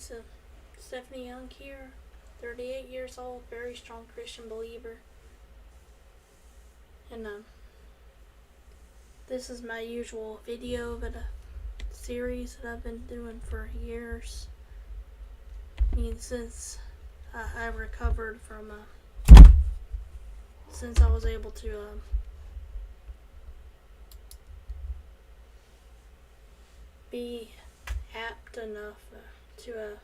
guys, Stephanie Young here, 38 years old, very strong Christian believer. And this is my usual video of a series that I've been doing for years. I mean, since I recovered from, since I was able to be apt enough to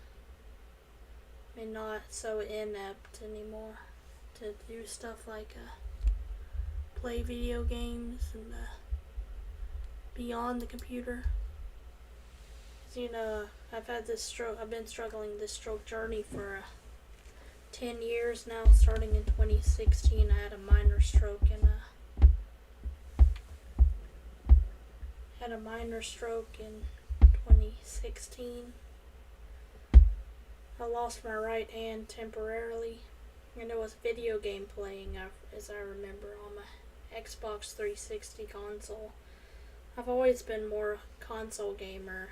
not so inept anymore to do stuff like play video games and be on the computer. You know, I've been struggling this stroke journey for 10 years now. Starting in 2016, I had a minor stroke in 2016. I lost my right hand temporarily, and it was video game playing, as I remember, on my Xbox 360 console. I've always been more a console gamer.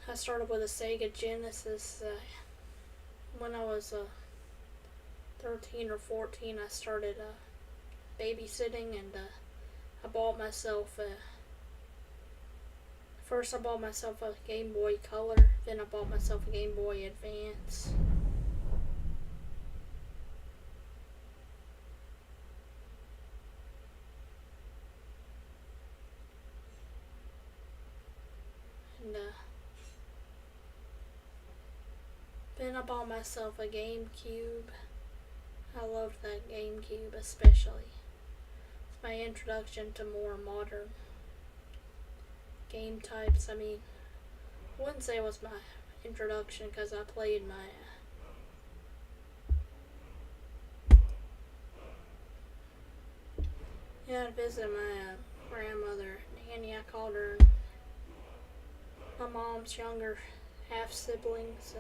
I started with a Sega Genesis. When I was 13 or 14, I started babysitting, and I bought myself first I bought myself a Game Boy Color, then I bought myself a Game Boy Advance. And then I bought myself a GameCube. I loved that GameCube especially. It's my introduction to more modern game types. I mean, I wouldn't say it was my introduction, because I played I visited my grandmother, Nanny, I called her, my mom's younger half siblings.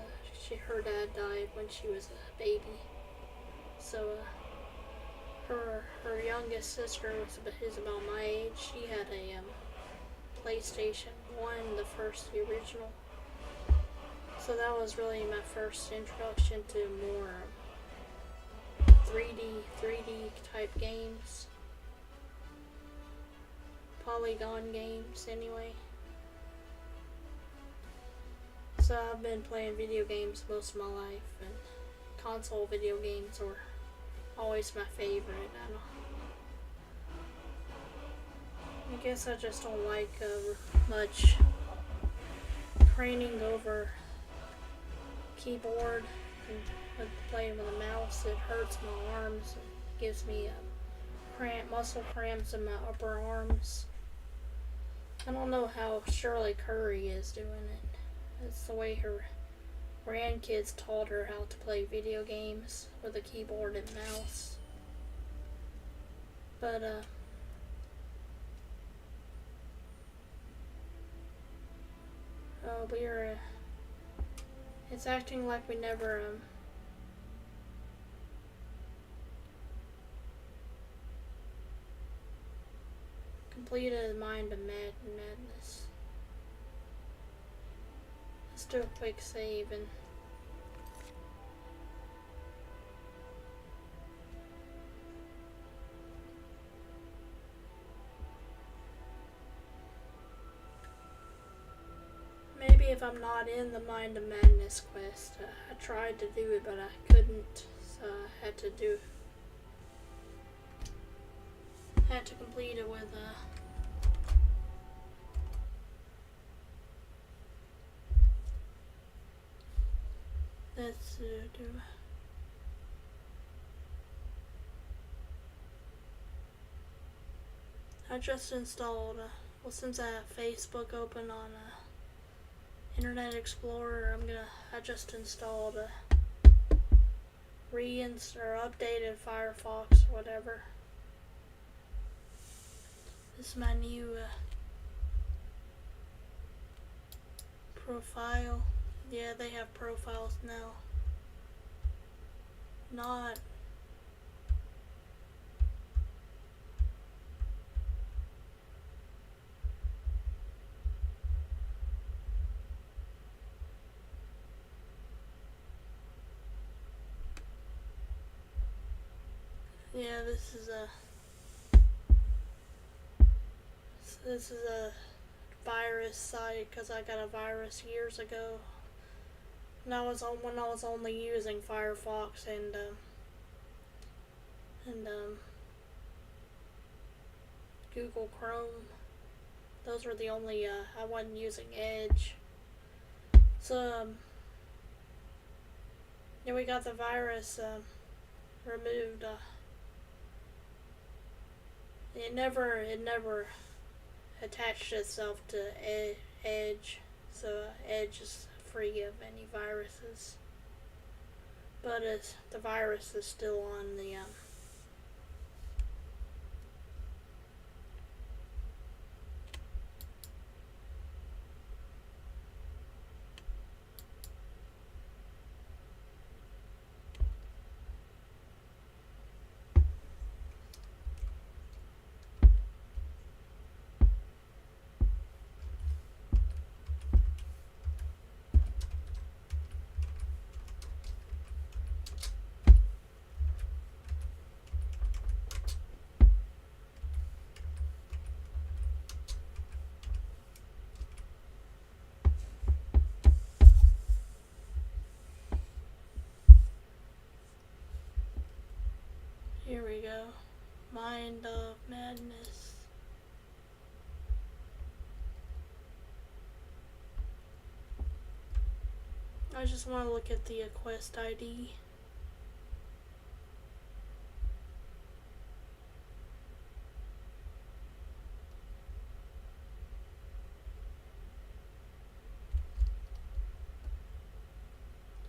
Her dad died when she was a baby, so her youngest sister is about my age. She had a PlayStation 1, the original. So that was really my first introduction to more 3D type games. Polygon games, anyway. So I've been playing video games most of my life, and console video games were always my favorite. I guess I just don't like much craning over keyboard and playing with a mouse. It hurts my arms. It gives me muscle cramps in my upper arms. I don't know how Shirley Curry is doing it. It's the way her grandkids taught her how to play video games with a keyboard and mouse. But it's acting like we never completed Mind of Madness. Let's do a quick save and maybe if I'm not in the Mind of Madness quest. I tried to do it, but I couldn't, so I had to complete it with let's do. I just installed, since I have Facebook open on Internet Explorer, I just installed updated Firefox or whatever. This is my new profile. Yeah, they have profiles now. Not Yeah, this is a virus site because I got a virus years ago. When I was only using Firefox and Google Chrome. Those were the only. I wasn't using Edge. So yeah, we got the virus removed. It never attached itself to Edge, so Edge is free of any viruses. But the virus is still on the Here we go. Mind of Madness. I just want to look at the quest ID.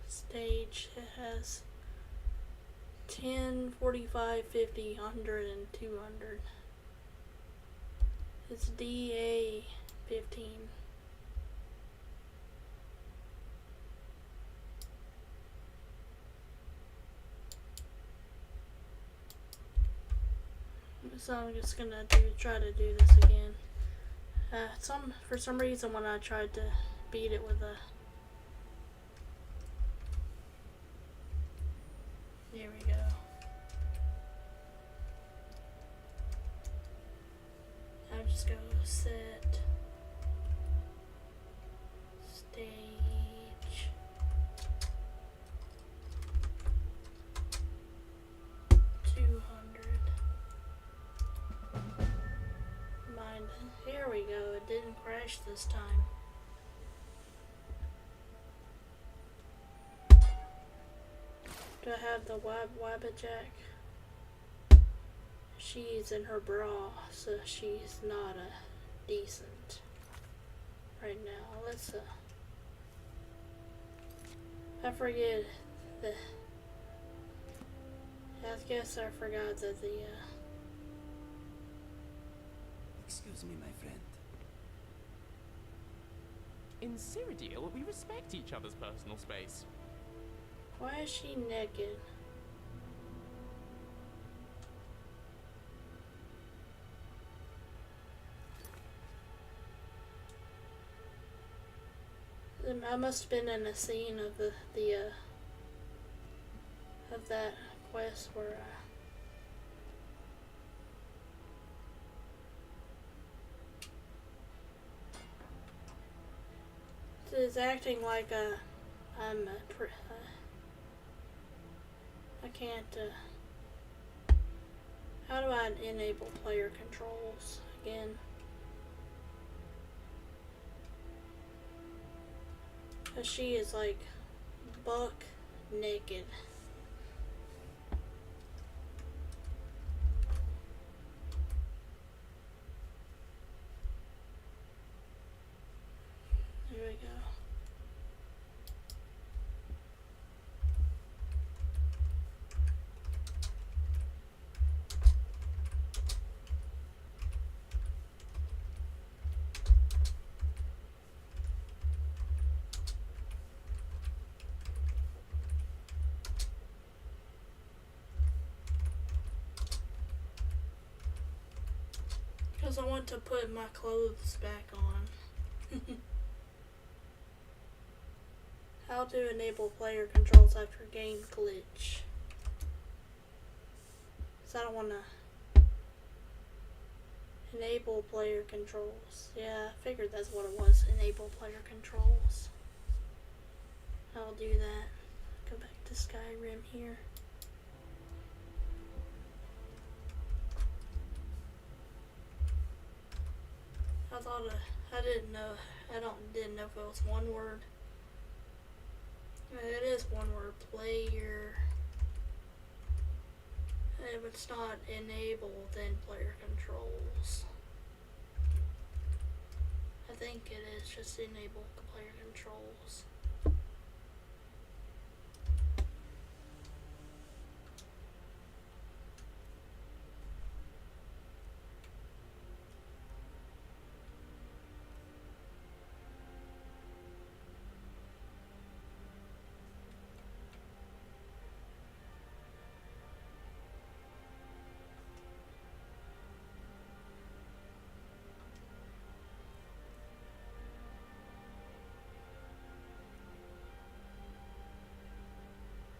Stage, it has 10, 45, 50, 100, and 200. It's DA 15. So I'm just gonna try to do this again. For some reason when I tried to beat it with a... Here we go. I'm just gonna set stage 200. Mind. Here we go. It didn't crash this time. Do I have the Wabbajack? She's in her bra, so she's not decent right now. Let's I forget the. I guess I forgot that the. Excuse me, my friend. In Cyrodiil, we respect each other's personal space. Why is she naked? I must have been in a scene of of that quest where it's acting like I'm I can't how do I enable player controls again? She is like buck naked. There we go. Because I want to put my clothes back on. How to enable player controls after game glitch. Because I don't want to enable player controls. Yeah, I figured that's what it was. Enable player controls. I'll do that. Go back to Skyrim here. I didn't know if it was one word. It is one word, player. If it's not enable, then player controls. I think it is just enable player controls.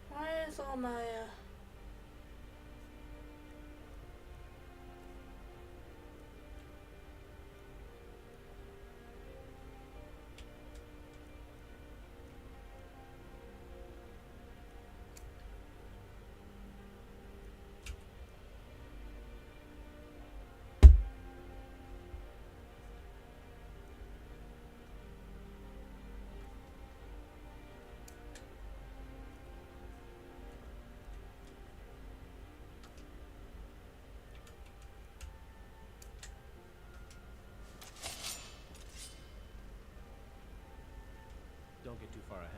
Why is all my Don't get too far ahead.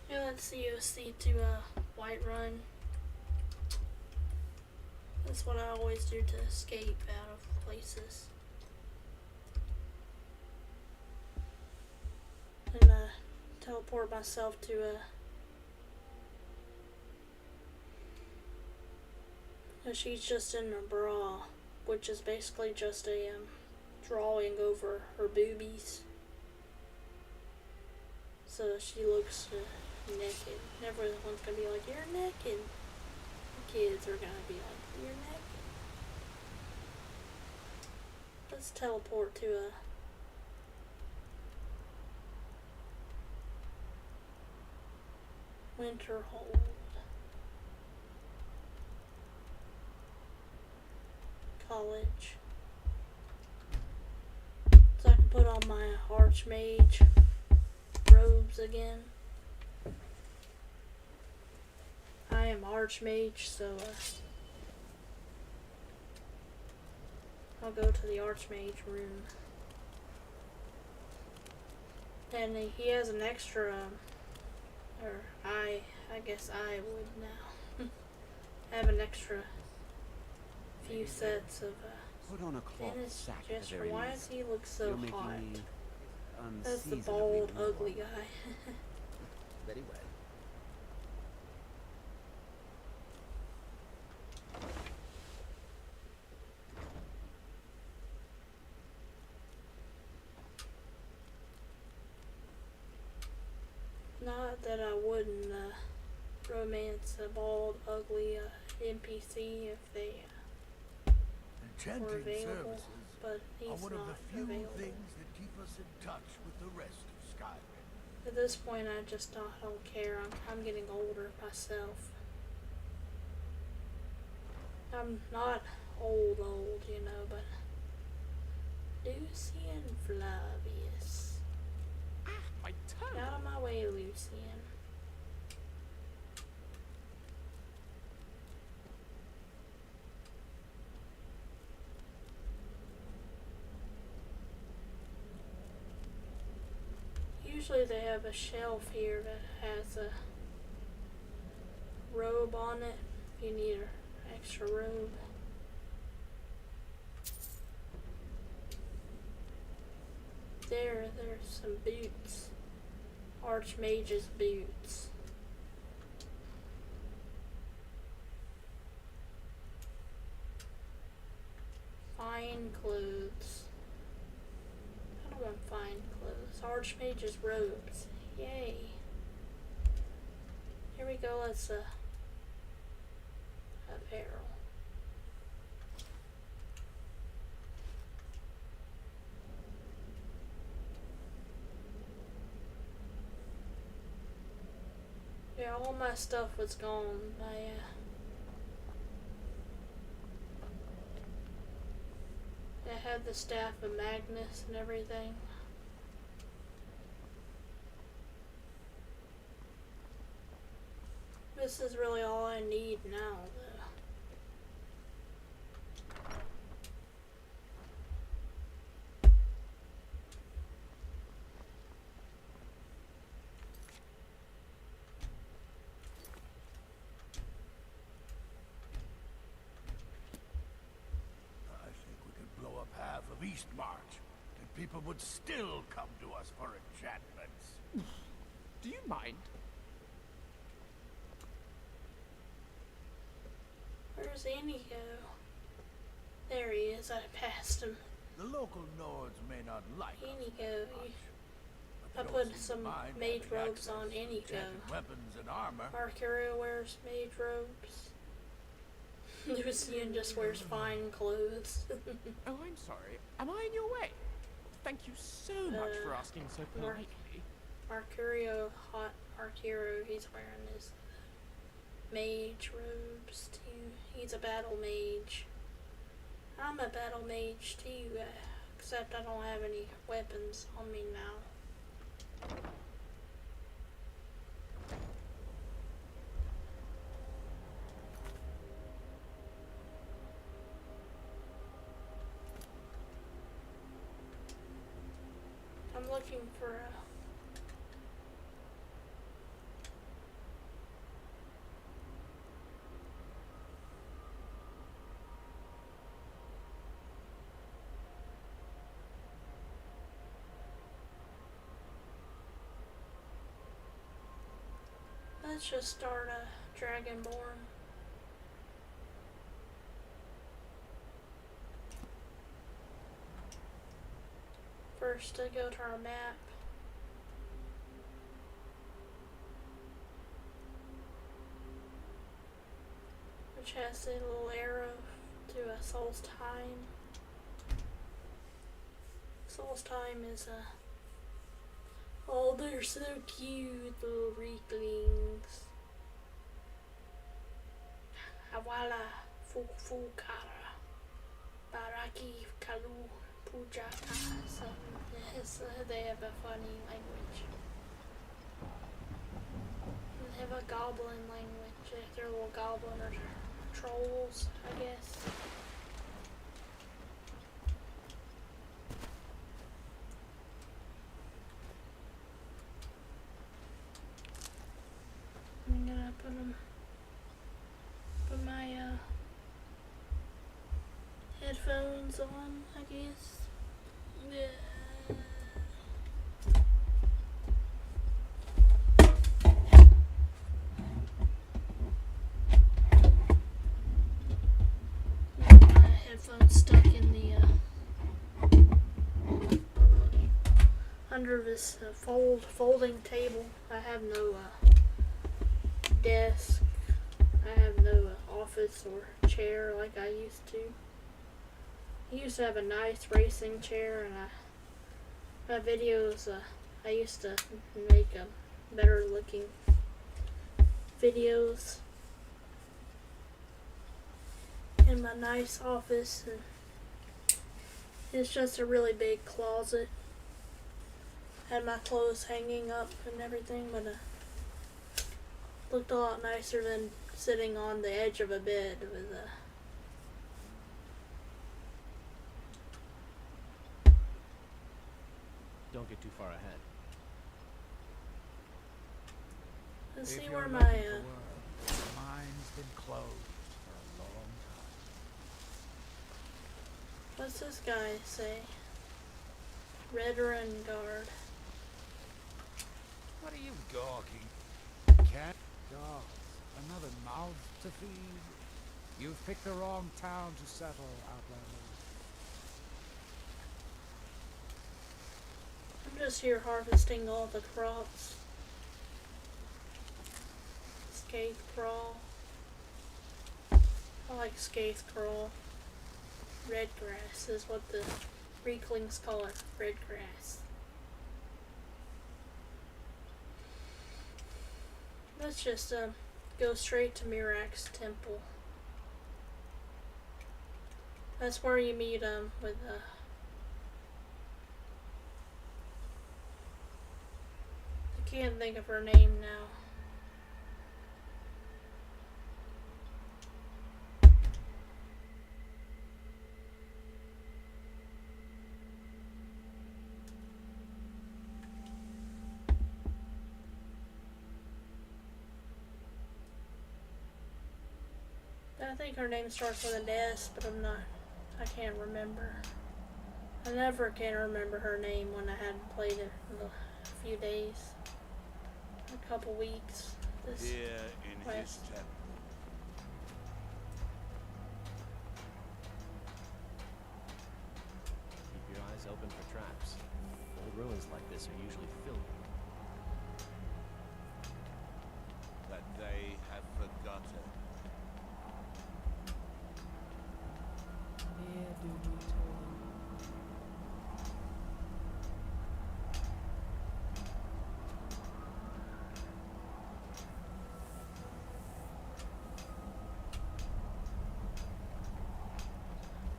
yeah, let's COC to Whiterun. That's what I always do to escape out of places. And teleport myself to she's just in her bra, which is basically just a drawing over her boobies. So she looks naked. Everyone's gonna be like, "You're naked." The kids are gonna be like, "You're naked." Let's teleport to a Winterhold. College. So I can put on my Archmage robes again. I am Archmage, so I'll go to the Archmage room. And he has an extra, or I guess I would now have an extra few sets of Put on a cloth tennis sack at the gesture. very Why least. does he look so You're making hot? me That's the unseasonably bald, warm. ugly guy. Very well. Not that I wouldn't romance a bald, ugly NPC if they were Enchanting available, services but are he's one of not the few available. things that keep us in touch with the rest of Skyrim. At this point, I just don't care. I'm getting older myself. I'm not old, you know, but Lucian Flavius. My toe! Get out of my way, Lucian. Usually they have a shelf here that has a robe on it if you need an extra robe. There's some boots. Archmage's boots. Fine clothes. I don't want fine clothes. Archmage's robes. Yay. Here we go, let's apparel. Yeah, all my stuff was gone. I had the staff of Magnus and everything. This is really all I need now, though. I think we could blow up half of Eastmarch, and people would still come to us for enchantments. Do you mind? Where's Inigo? There he is. I passed him. The local Nords may not like us Inigo. much, I but they don't put seem to some mind mage having robes access on to Inigo. enchanted weapons and armor. Arcurio wears mage robes. Lucian just wears fine clothes. Oh, I'm sorry. Am I in your way? Thank you so much for asking so Mark- politely. Arcurio, hot Arturo, he's wearing his mage robes too. He's a battle mage. I'm a battle mage too, except I don't have any weapons on me now. I'm looking for a Let's just start a Dragonborn. First, I go to our map. Which has a little arrow to a Solstheim. Solstheim is a... Oh, they're so cute, little weaklings. Hawala Fukara Baraki Kalu Pujaka. They have a funny language. They have a goblin language. They're little goblin or trolls, I guess. I'm gonna put my headphones on, I guess. Yeah. My headphones stuck in the under this folding table. I have no desk. I have no office or chair like I used to. I used to have a nice racing chair, and my videos, I used to make better looking videos in my nice office, and it's just a really big closet. Had my clothes hanging up and everything, but looked a lot nicer than sitting on the edge of a bed with a... Don't get too far ahead. Let's see If where you're my looking for work, the mine's been closed for a long time. what's this guy say? Veteran guard. What are you gawking? Cat? Dogs. Another mouth to feed? You've picked the wrong town to settle, Outlander. just here harvesting all the crops. Scathe crawl. I like scathe crawl. Red grass is what the Reeklings call it. Red grass. Let's just go straight to Mirak's temple. That's where you meet with I can't think of her name now. I think her name starts with an S, but I can't remember. I never can remember her name when I hadn't played it in a few days. A couple weeks. This Here in his quest. temple. Keep your eyes open for traps. Old ruins like this are usually filled. That they have forgotten.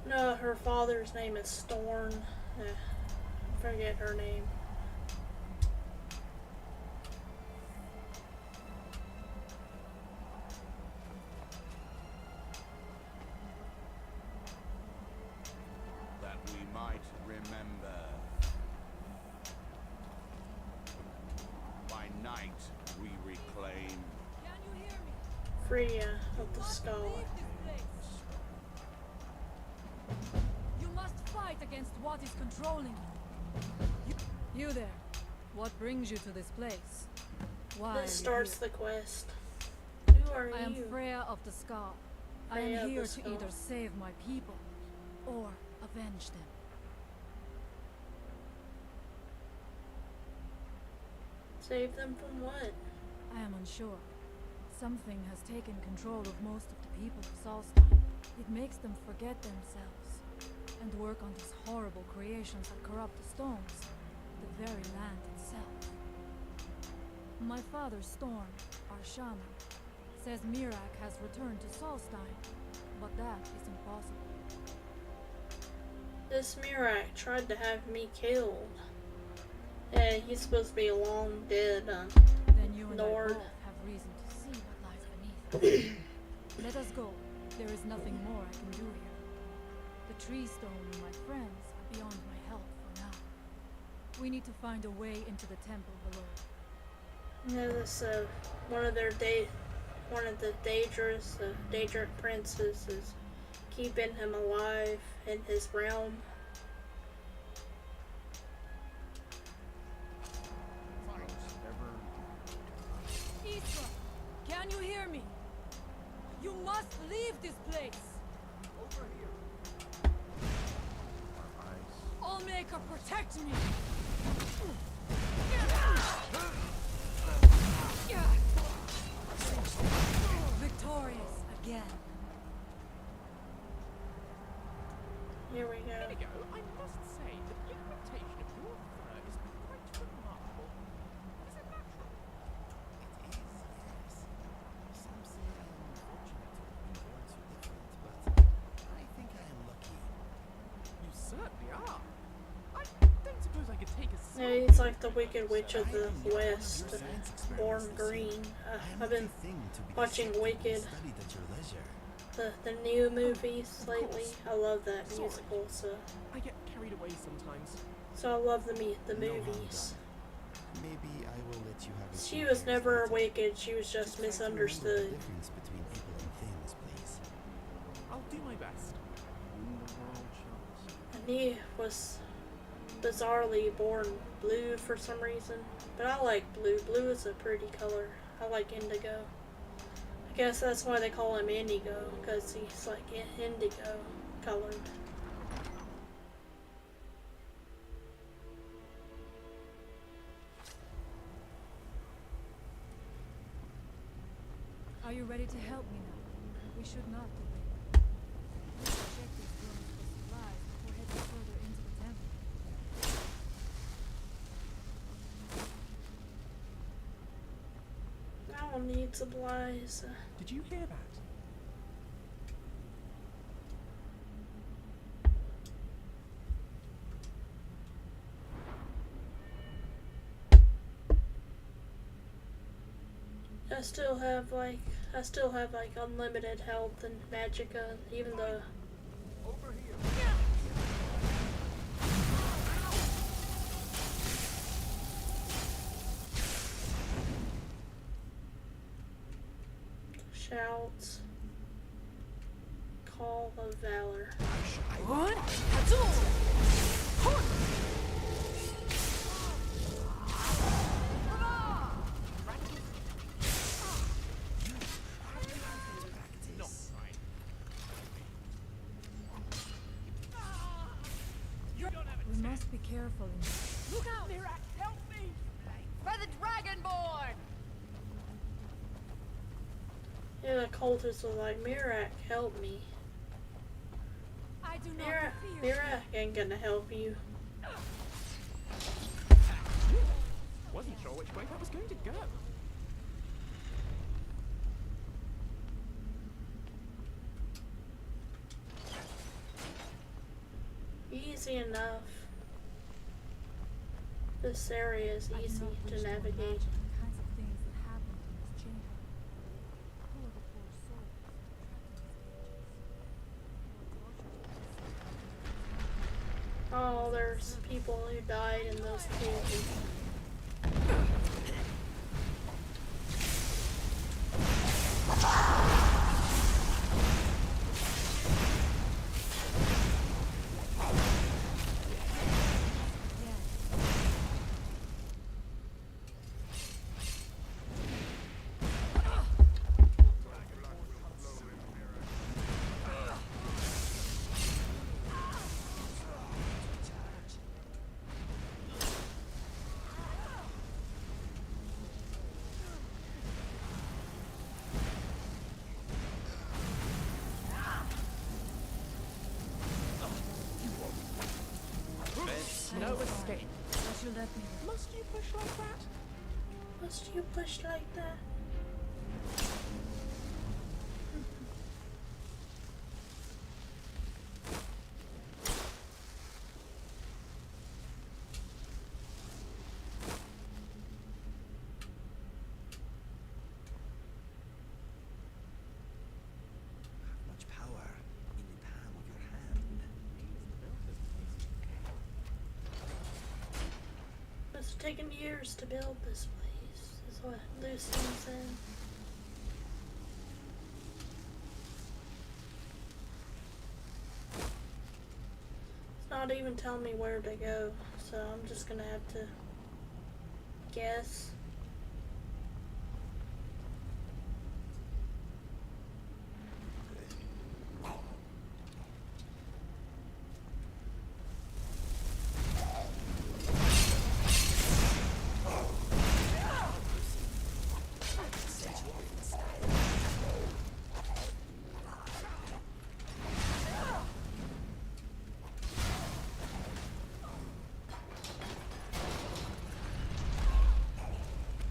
No, her father's name is Storm. Forget her name. That we might remember. By night we reclaim. Can you hear me? Freya of the Skull. Leave this place. You must fight against what is controlling you. You there. What brings you to this place? Why? This are you starts here? the quest. Who are I am you? Freya of the Scar. I Freya am of here the to Skull. either save my people or avenge them. Save them from what? I am unsure. Something has taken control of most of the people of Solstein. It makes them forget themselves and work on these horrible creations that corrupt the stones, the very land itself. My father, Storm, our shaman, says Mirak has returned to Solstein, but that is impossible. This Mirak tried to have me killed. Yeah, he's supposed to be long dead. Then you and Nord. I both have reason to see what lies beneath. Let us go. There is nothing more I can do here. The tree stone and my friends are beyond my help for now. We need to find a way into the temple below. Yeah, this one of the Daedric princes is keeping him alive in his realm. Isra, can you hear me? You must leave this place. Over here. Our eyes. Allmaker, protect me. Victorious again. Here we go. Inigo, I must say that the pigmentation of your fur is quite remarkable. Is it natural? It is, yes. Some say I am unfortunate to have been born so different, but I think I am lucky. You certainly are. I don't suppose I could take a Yeah, sample. he's like the Wicked Witch of the I am not one of West, your science born experiments this green. year. I am I've been not a thing to be watching dissected and Wicked. studied at your leisure. the new movies lately. I love that Sorry. musical, so I get carried away sometimes. I love the No harm movies. done. Maybe I will let you have a She few was years never later. wicked. She was just try to remember misunderstood. The difference between people and things, please. I'll do my best. Whom the world shows. And he was bizarrely born blue for some reason. But I like blue. Blue is a pretty color. I like indigo. I guess that's why they call him Indigo, because he's like indigo colored. you ready to help me now? We should not delay. Let's check these rooms for supplies before heading further into the temple. I will need supplies. Did you hear that? I still have like unlimited health and magicka, even though Over here. shouts. Call of Valor. What? Not right. You don't have a We must be careful in this. Look out, Mirak! Help me! For the Dragonborn! Yeah, the cultists was like, Mirak, help me. I do not Mirak, fear. Mirak ain't gonna help you. Wasn't sure which way that was going to go. Easy enough. This area is I do easy not to wish navigate. imagine the kinds of things that happened in this chamber. Who are the poor souls trapped in these cages? Oh, there's people who died in those cages. Yes. No escape. Why should let me? Must you push like that? Must you push like that? Much power in the palm of your hand. It's taken years to build this place, is what Lucian said. It's not even telling me where to go, so I'm just gonna have to guess.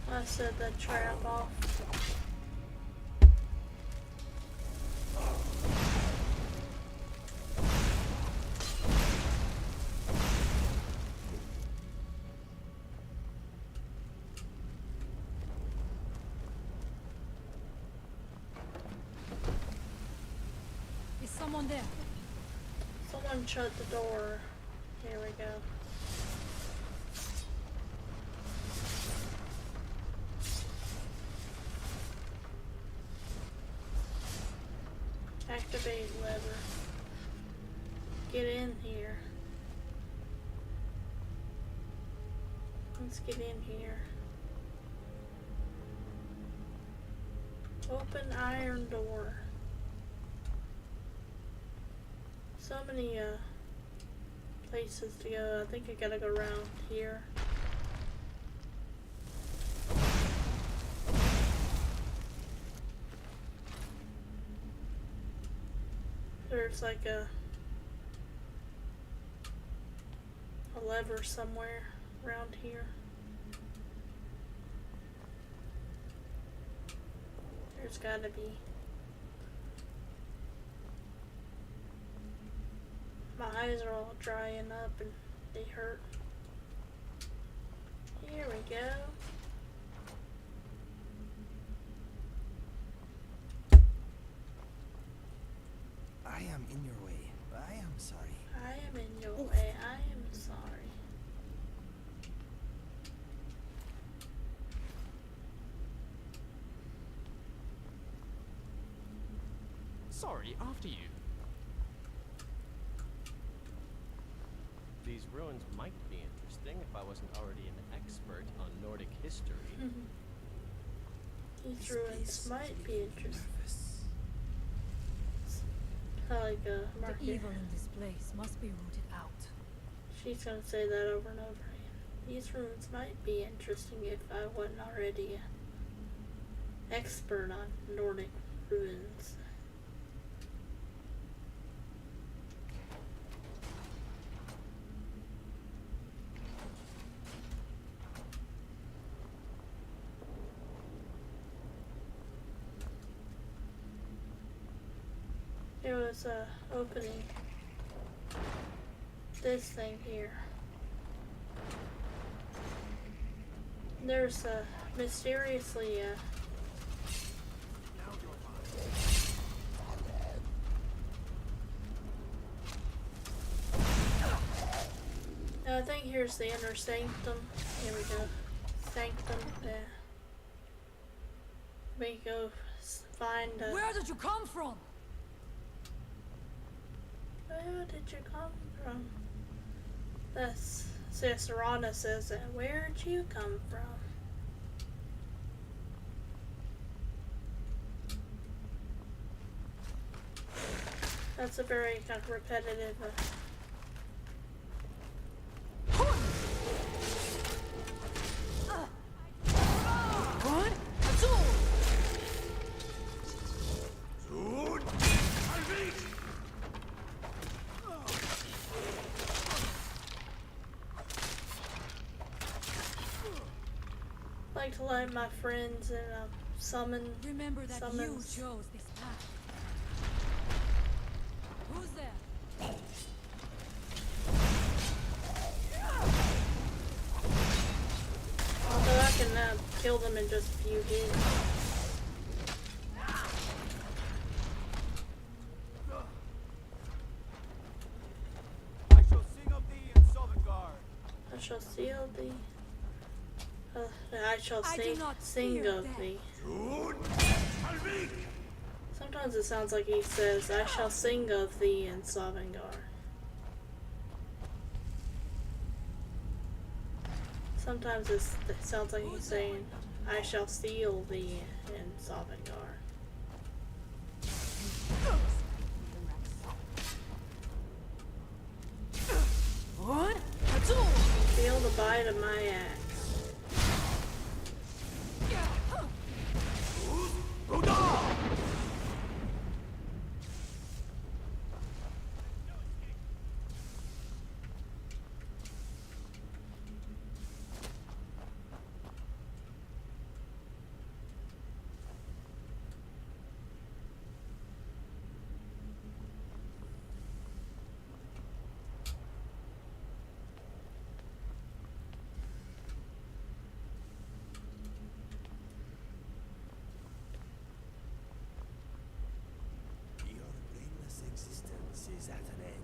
I set the trap off. Is someone there? Someone shut the door. Here we go. Activate lever. Get in here. Let's get in here. Open iron door. So many places to go. I think I gotta go around here. there's like a lever somewhere around here. There's gotta be. My eyes are all drying up and they hurt. Here we go. I am in your way. I am sorry. I am in your way. I am sorry. Sorry, after you. These ruins might be interesting if I wasn't already an expert on Nordic history. These This ruins place might is be making me interesting. nervous. Like a The market. evil in this place must be rooted out. She's gonna say that over and over again. These ruins might be interesting if I wasn't already an expert on Nordic ruins. There was a opening. This thing here. There's a mysteriously I think here's the inner sanctum. Here we go. Sanctum. Yeah. We go find. Where did you come from? Where did you come from? That's Cicerana says that. Where'd you come from? That's a very kind of repetitive. What? Soon, I'll reach. I like to let my friends and summon. Remember that you summons. chose this path. Who's there? Although I can kill them in just a few hits. I shall sing of thee in Sovngarde. I shall seal thee. I shall I do sing, not sing fear of death. thee. Soon, I'll reach. Sometimes it sounds like he says, I shall sing of thee in Sovngarde. Sometimes it sounds like he's saying, I shall seal thee in Sovngarde. What? Feel the bite of my axe. Your brainless existence is at an end.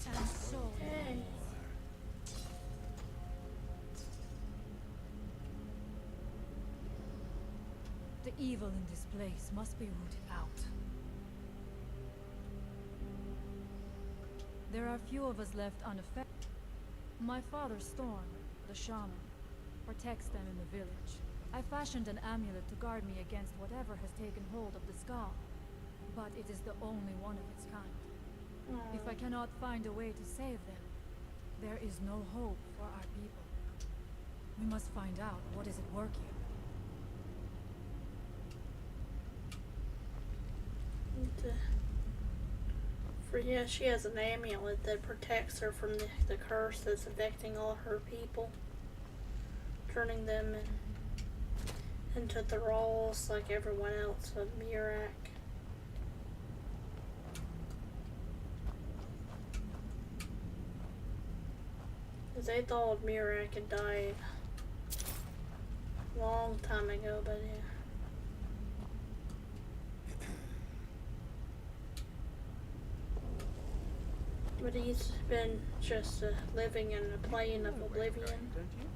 And so, Hey. the evil in this place must be rooted out. There are few of us left unaffected. My father Storm, the shaman, protects them in the village. I fashioned an amulet to guard me against whatever has taken hold of the skull, but it is the only one of its kind. If I cannot find a way to save them, there is no hope for our people. We must find out what is at work here. Yeah, she has an amulet that protects her from the curse that's affecting all her people, turning them into thralls like everyone else of Murak. Because they thought Murak had died a long time ago, but yeah. But he's been just living in a plane of oblivion. Don't you?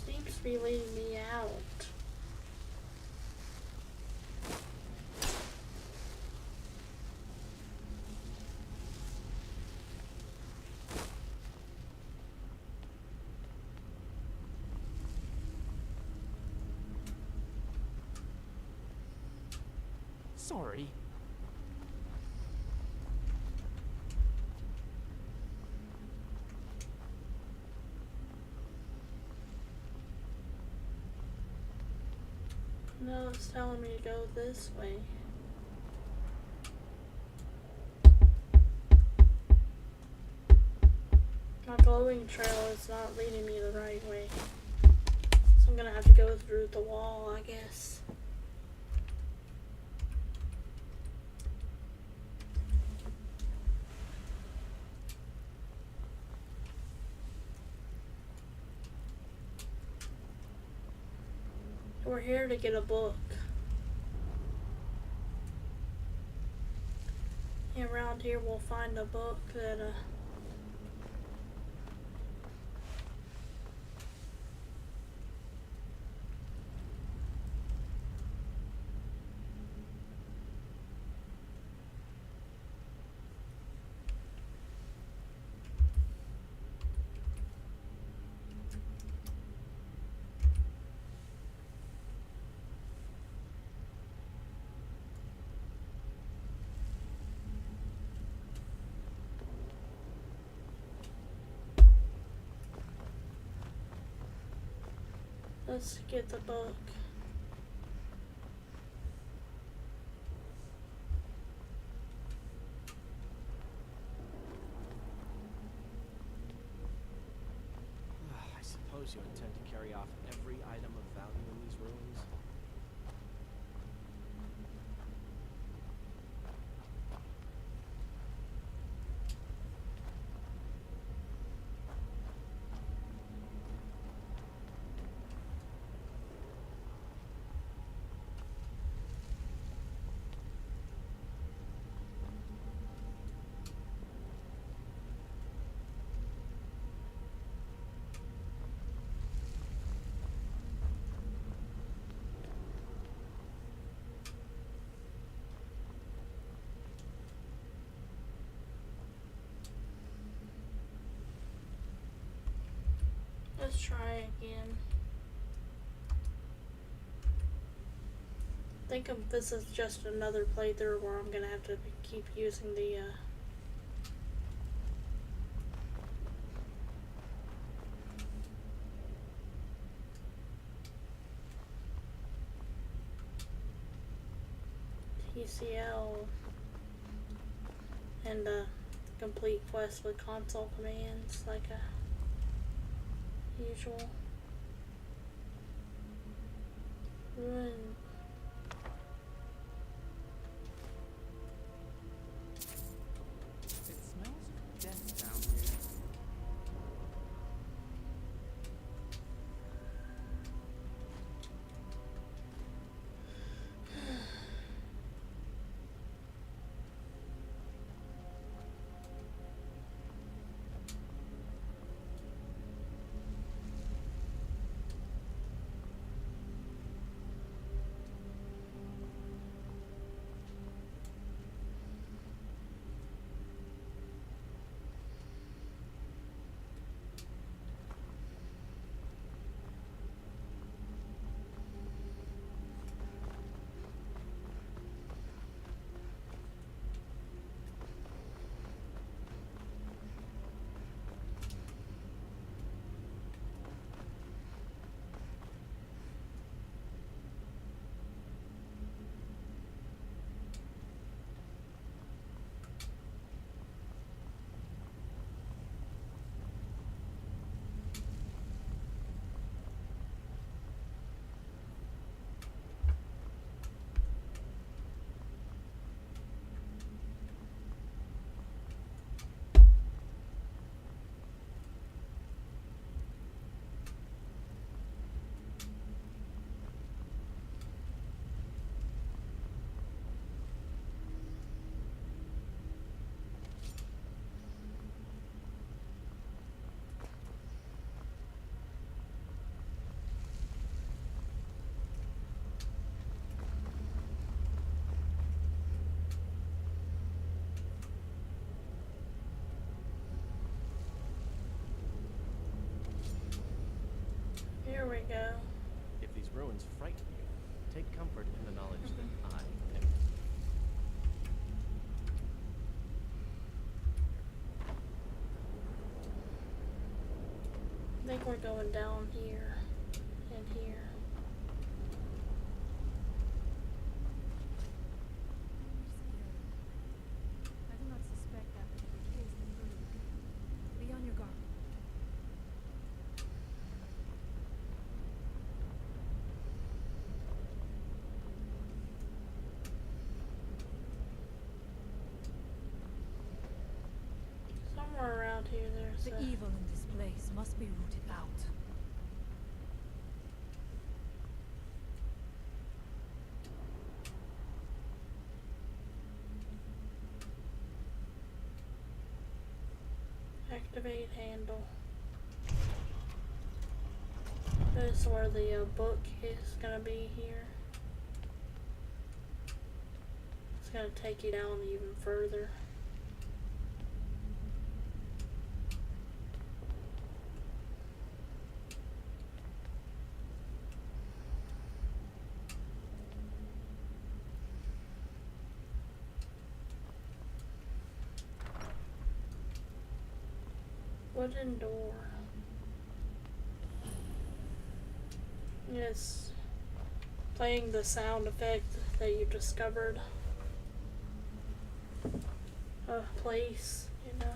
Seems to be leading me out. Sorry. No, it's telling me to go this way. My glowing trail is not leading me the right way. So I'm gonna have to go through the wall, I guess. We're here to get a book. And around here we'll find a book that let's get the book. I suppose you intend to carry off every item of value in these ruins? Let's try again. I think this is just another playthrough where I'm gonna have to keep using the TCL and complete quest with console commands like usual. Run. It smells of death down here. think we're going down here and here. I do not suspect that to be the case, but be on your guard. Somewhere around here there's The evil in this place must be rooted out. activate handle. This is where the book is gonna be here. It's gonna take you down even further. Wooden door. Yes. Playing the sound effect that you discovered. A place, you know.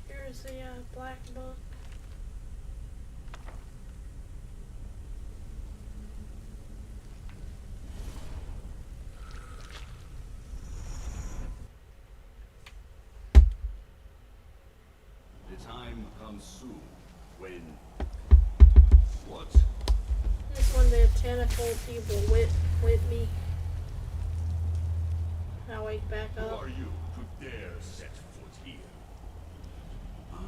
Here's the black book. The time comes soon when... What? This one, the tentacle people whip me. I wake back Who up. are you to dare set foot here? Ah.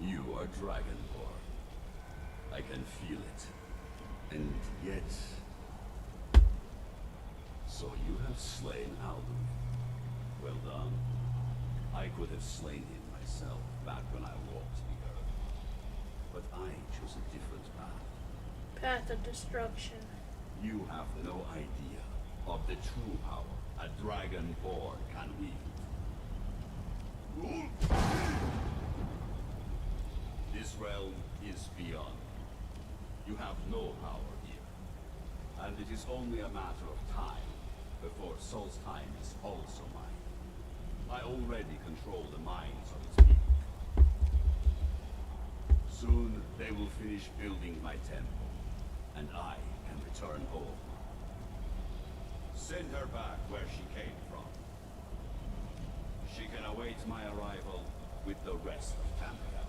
You are Dragonborn. I can feel it. And yet... So you have slain Alden. Well done. I could have slain him myself back when I walked the earth. But I chose a different path. Path of destruction. You have no idea of the true power a Dragonborn can wield. This realm is beyond. You have no power here. And it is only a matter of time before Solstheim is also mine. I already control the minds of its people. Soon they will finish building my temple, and I can return home. Send her back where she came from. She can await my arrival with the rest of Tamriel.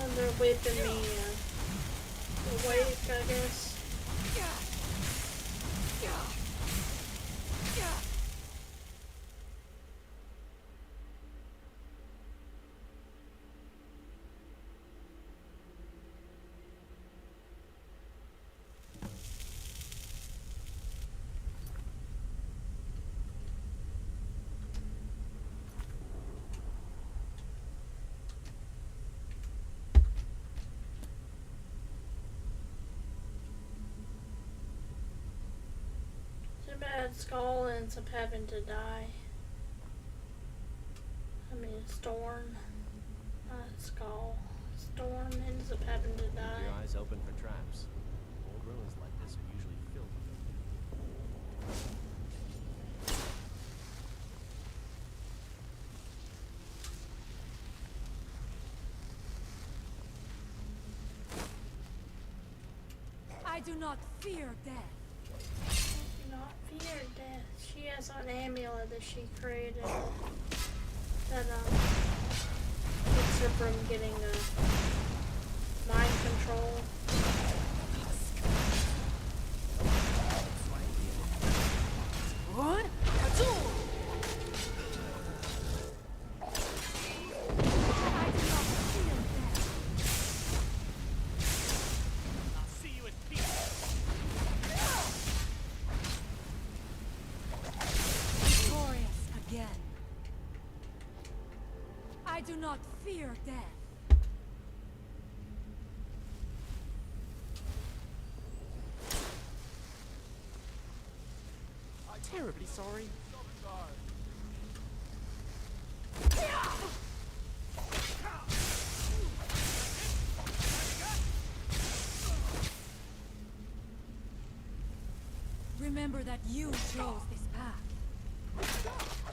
And they're whipping me awake, I guess. Too bad Skull ends up having to die. I mean, Storm, not Skull. Storm ends up having to Keep die. your eyes open for traps. Old ruins like this are usually filled with them. I do not fear death. Do not fear death. She has an amulet that she created that keeps her from getting mind control. What? I do not fear death. I'll see you in peace. Victorious again. I do not fear death. I'm terribly sorry. Remember that you chose this path.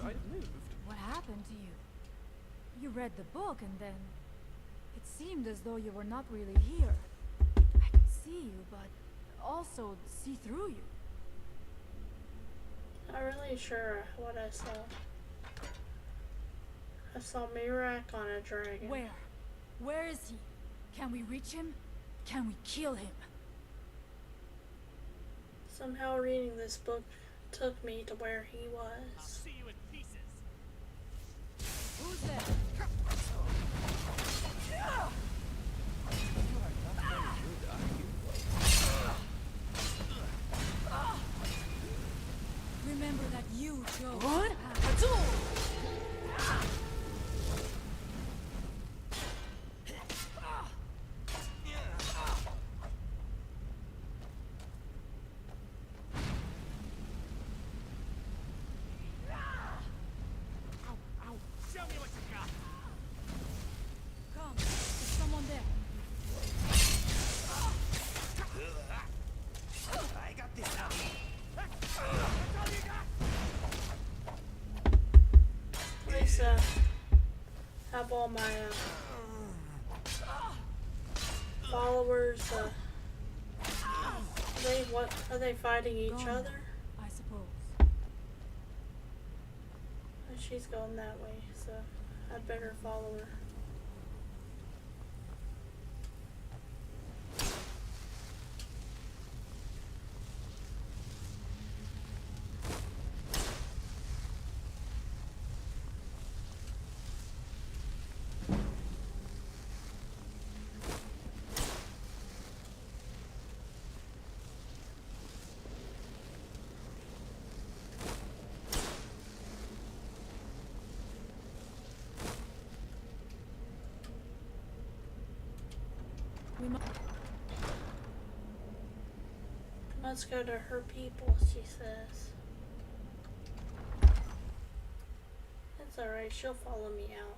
I moved. What happened to you? You read the book and then it seemed as though you were not really here. I could see you, but also see through you. Not really sure what I saw. I saw Mirak on a dragon. Where? Where is he? Can we reach him? Can we kill him? Somehow reading this book took me to where he I'll was. see you in pieces. Who's there? Remember that you chose What? this path. Show me what you got. Come, there's someone there. I got this now. At least have all my followers. What are they fighting each Gone, other? I suppose. She's going that way, so I'd better follow her. We Must go to her people, she says. That's alright, she'll follow me out.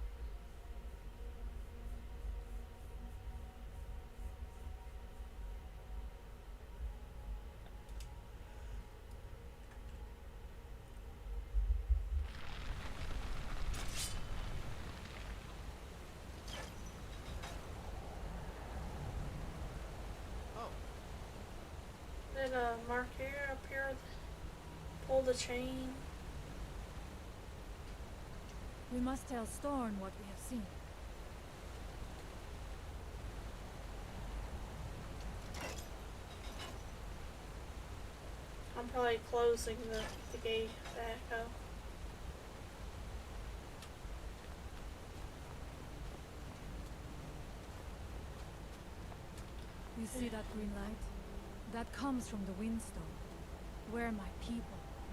Did Mark here up here pull the chain? We must tell Storm what we have seen. I'm probably closing the gate back up. You see that green light? That comes from the Windstone, where my people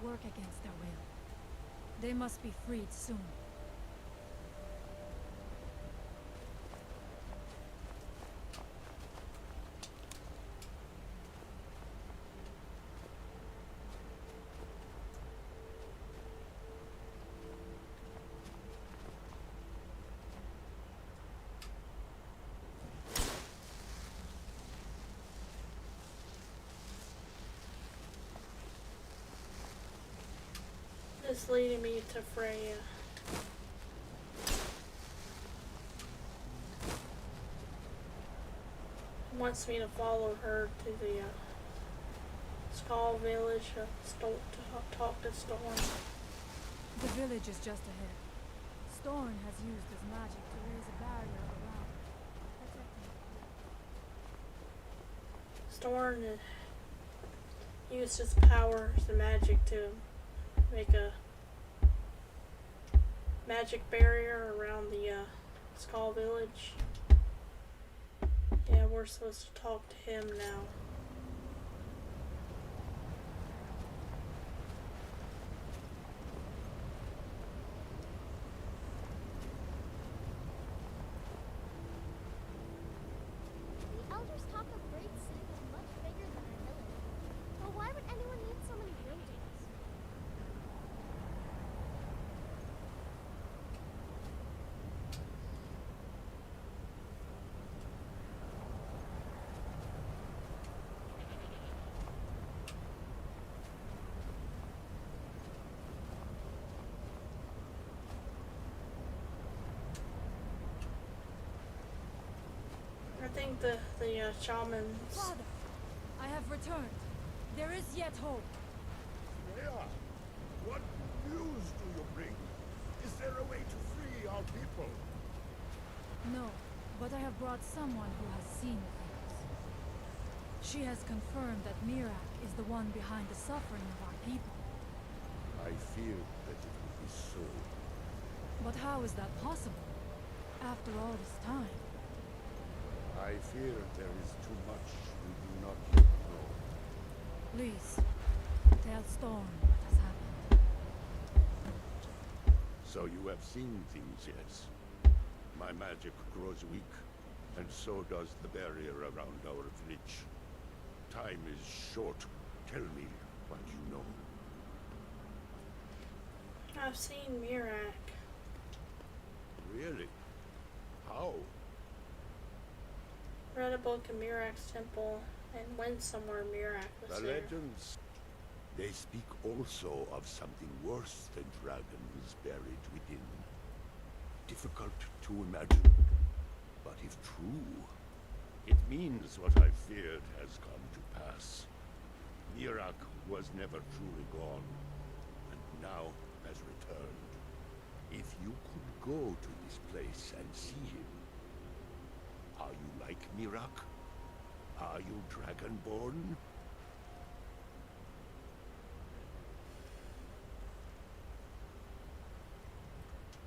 work against their will. They must be freed soon. is leading me to Freya. Wants me to follow her to the Skull Village to talk to Storm. The village is just ahead. Storm has used his magic to raise a barrier around, protecting Storm used his powers and magic to make a magic barrier around the Skull Village. Yeah, we're supposed to talk to him now. The elders talk of great cities much bigger than our village. But why would anyone need so many buildings? I think the shamans. Father, I have returned. There is yet hope. Freya, what news do you bring? Is there a way to free our people? No, but I have brought someone who has seen things. She has confirmed that Mirak is the one behind the suffering of our people. I feared that it would be so. But how is that possible? After all this time? I fear there is too much we do not yet know. Please, tell Storm what has happened. So you have seen things, yes? My magic grows weak, and so does the barrier around our village. Time is short. Tell me what you know. I've seen Mirak. Really? How? Read a book in Mirak's temple and went somewhere Mirak was The there. legends. They speak also of something worse than dragons buried within. Difficult to imagine, but if true, it means what I feared has come to pass. Mirak was never truly gone, and now has returned. If you could go to this place and see him, are you like Mirak? Are you Dragonborn?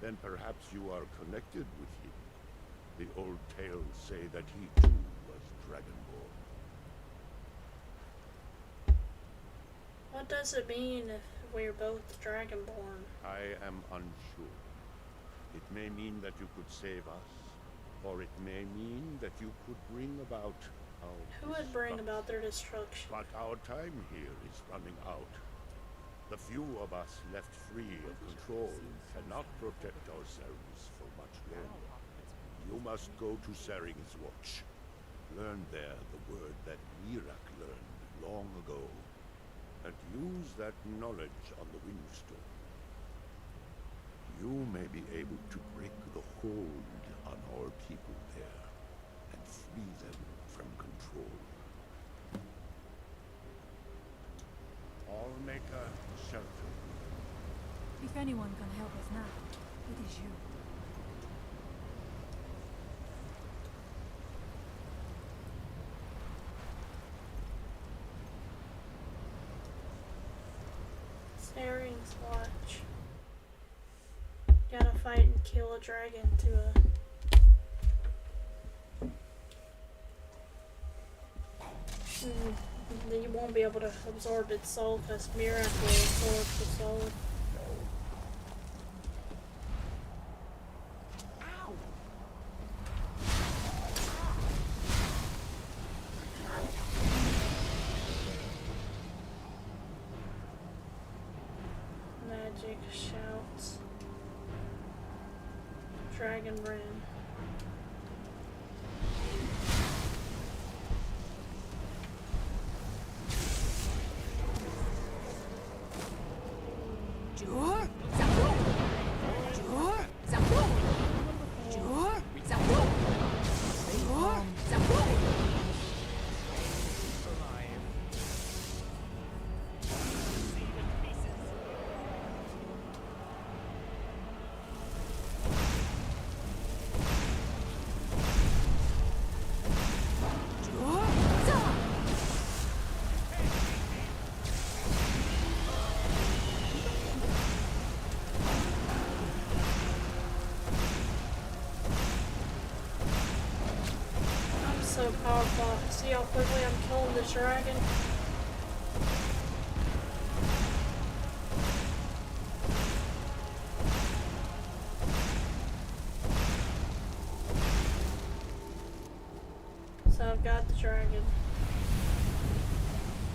Then perhaps you are connected with him. The old tales say that he too was Dragonborn. What does it mean if we're both Dragonborn? I am unsure. It may mean that you could save us, or it may mean that you could bring about our Who would bring destruction. about their destruction? But our time here is running out. The few of us left free of control cannot protect ourselves for much longer. You must go to Saring's Watch. Learn there the word that Mirak learned long ago, and use that knowledge on the Windstone. You may be able to break the hold on our people there, and free them from control. I'll make a shelter. If anyone can help us now, it is you. Saring's Watch. Gotta fight and kill a dragon to you won't be able to absorb its soul because Mirak will absorb the soul. Magic shouts. Dragon Brand. I'm so powerful. See how quickly I'm killing this dragon? So I've got the dragon.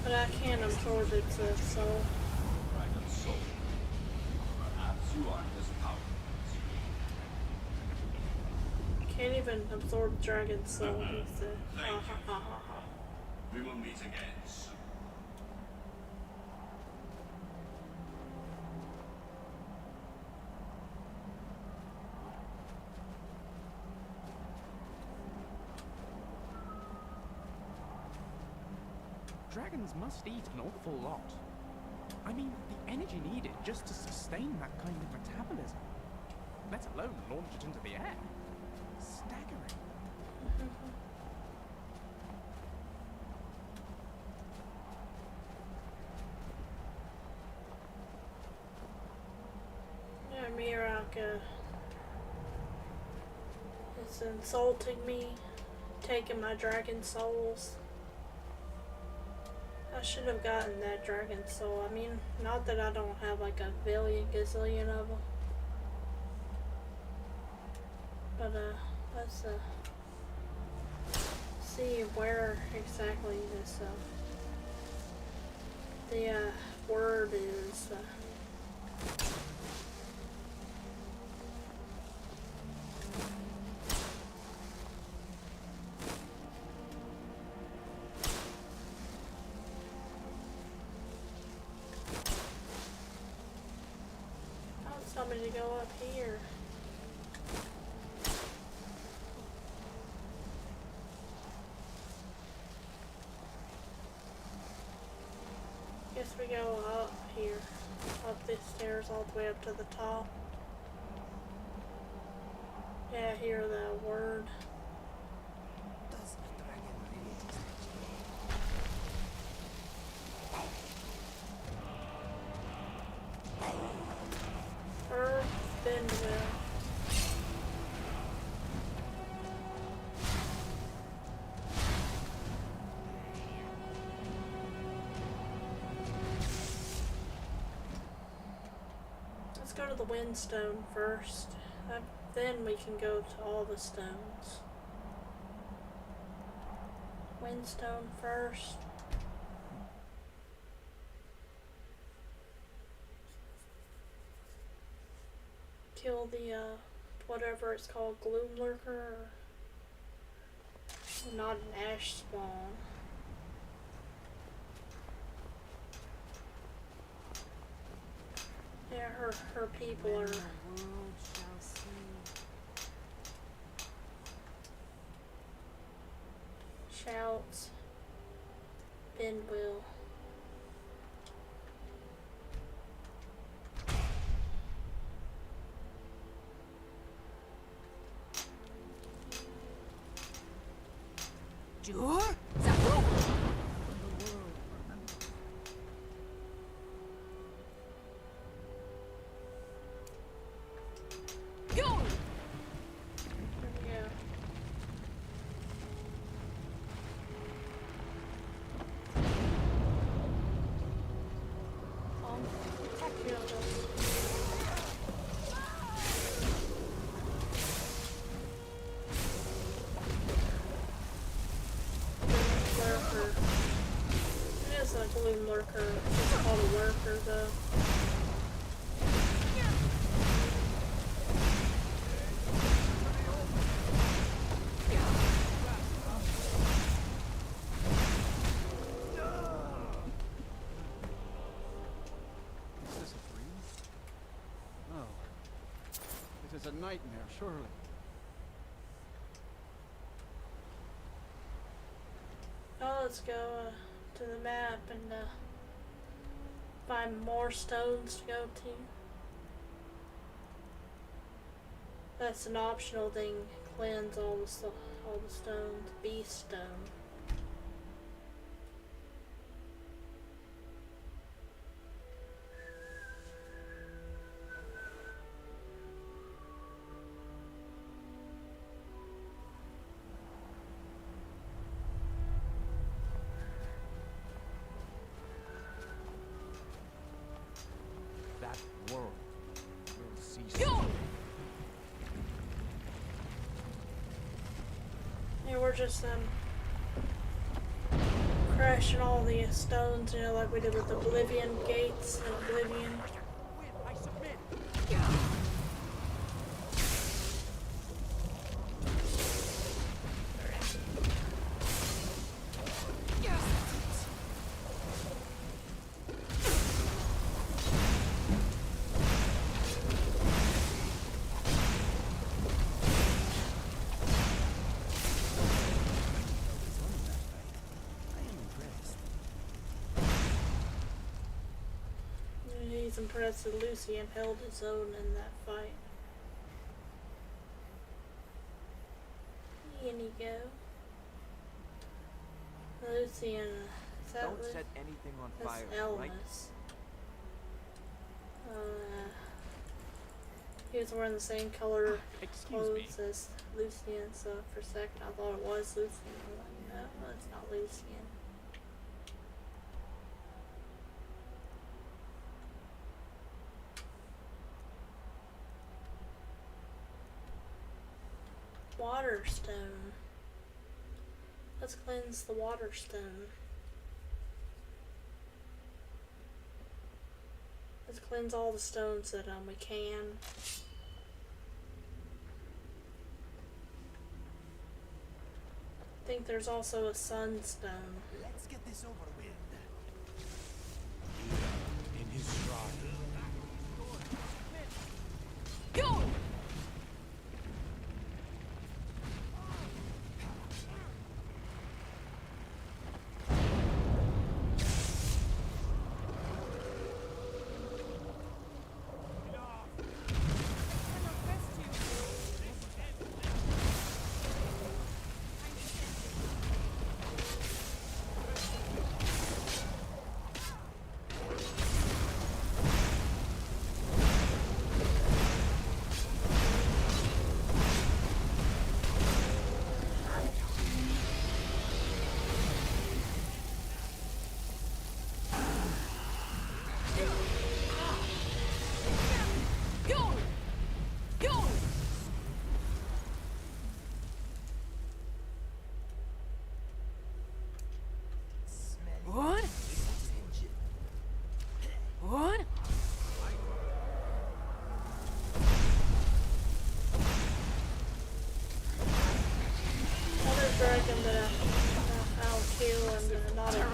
But I can't absorb its soul. Dragon soul. Perhaps you aren't as powerful as you. Can't even absorb dragon soul. He said. Ha ha ha ha ha. We will meet again soon. Dragons must eat an awful lot. I mean, the energy needed just to sustain that kind of metabolism, let alone launch it into the air. Staggering. Yeah, Miraka is insulting me, taking my dragon souls. I should have gotten that dragon soul. I mean, not that I don't have like a billion gazillion of them. But let's see where exactly this the word is. Somebody to go up here. Guess we go up here. Up these stairs all the way up to the top. Yeah, I hear that word. Does a dragon really exist? Let's go to the Windstone first. Then we can go to all the stones. Windstone first. Kill the, whatever it's called, Gloom Lurker, or not an ash spawn. Yeah, her people are... Shouts. Bendwill. Gloom Lurker. It's called a lurker though. Is this a dream? is a nightmare, surely. Oh, let's go to the map and find more stones to go to. That's an optional thing. Cleanse all the stones. Beast stone. That world will cease. Yeah, we're just crashing all the stones, you know, like we did with Oblivion gates and Oblivion. I submit. He's impressed that Lucian held his own in that fight. In you go. Lucian, is that Don't set anything on That's fire, right? Elmas. He was wearing the same color Excuse me. clothes as Lucian, so for a second I thought it was Lucian. I'm like, no, it's not Lucian. Water stone. Let's cleanse the water stone. Let's cleanse all the stones that we can. I think there's also a sunstone. Let's get this over with. In his shrine. Go! What? What? Another dragon that I'll kill and not a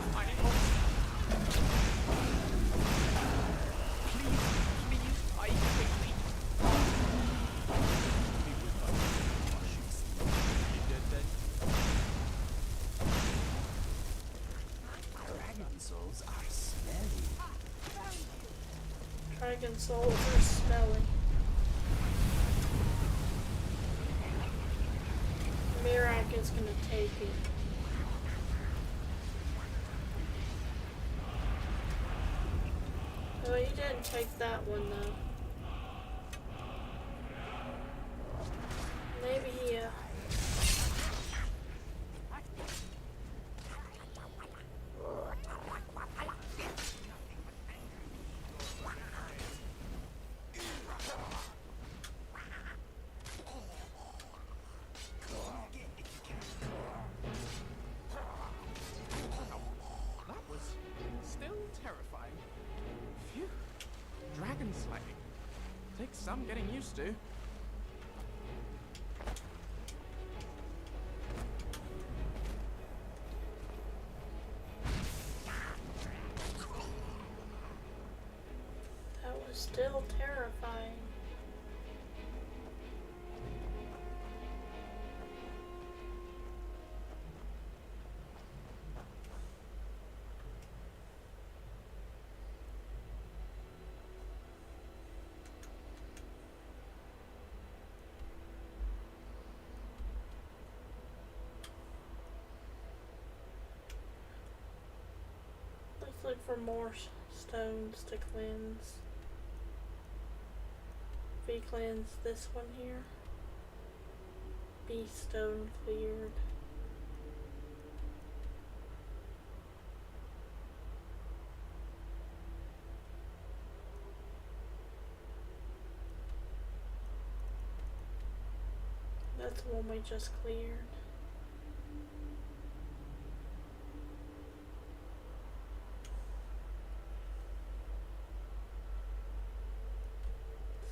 Dragon souls are smelly. dragon souls are smelly. Mirak is gonna take it. Oh, he didn't take that one though. Maybe he That was still terrifying. Phew. Dragon slaying. Takes some getting used to. that was still terrifying. Look for more stones to cleanse. We cleanse this one here. Be stone cleared. That's the one we just cleared.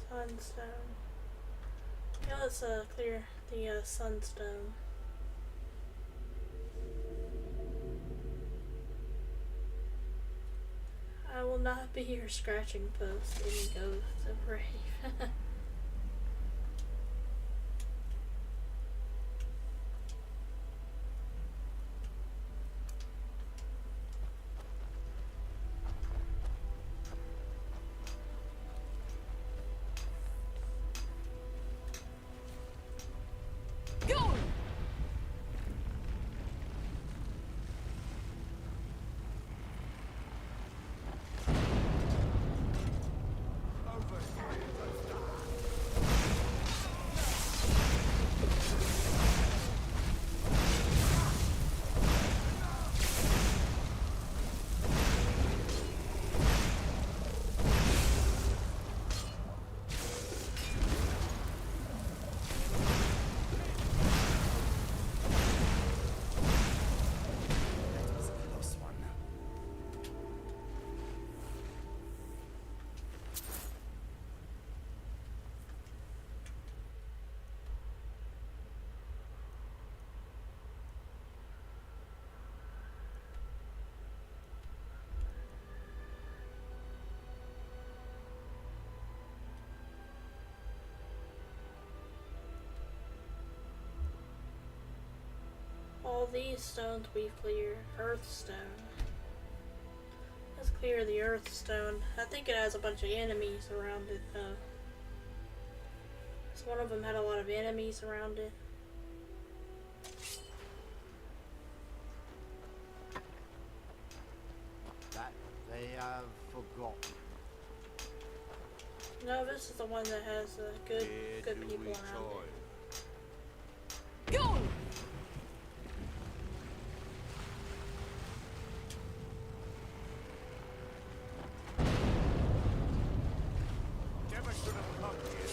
Sunstone. Yeah, let's clear the sunstone. I will not be your scratching post. Any ghosts of brave. Go! That was a close one. All these stones we clear. Earthstone. Let's clear the Earthstone. I think it has a bunch of enemies around it though. So one of them had a lot of enemies around it. That they have forgotten. No, this is the one that has good Where do people we around it. join? Go! Never should have come here.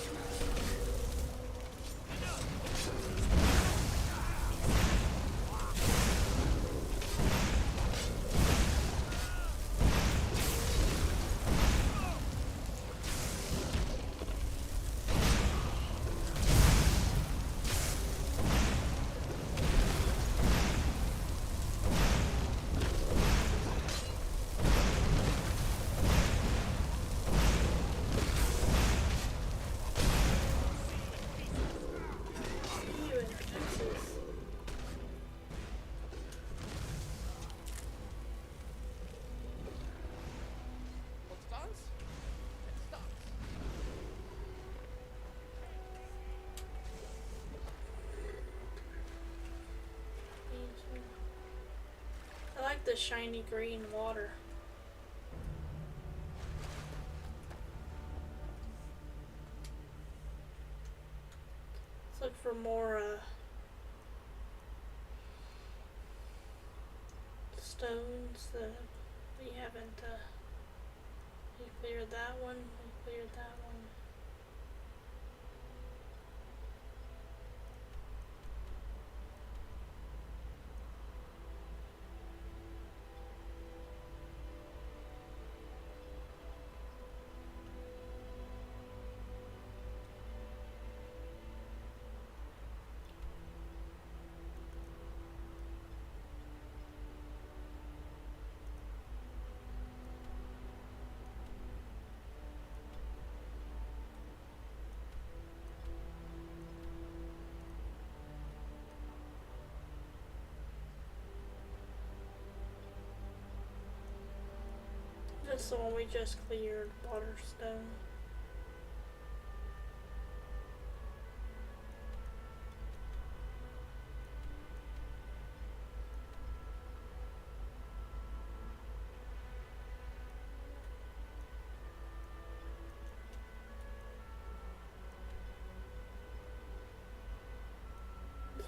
You in Texas. Let's dance? Let's dance. I like the shiny green water. Let's look for more stones that we haven't we cleared that one, we cleared that one. This is the one we just cleared, Waterstone.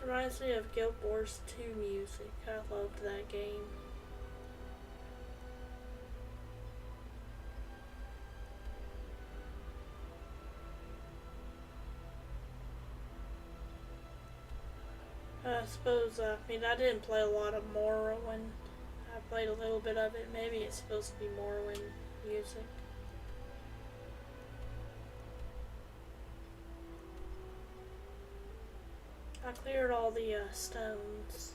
Reminds me of Guild Wars 2 music. I loved that game. I suppose, I mean, I didn't play a lot of Morrowind. I played a little bit of it. Maybe it's supposed to be Morrowind music. I cleared all the stones.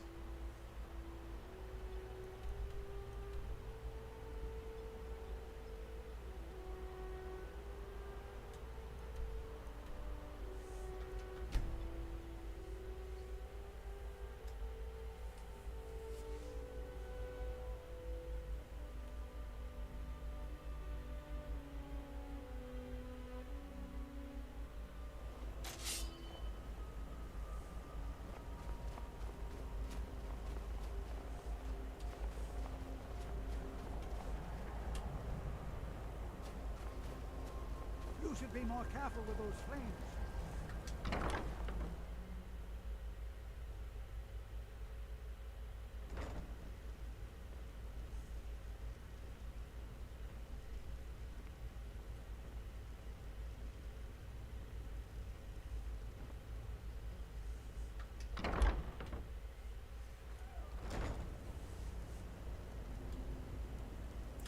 You should be more careful with those flames.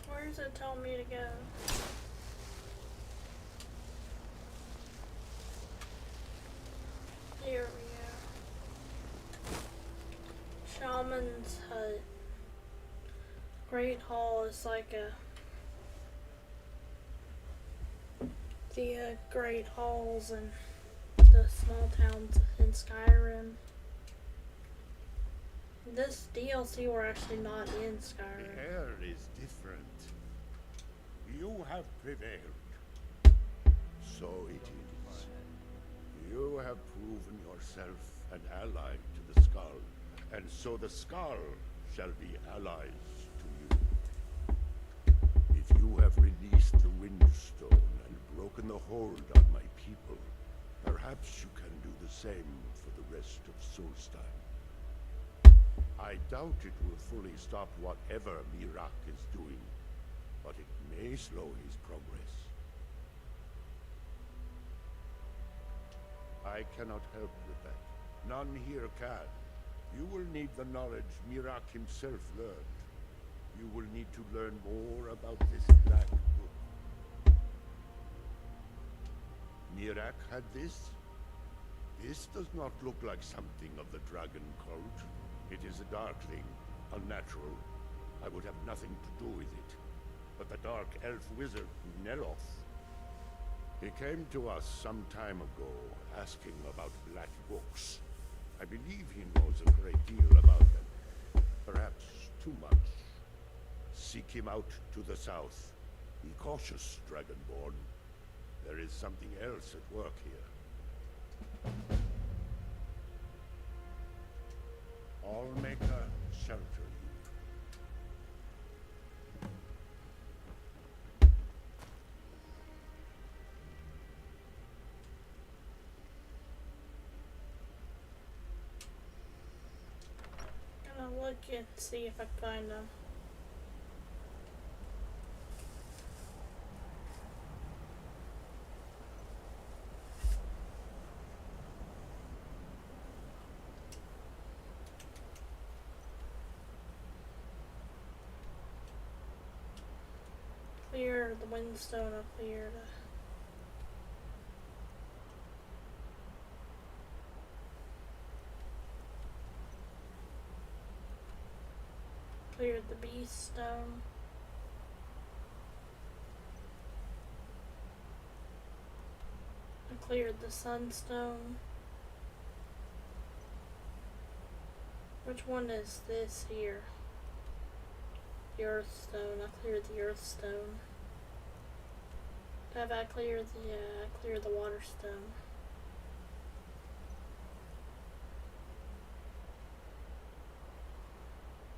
Where does it tell me to go? Here we go. Shaman's Hut. Great Hall is like the great halls and the small towns in Skyrim. This DLC we're actually not in Skyrim. The air is different. You have prevailed. So it is. You have proven yourself an ally to the Skull, and so the Skull shall be allies to you. If you have released the Windstone and broken the hold on my people, perhaps you can do the same for the rest of Solstheim. I doubt it will fully stop whatever Miraak is doing, but it may slow his progress. I cannot help with that. None here can. You will need the knowledge Miraak himself learned. You will need to learn more about this Black Book. Miraak had this? This does not look like something of the dragon cult. It is a darkling, unnatural. I would have nothing to do with it. But the dark elf wizard, Neloth, he came to us some time ago, asking about black books. I believe he knows a great deal about them. Perhaps too much. Seek him out to the south. Be cautious, Dragonborn. There is something else at work here. Allmaker, shelter you. Gonna look and see if I can find them. Clear the windstone, I cleared. Cleared the beast stone. I cleared the sunstone. Which one is this here? The earth stone. I cleared the earth stone. Have I cleared the I cleared the water stone.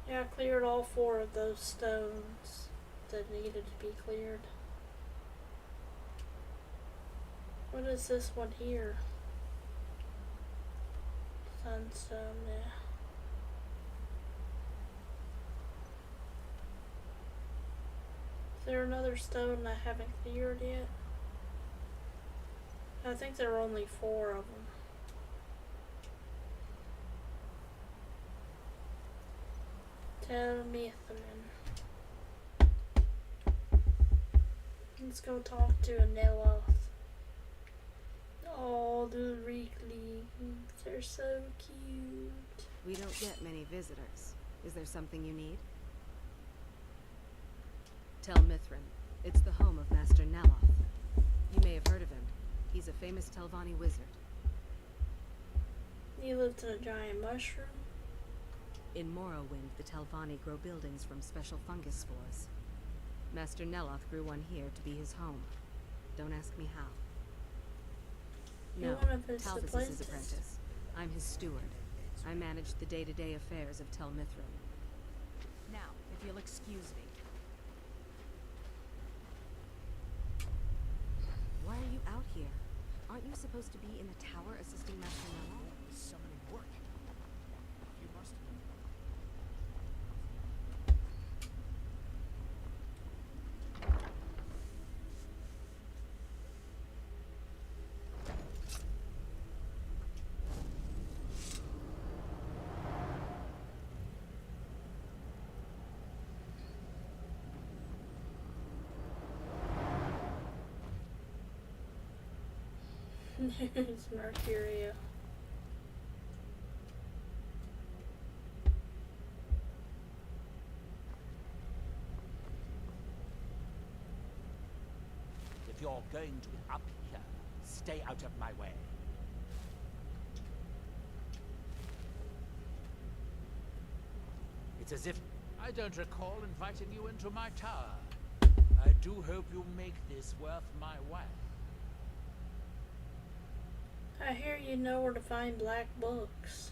Yeah, I cleared all 4 of those stones that needed to be cleared. What is this one here? Sunstone, yeah. Is there another stone I haven't cleared yet? I think there are only 4 of them. Tell me, let's go talk to Aneloth. Oh, the Reeklings, they're so cute. We don't get many visitors. Is there something you need? Tell Mithrin. It's the home of Master Neloth. You may have heard of him. He's a famous Telvanni wizard. He lives in a giant mushroom. In Morrowind, the Telvanni grow buildings from special fungus spores. Master Neloth grew one here to be his home. Don't ask me how. You're No, one of his Talvis is his apprentices. apprentice. I'm his steward. I manage the day-to-day affairs of Tel Mithrin. Now, if you'll excuse me. Why are you out here? Aren't you supposed to be in the tower assisting Master Neloth? Is summoning work? You must know. There's Mercuria. If you're going to be up here, stay out of my way. It's as if I don't recall inviting you into my tower. I do hope you make this worth my while. I hear you know where to find black books.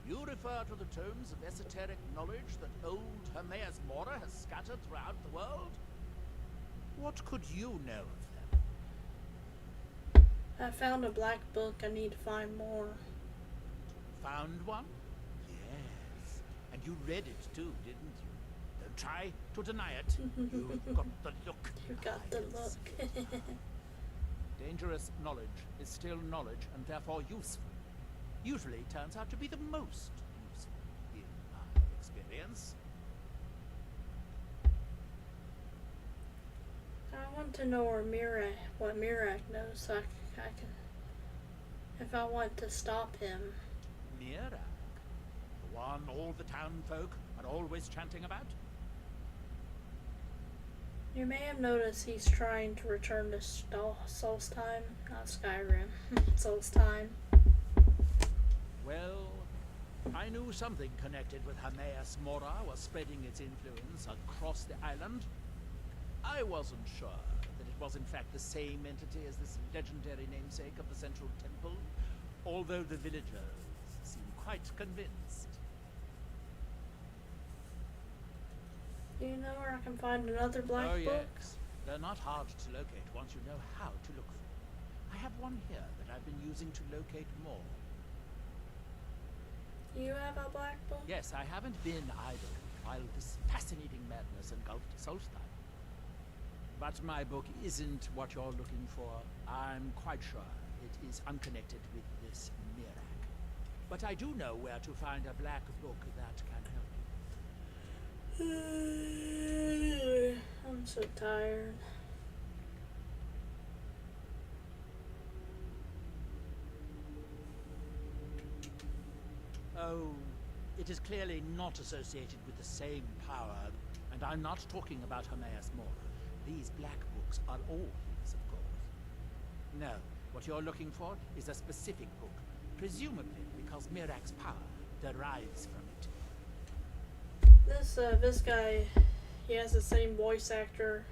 You refer to the tomes of esoteric knowledge that old Hermaeus Mora has scattered throughout the world? What could you know of them? I found a black book. I need to find more. Found one? Yes. And you read it too, didn't you? Don't try to deny it. You've got the look. You got the look. Dangerous knowledge is still knowledge and therefore useful. Usually turns out to be the most useful in my experience. I want to know where what Mirak knows, so I can, if I want to stop him. Mirak? The one all the town folk are always chanting about? You may have noticed he's trying to return to Solstheim, not Skyrim. Solstheim. Well, I knew something connected with Hermaeus Mora was spreading its influence across the island. I wasn't sure that it was in fact the same entity as this legendary namesake of the Central Temple, although the villagers seem quite convinced. Do you know where I can find another black book? Yes. They're not hard to locate once you know how to look for them. I have one here that I've been using to locate more. You have a black book? Yes, I haven't been idle while this fascinating madness engulfed Solstheim. But my book isn't what you're looking for. I'm quite sure it is unconnected with this Mirak. But I do know where to find a black book that can help you. I'm so tired. Oh, it is clearly not associated with the same power, and I'm not talking about Hermaeus Mora. These black books are all his, of course. No, what you're looking for is a specific book, presumably because Mirak's power derives from it. This guy, he has the same voice actor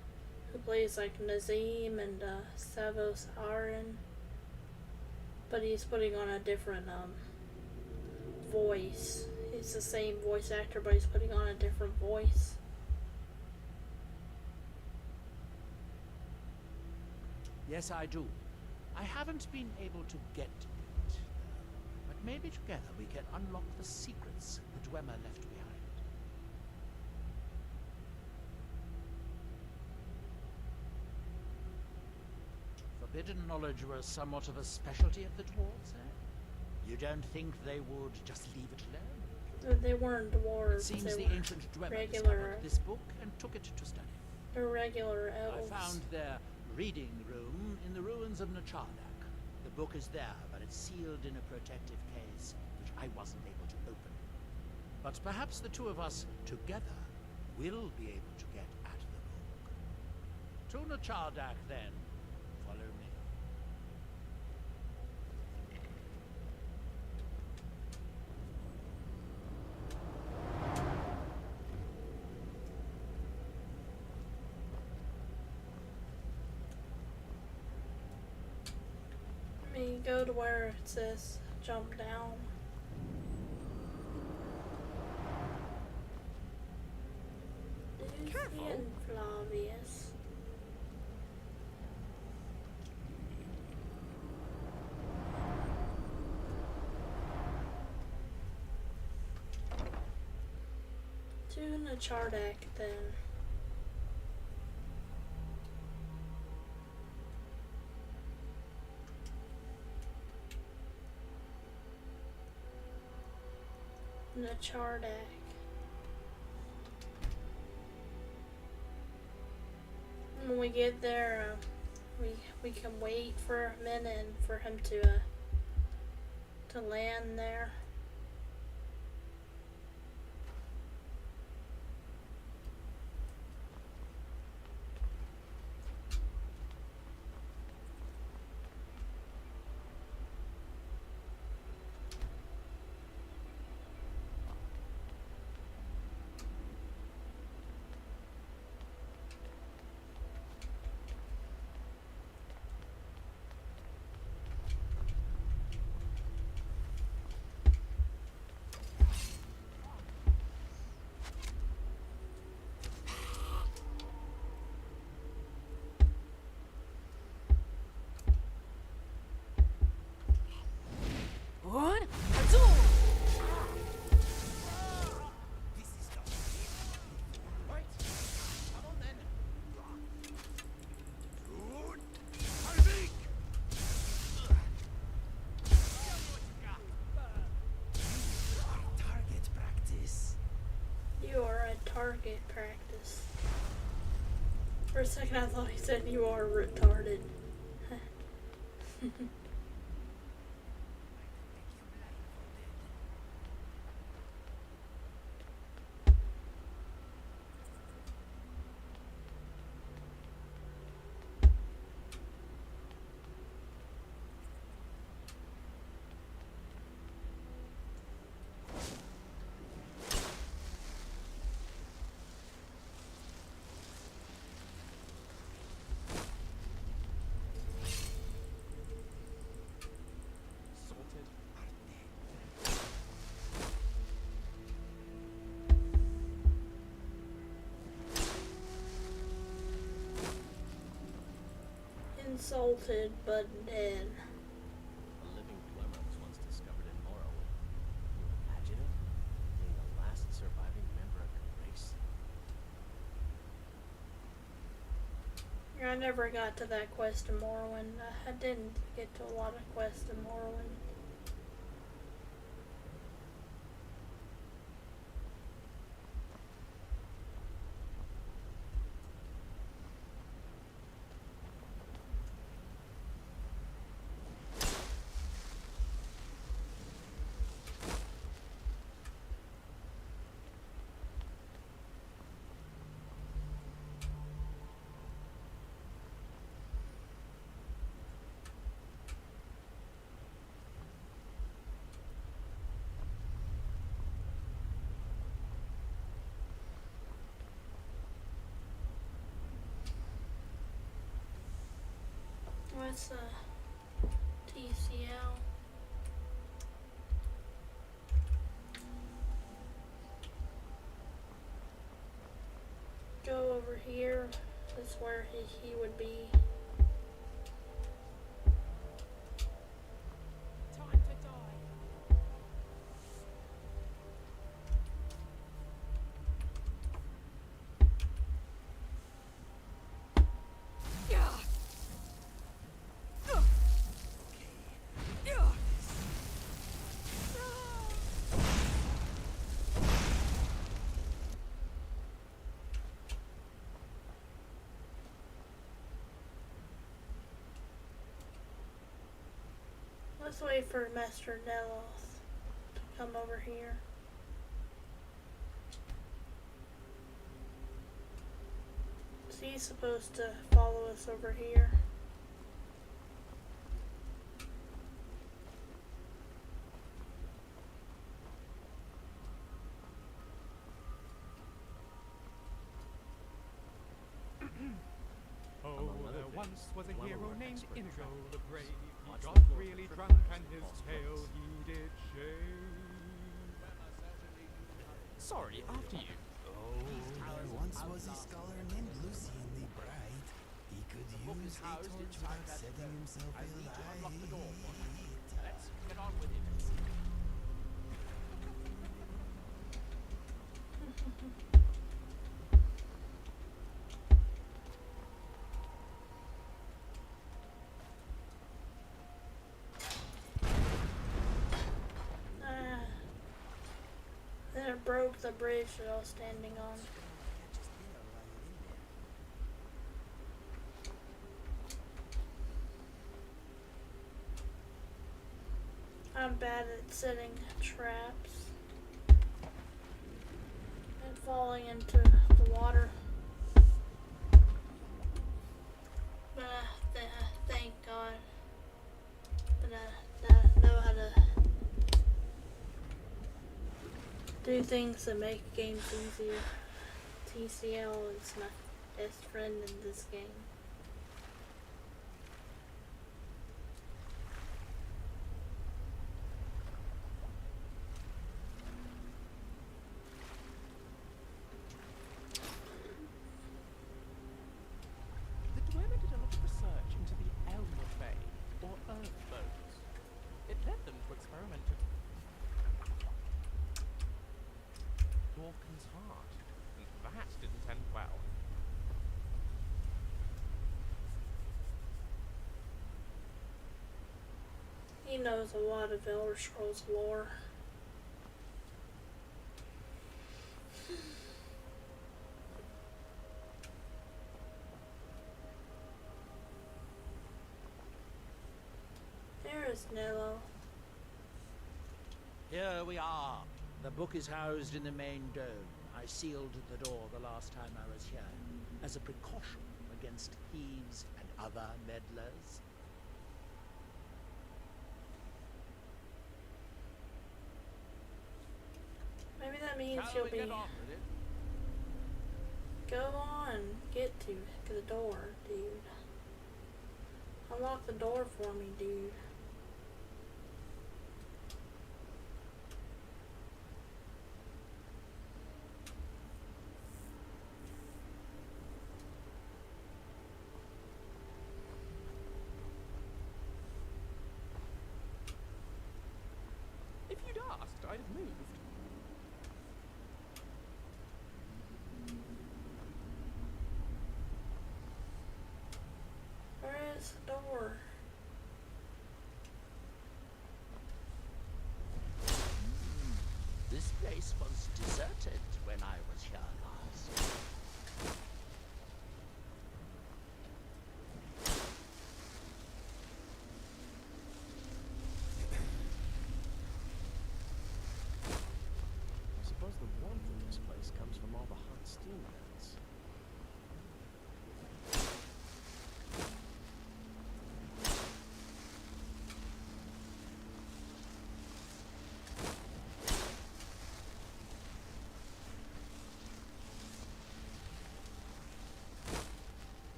who plays like Nazim and Savos Aran, but he's putting on a different voice. It's the same voice actor, but he's putting on a different voice. Yes, I do. I haven't been able to get to it, but maybe together we can unlock the secrets the Dwemer left behind. Forbidden knowledge was somewhat of a specialty of the dwarves, eh? You don't think they would just leave it alone? They weren't dwarves. It seems they the were ancient Dwemer regular, discovered this book and took it to study. irregular elves. I found their reading room in the ruins of Nachardak. The book is there, but it's sealed in a protective case, which I wasn't able to open. But perhaps the two of us together will be able to get at the book. To Nachardak, then. Follow me. I mean, go to where it says jump down. Careful. And Flavius. To Nachardak, then. Nachardak. When we get there, we can wait for a minute for him to land there. What? This is not right. Come on then. Good. Timing. Target practice. You are at target practice. For a second, I thought he said you are retarded. Sorted. Insulted but dead. A living Dwemer was once discovered in Morrowind. Can you imagine it? Being the last surviving member of your race. I never got to that quest in Morrowind. I didn't get to a lot of quests in Morrowind. What's TCL? Go over here. That's where he would be. Time to die. Let's wait for Master Nelos to come over here. Is he supposed to follow us over here? Oh, there once was a hero named Inigo the Brave. He Watch got the floor really for drunk and his false tail proofs. he did shave. Sorry, after you. Oh, there once was a scholar named Lucian the Bright. He could use a torch without setting himself alight. Let's get on with it. Then it broke the bridge that I was standing on. I'm bad at setting traps and falling into the water. But thank God. But I know how to do things that make games easier. TCL is my best friend in this game. The Dwemer did a lot of research into the Elmer Bay, or Earth bones. It led them to experiment with Dworken's heart, and that didn't end well. He knows a lot of Elder Scrolls lore. There is Nello. Here we are. The book is housed in the main dome. I sealed the door the last time I was here, as a precaution against thieves and other meddlers. Maybe that means Shall you'll we be. get on with it? Go on, get to the door, dude. Unlock the door for me, dude. If you'd asked, I'd have moved. Where is the door? This place was deserted when I was here last. I suppose the warmth in this place comes from all the hot steam vents.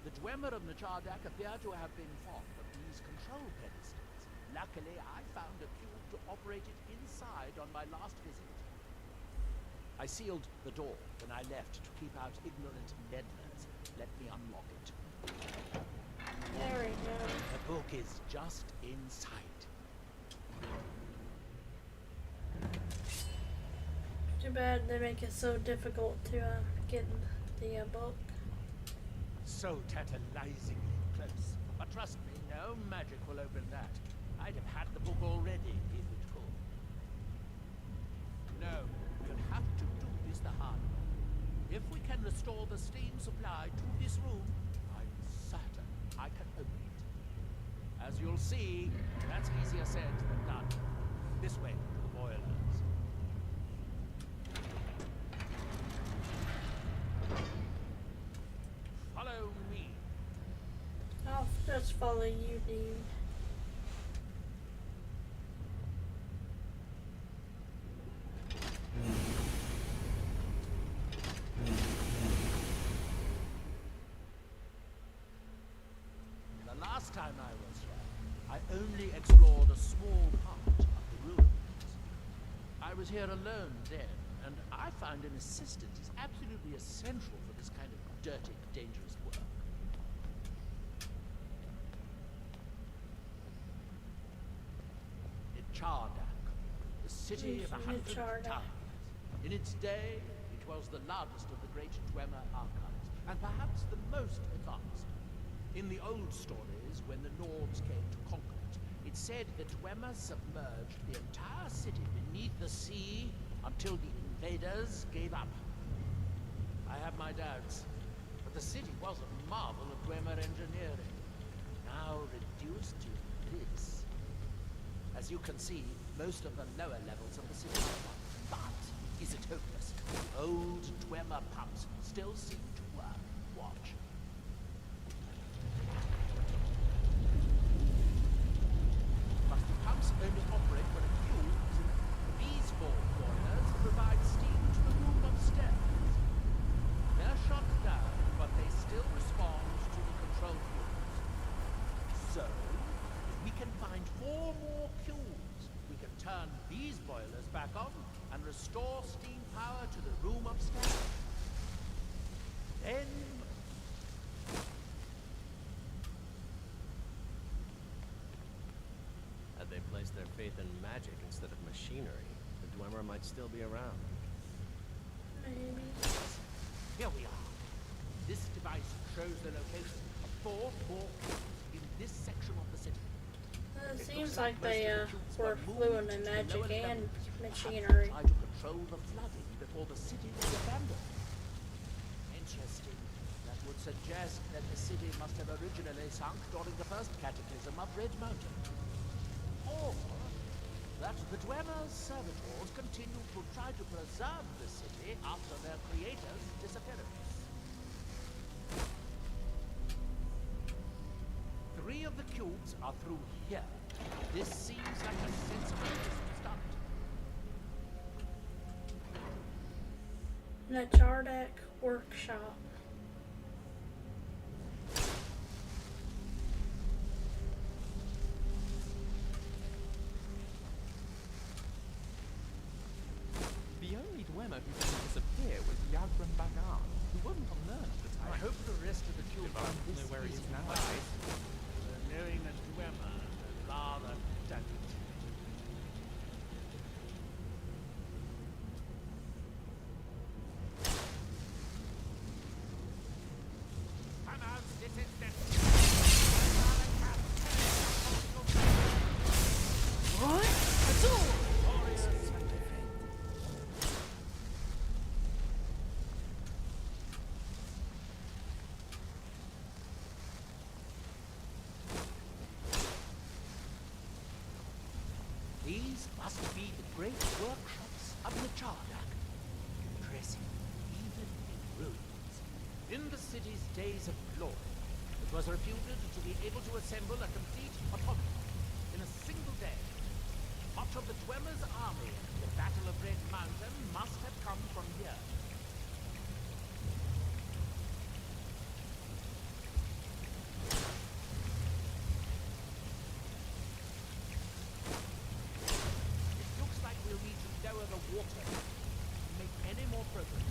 The Dwemer of Nachardak appear to have been fond of these control pedestals. Luckily, I found a cube to operate it inside on my last visit. I sealed the door when I left to keep out ignorant meddlers. Let me unlock it. There we go. The book is just inside. Too bad they make it so difficult to get the book. So tantalizingly close. But trust me, no magic will open that. I'd have had the book already if it could. No, you'd have restore the steam supply to this room, I'm certain I can open it. As you'll see, that's easier said than done. This way to the boilers. Follow me. I'll just follow you, dude. The last time I was here, I only explored a small part of the ruins. I was here alone then, and I find an assistant is absolutely essential for this kind of dirty, dangerous work. Chardak, the city of 100 towers. In its day, it was the largest of the great Dwemer archives, and perhaps the most advanced. In the old stories, when the Nords came to conquer it, it said that Dwemer submerged the entire city beneath the sea until the invaders gave up. I have my doubts, but the city was a marvel of Dwemer engineering, now reduced to this. As you can see, most of the lower levels of the city are gone. But is it hopeless? Old Dwemer pumps still seem to work. Watch. But the pumps only operate when a fuel is in them. These four boilers provide steam to the room upstairs. They're shut down, but they still respond to the control fuels. So, we can find 4 more fuels. We can turn these boilers back on and restore steam power to the room upstairs. Then... Had they placed their faith in magic instead of machinery, the Dwemer might still be around. Maybe. Here we are. This device shows the location of 4 more fuels in this section of the city. It seems like they were fluent in magic and machinery. Try to control the flooding before the city was abandoned. Interesting. That would suggest that the city must have originally sunk during the first cataclysm of Red Mountain. Or that the Dwemer's servitors continue to try to preserve the city after their creator's disappearance. 3 of the cubes are through here. This seems like a sensible place to start. The Chardak workshop. The only Dwemer who didn't disappear was Yagran Bagan, who wasn't on Earth at the time. I hope the rest of the cubes If I know where he is now. Knowing a Dwemer is rather delicate. This is the... What? It's all. These must be the great workshops of the Chardak. Impressive, even in ruins. In the city's days of glory, it was reputed to be able to assemble a complete automaton in a single day. Much of the Dwemer's army in the Battle of Red Mountain must have come from here. It looks like we'll need to lower the water to make any more progress.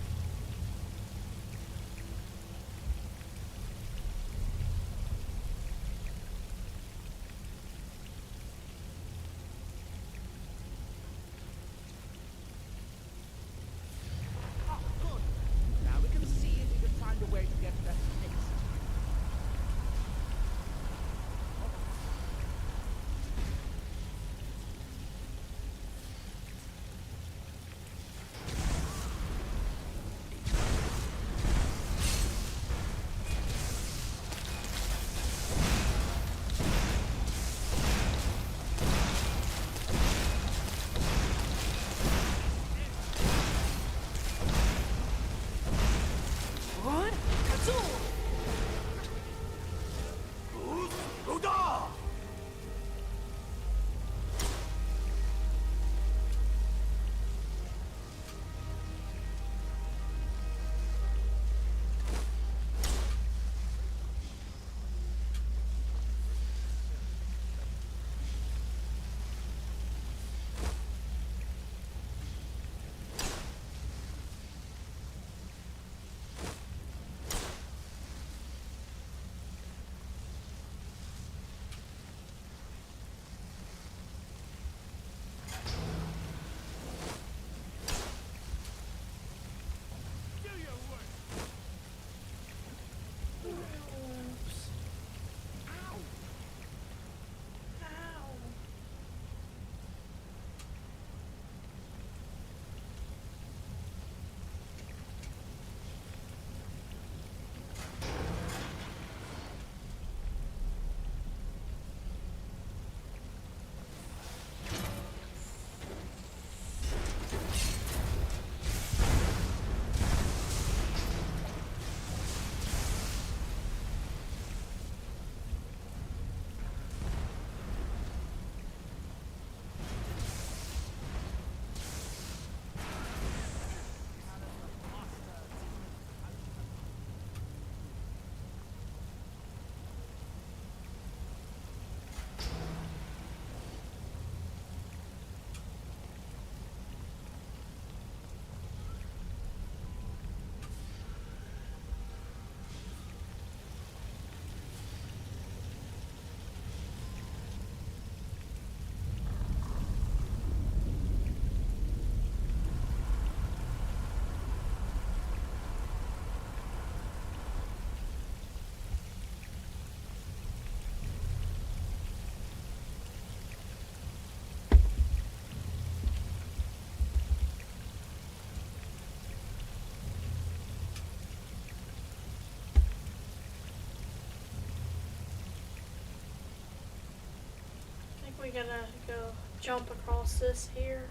we gotta go jump across this here.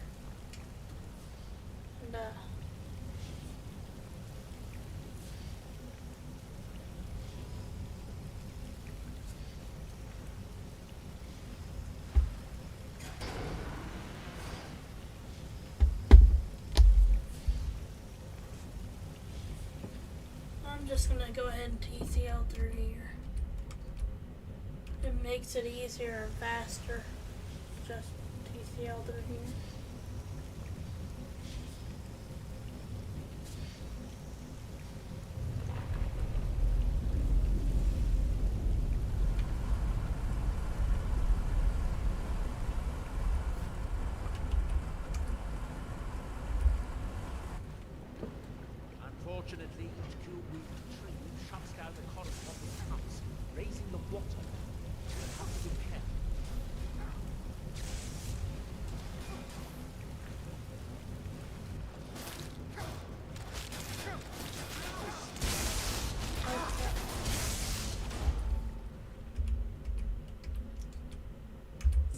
And I'm just gonna go ahead and TCL through here. It makes it easier and faster. Just TCL through here. Unfortunately, each cube-weaved tree shuts down the corresponding cups, raising the water. How to repair?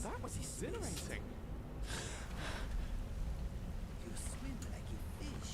That was exhilarating. You swim like a fish.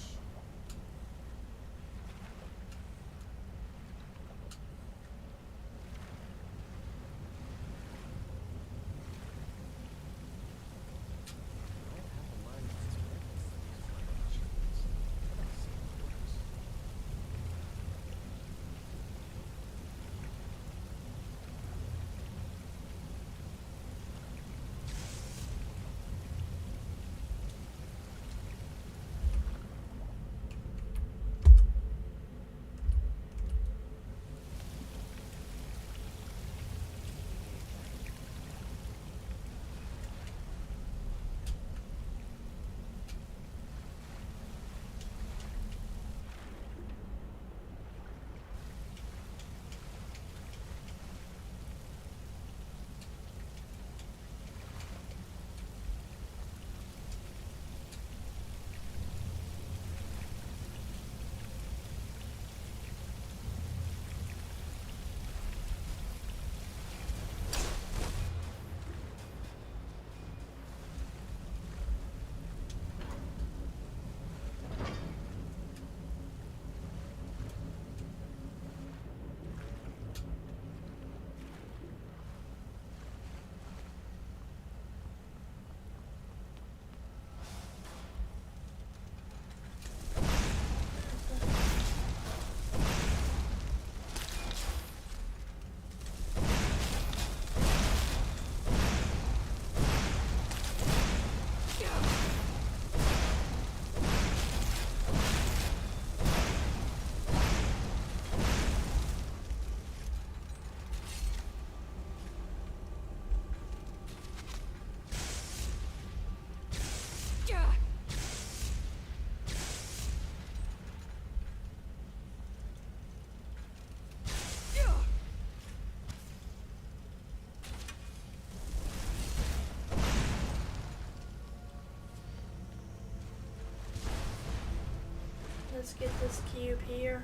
Let's get this cube here.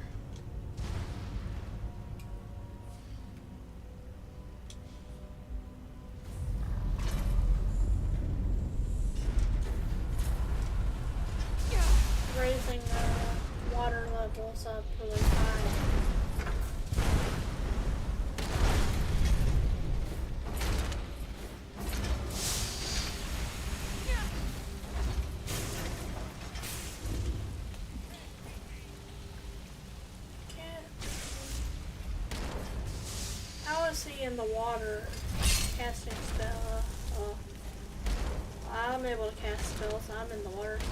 Raising the water levels up really high. How is he in the water casting spell? I'm able to cast spells. I'm in the water too.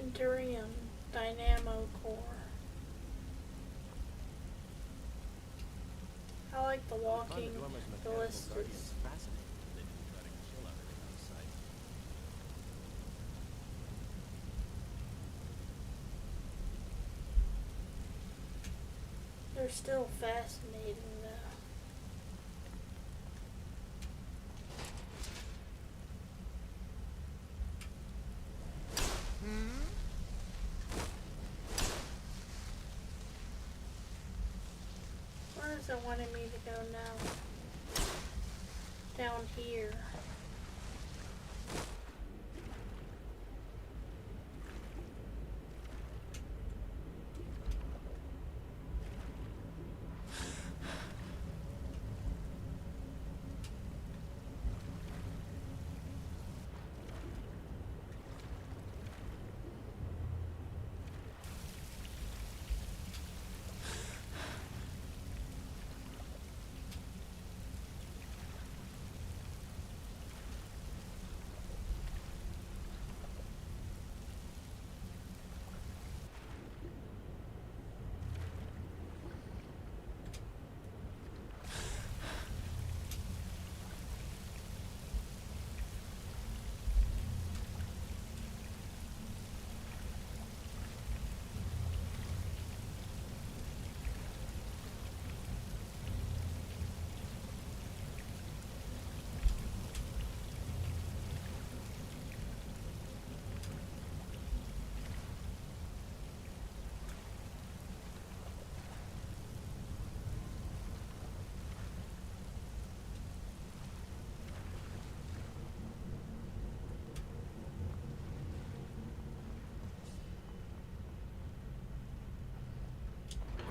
Centurion Dynamo Core. I like the walking ballistas. Fascinating. They didn't try to kill everything on sight. They're still fascinating though. Where is it wanting me to go now? Down here.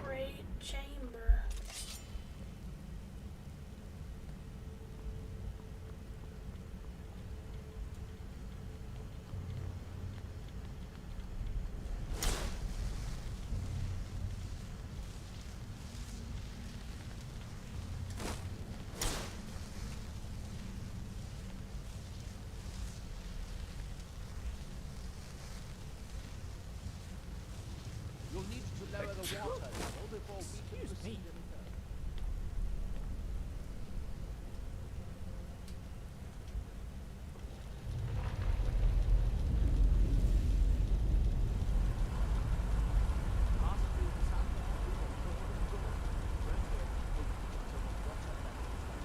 Great chamber. You'll need to lower the water level before we can proceed any further. Pass through the sand, we will go and go. Render it open until the water level is low.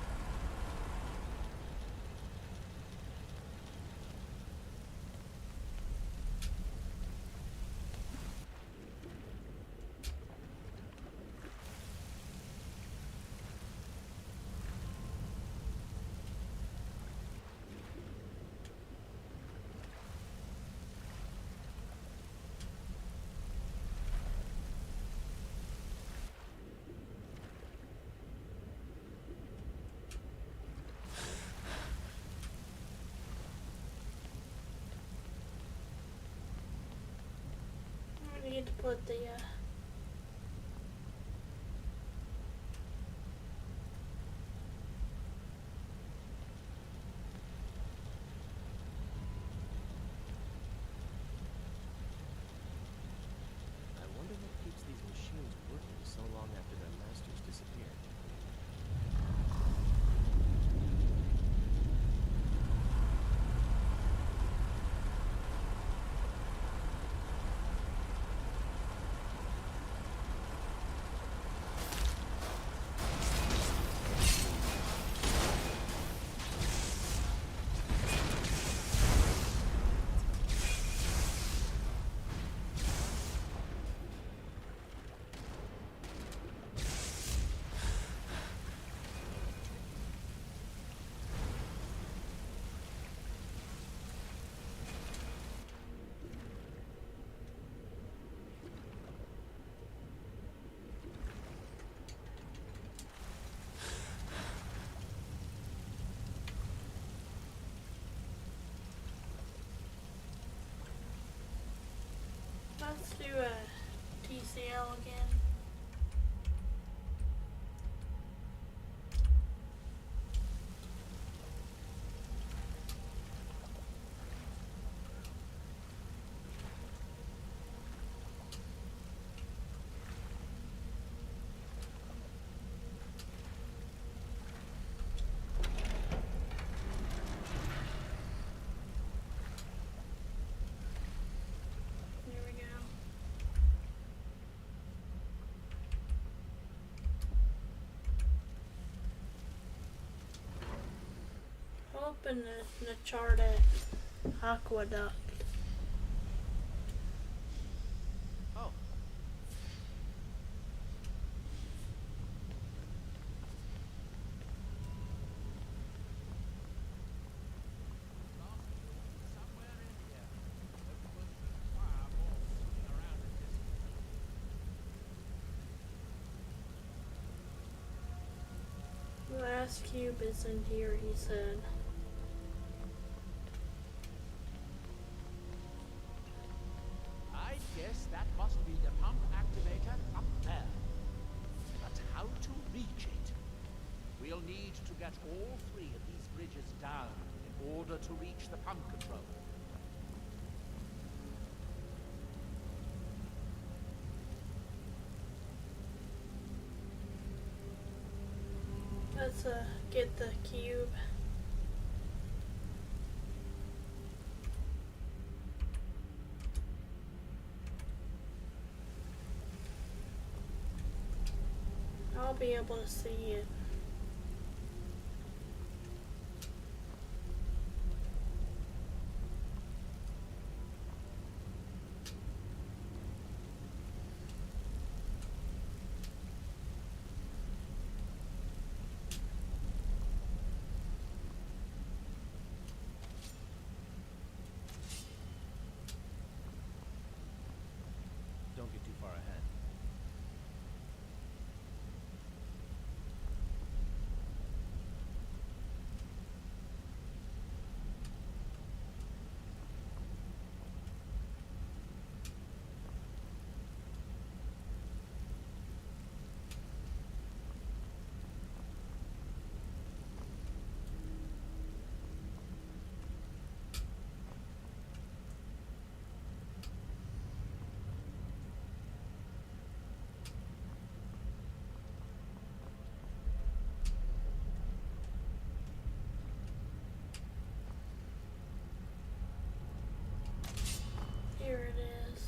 I need to put the I wonder what keeps these machines working so long after their masters disappeared. let's do a TCL again. open the Chardet Aqueduct. Oh. The last cube is in here, he said. I guess that must be the pump activator up there. But how to reach it? We'll need to get all three of these bridges down in order to reach the pump control. Let's get the cube. I'll be able to see it. Don't get too far ahead. Here it is.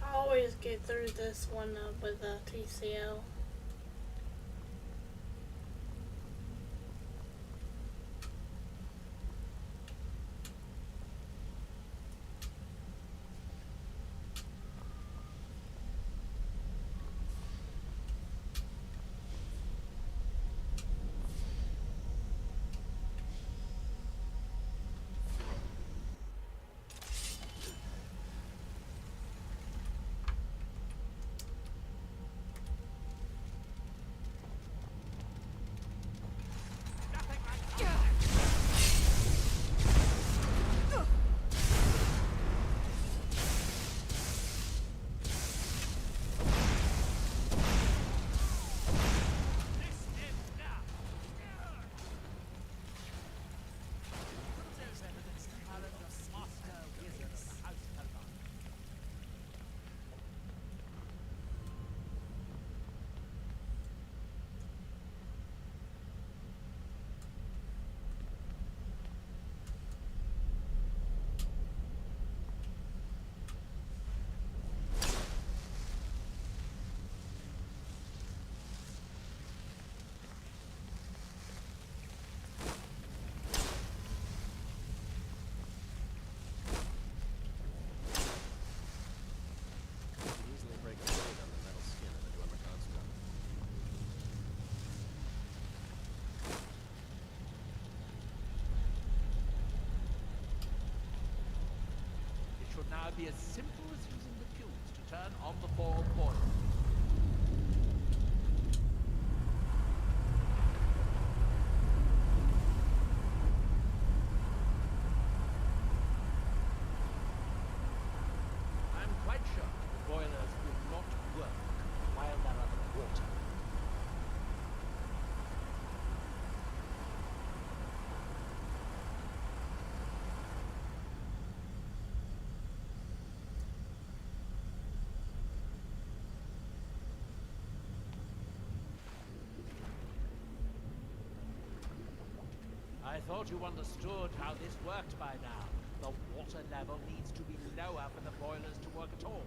I always get through this one with a TCL. might be as simple as using the fuse to turn on the 4 boilers. I'm quite sure the boilers will not work while they're underwater. I thought you understood how this worked by now. The water level needs to be lower for the boilers to work at all.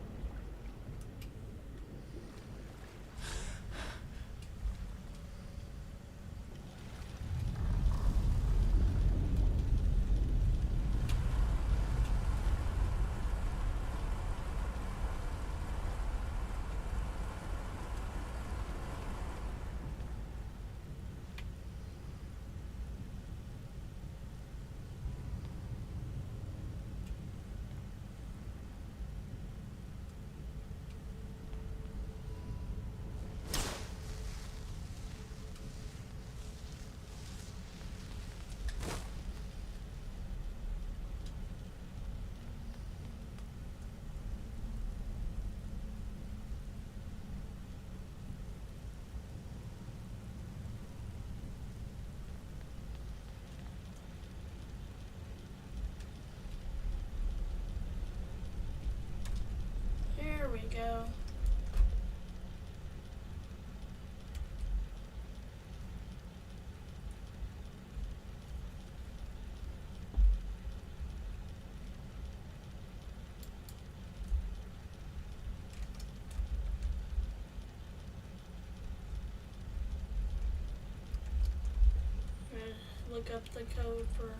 There we go. Look up the code for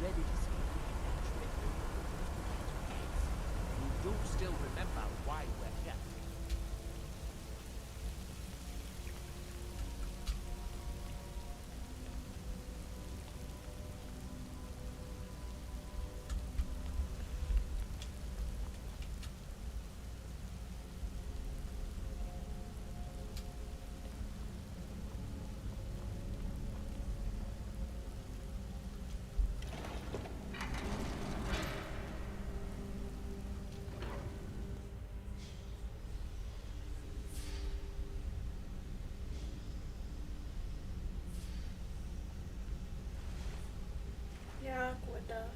ready to speak with the entry. You do still remember why we're here. Yeah, aqueduct.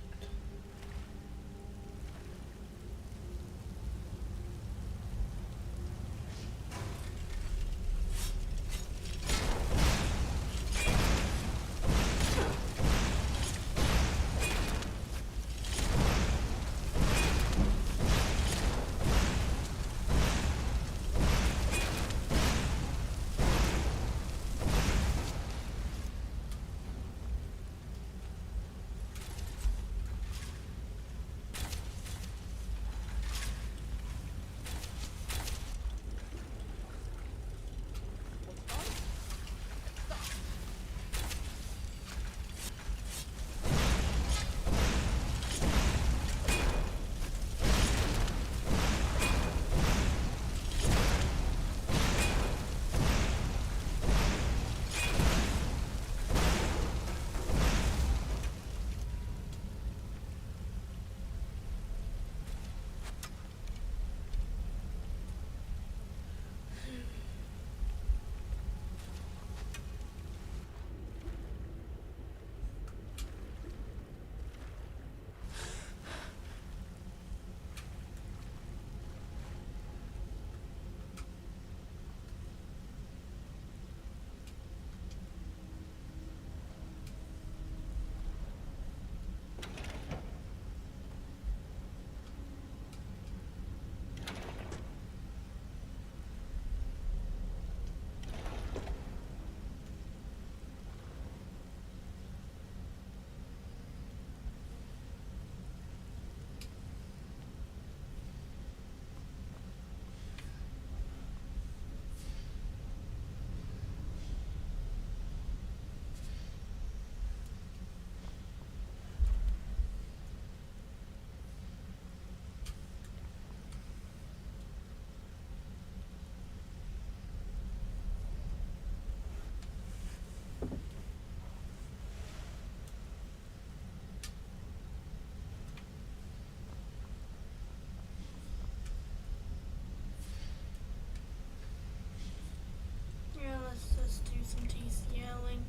Yeah, let's just do some TCLing.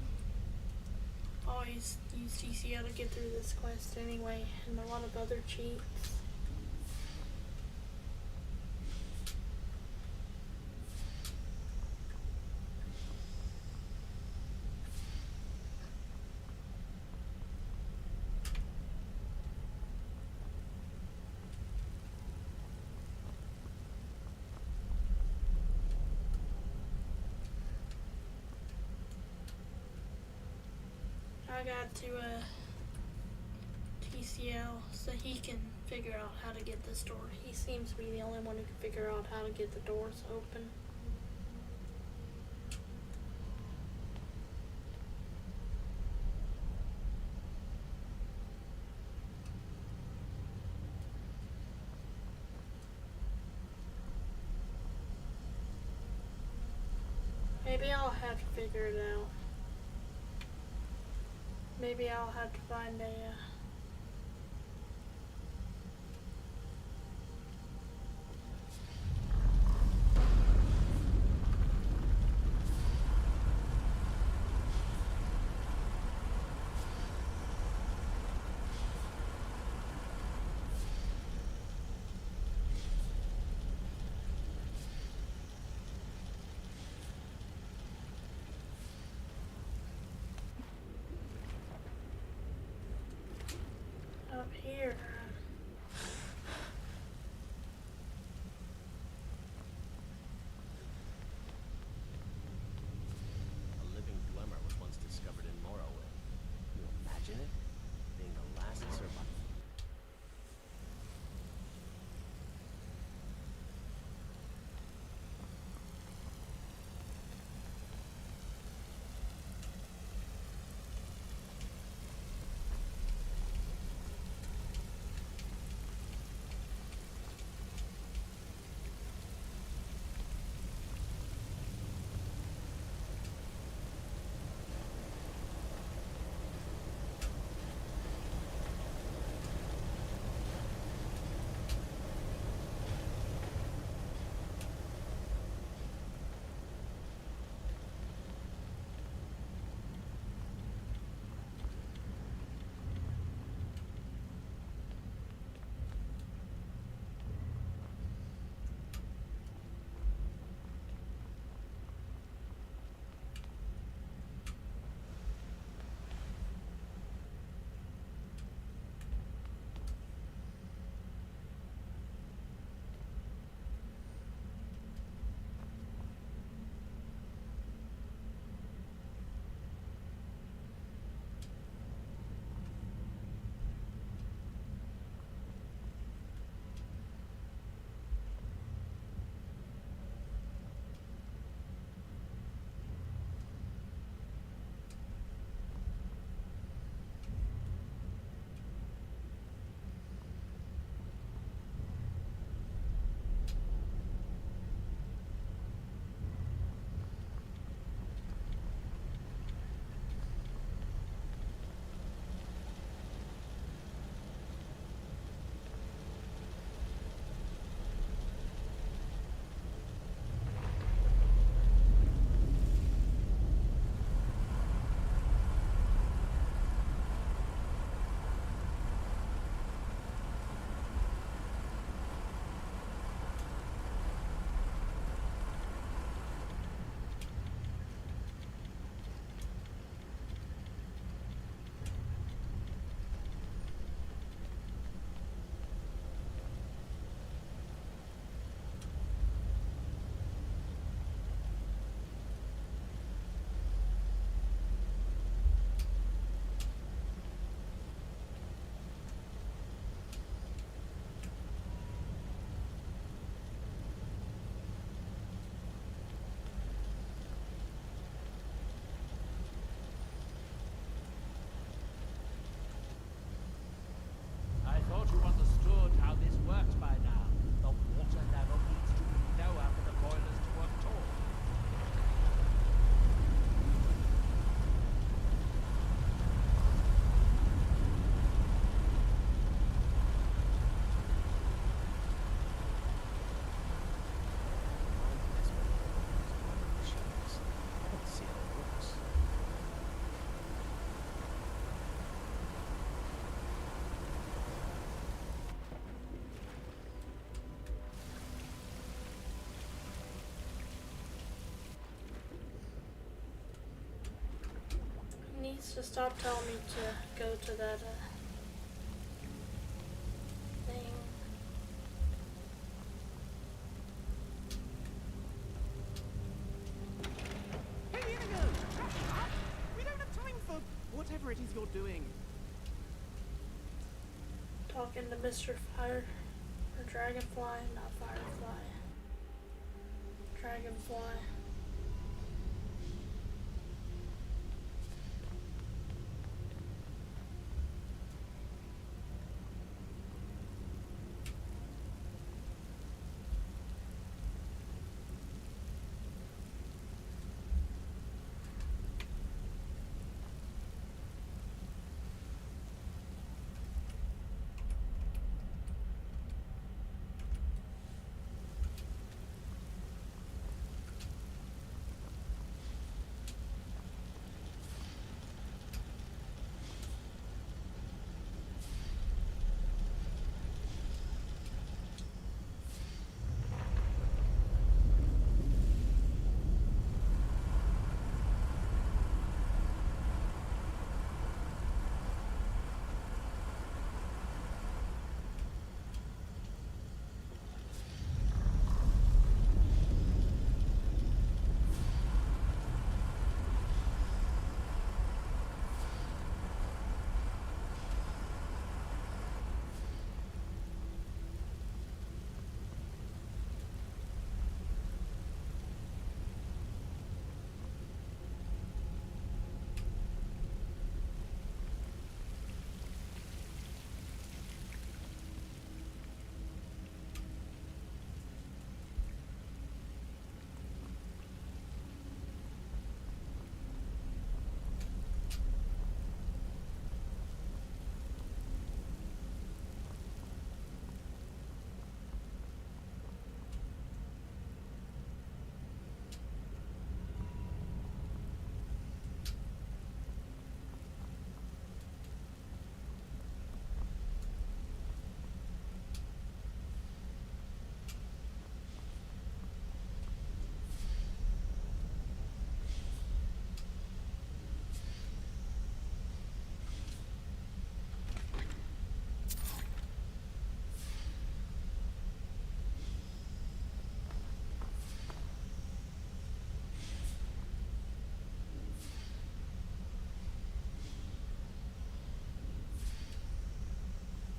Always use TCL to get through this quest anyway, and a lot of other cheats. I got to TCL so he can figure out how to get this door. He seems to be the only one who can figure out how to get the doors open. Maybe I'll have to figure it out. Maybe I'll have to find a up here. A living glimmer was once discovered in Morrowind. Can you imagine it? Being the last So stop telling me to go to that thing. Hey, Inigo! We don't have time for whatever it is you're doing. Talking to Mr. Fire or Dragonfly, not Firefly. Dragonfly.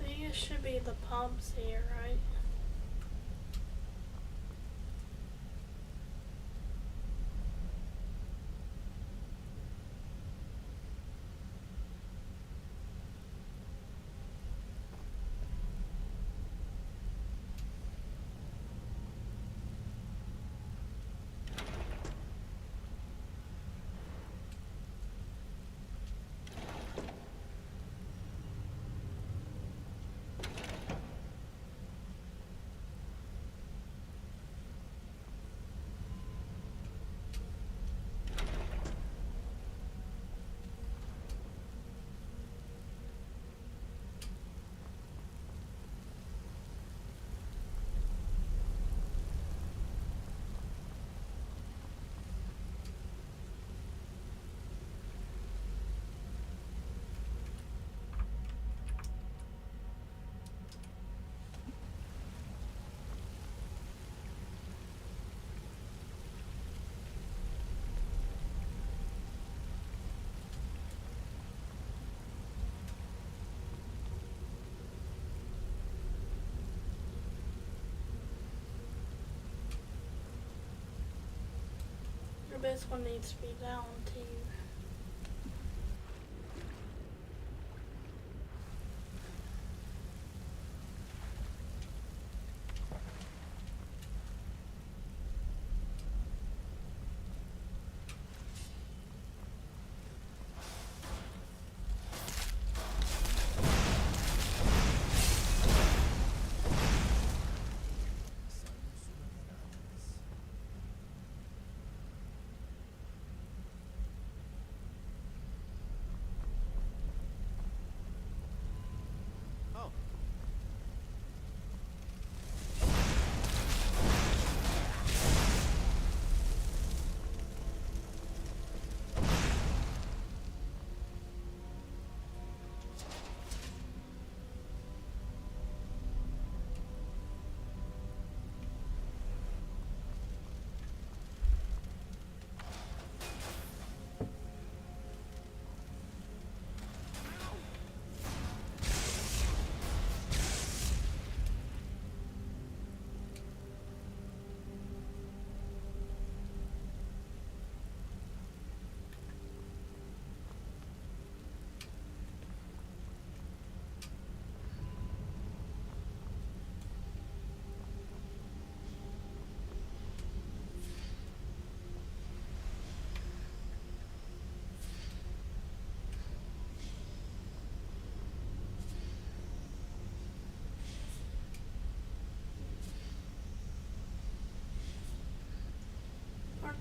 These should be the pumps here, right? This one needs to be down too.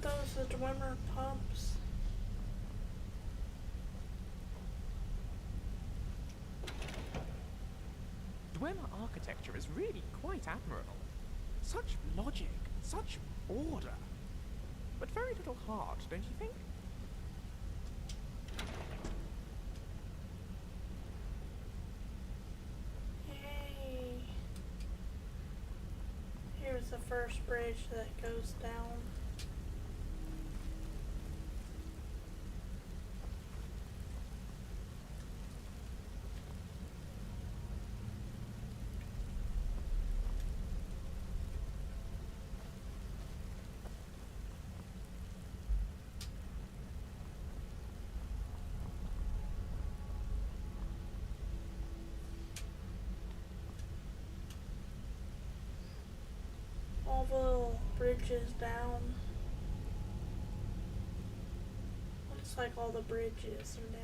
those the Dwemer pumps? Dwemer architecture is really quite admirable. Such logic, such order. But very little heart, don't you think? Yay. Here's the first bridge that goes down. All the little bridges down. Looks like all the bridges are down.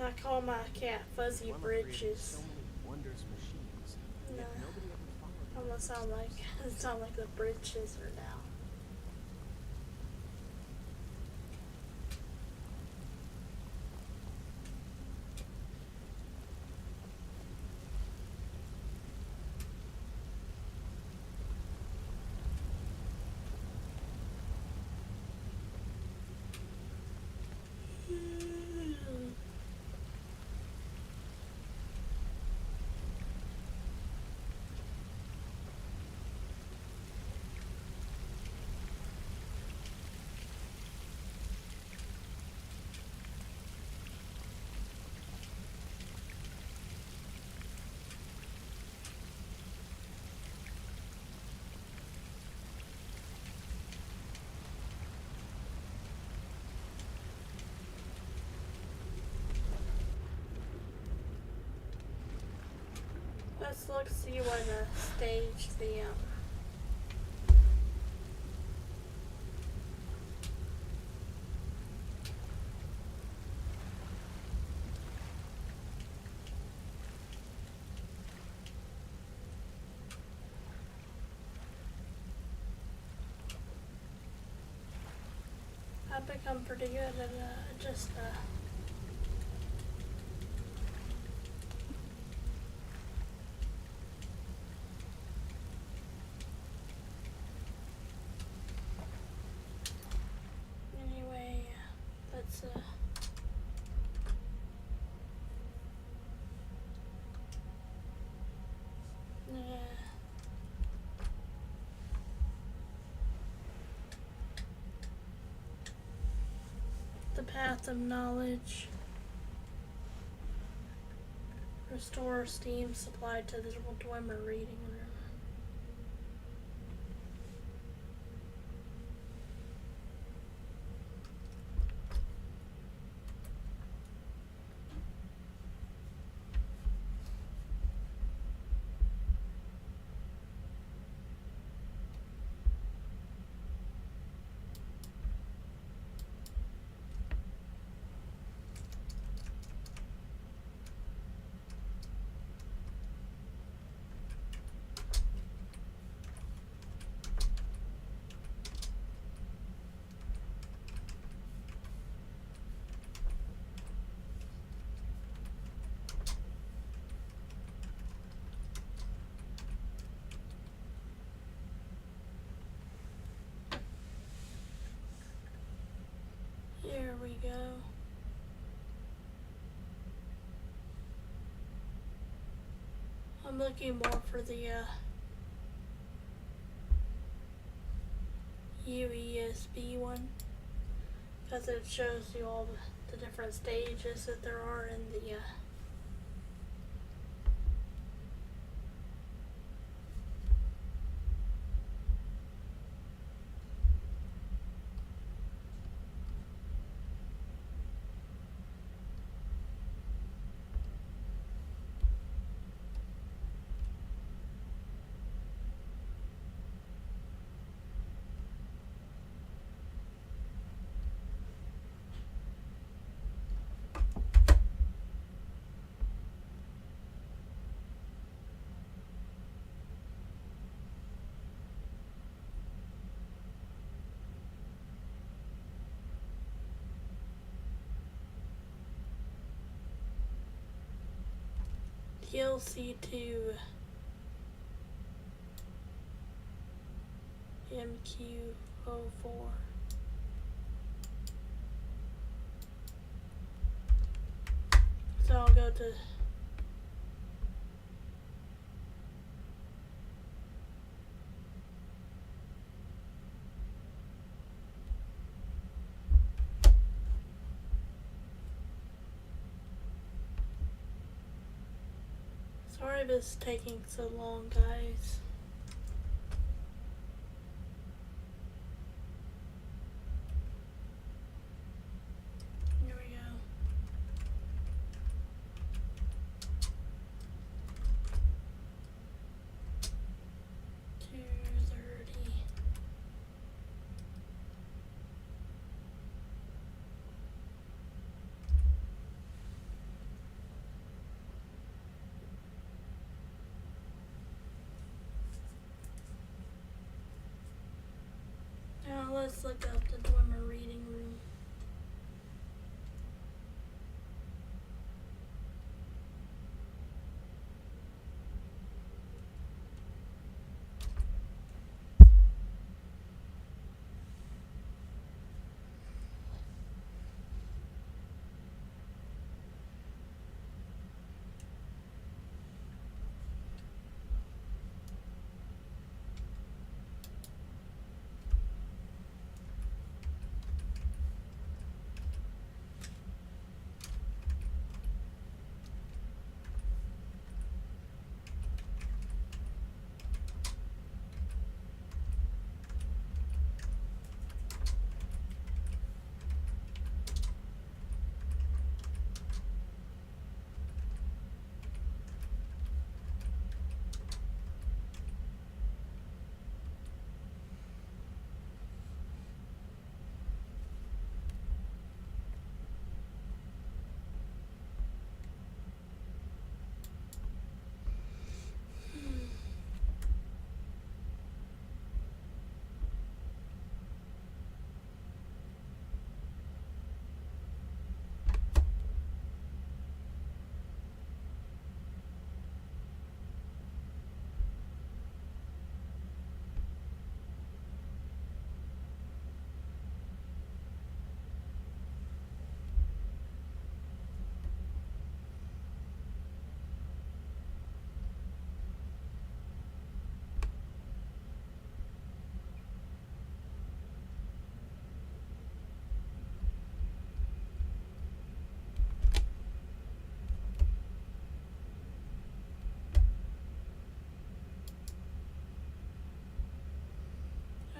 I call my cat Fuzzy Dwemer created Bridges. so many wondrous machines, No, yet nobody ever followed them. almost sound like it sound like the bridges are down. Let's look see what stage the I've become pretty good at just anyway, let's yeah. The path of knowledge. Restore steam supplied to the Dwemer reading room. Here we go. I'm looking more for the USB one because it shows you all the different stages that there are in the Skill C2 MQ04. So I'll go to sorry if it's taking so long, guys. Here we go. Now let's look up the Dwemer reading room.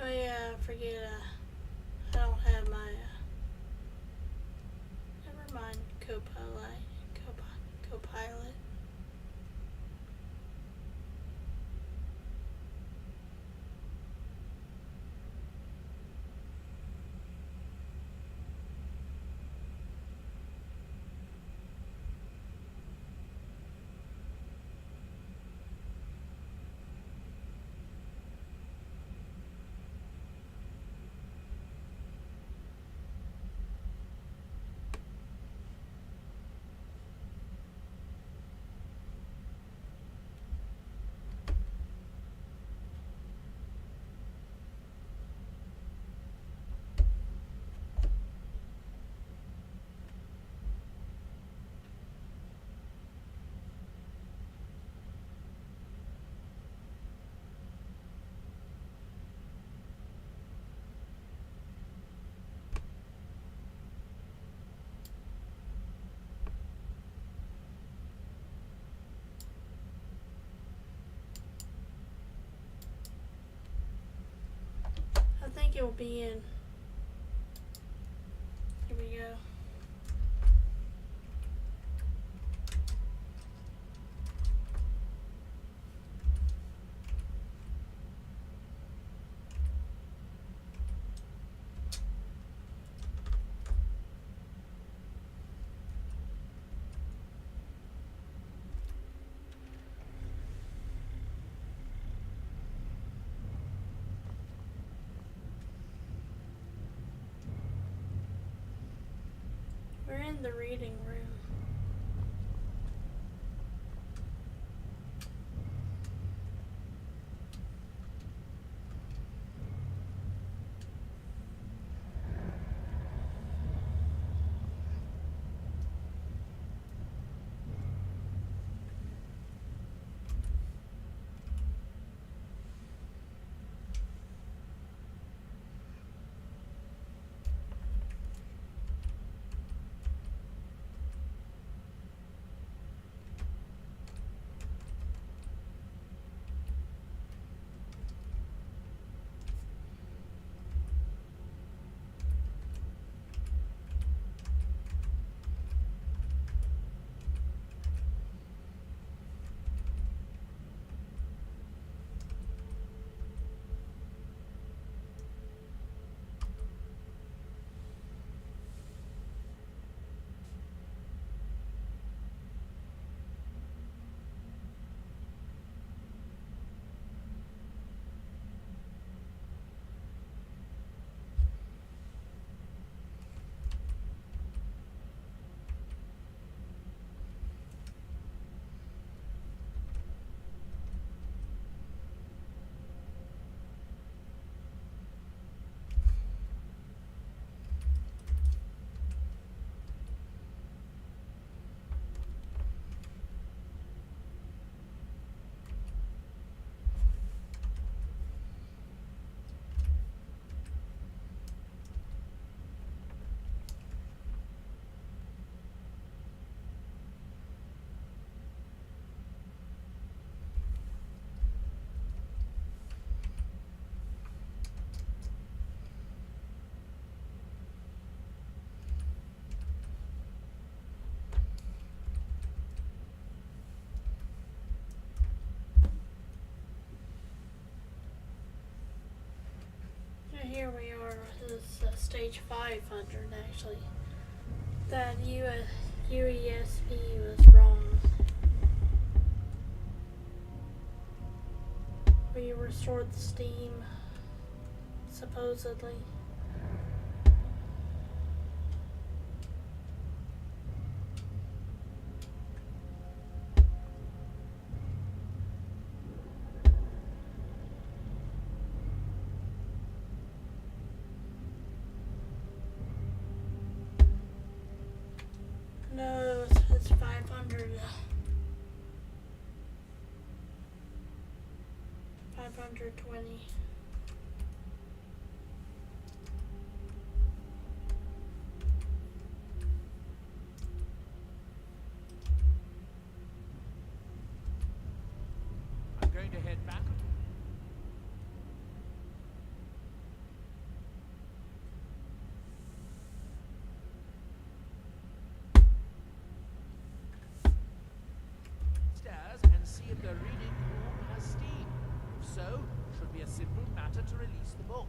Oh yeah, I forget, I don't have my, never mind, Copilot. I think it will be in. Here we go. We're in the reading room. stage 500 actually. That UESP was wrong. We restored the steam, supposedly. No, it's 500. 520. I'm going to head back. Stairs and see if the reading room has steam. If so, should be a simple matter to release the book.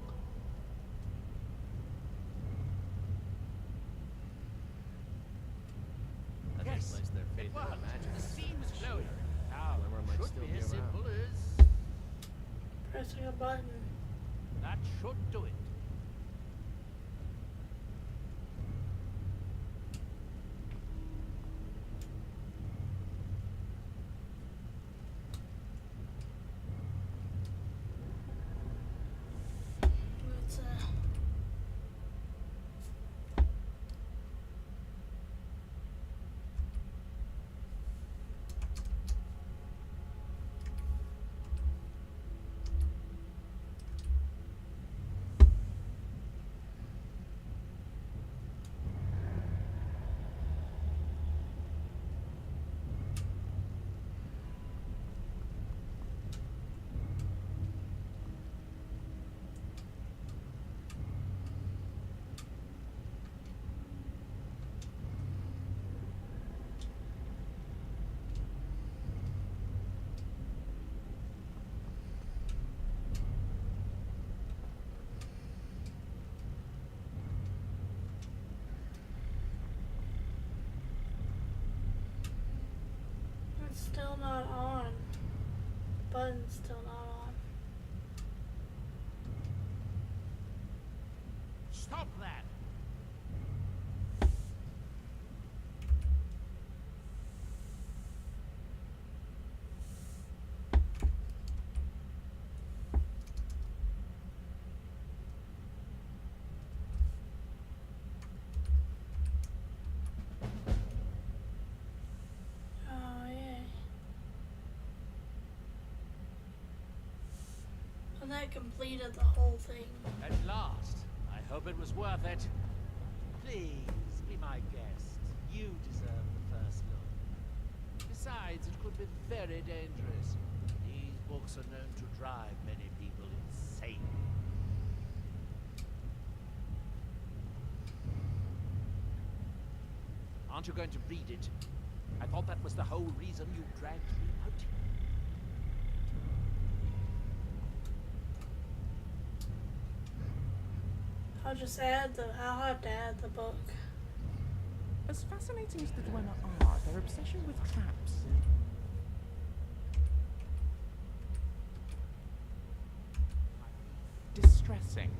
As Yes, they place their faith it in worked. the magic. The steam is flowing. Now, Glimmer might should still be be as around. simple as... Pressing a button. That should do it. Let's It's still not on. Button's still not on. Stop that! Oh, yeah. Well, that completed the whole thing. At last. I hope it was worth it. Please, be my guest. You deserve the first look. Besides, it could be very dangerous. These books are known to drive many people insane. Aren't you going to read it? I thought that was the whole reason you dragged me out. I'll have to add the book. As fascinating as the Dwemer are, their obsession with traps. Distressing.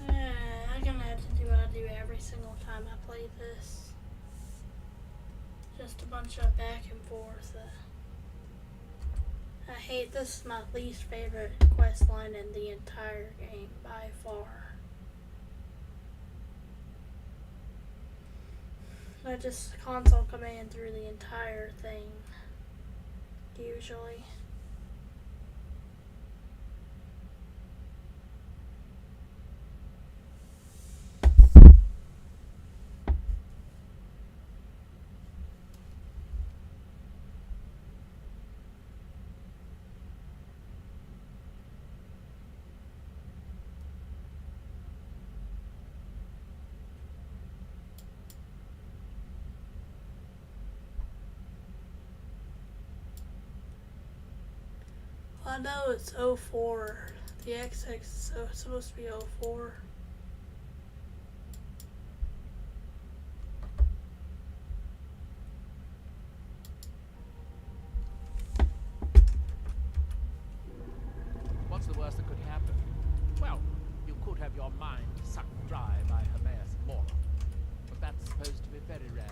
I'm gonna have to do what I do every single time I play this. Just a bunch of back and forth. I hate this. Is my least favorite quest line in the entire game by far. I just console command through the entire thing. Usually. I know it's 04. The XX is supposed to be 04. What's the worst that could happen? Well, you could have your mind sucked dry by Hermaeus Mora. But that's supposed to be very rare.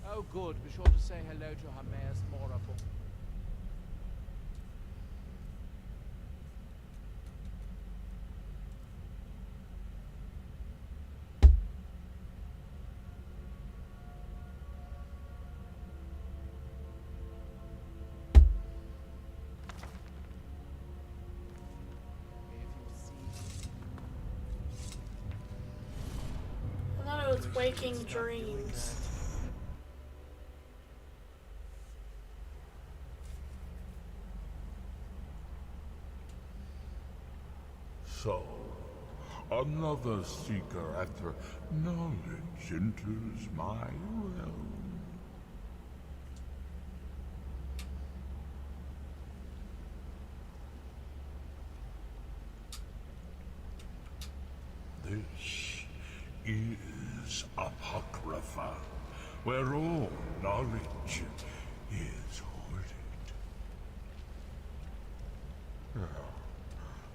Oh, good. Be sure to say hello to Hermaeus Mora for... I thought it was Waking Dreams. So, another seeker after knowledge enters my realm. This is Apocrypha, where all knowledge is hoarded.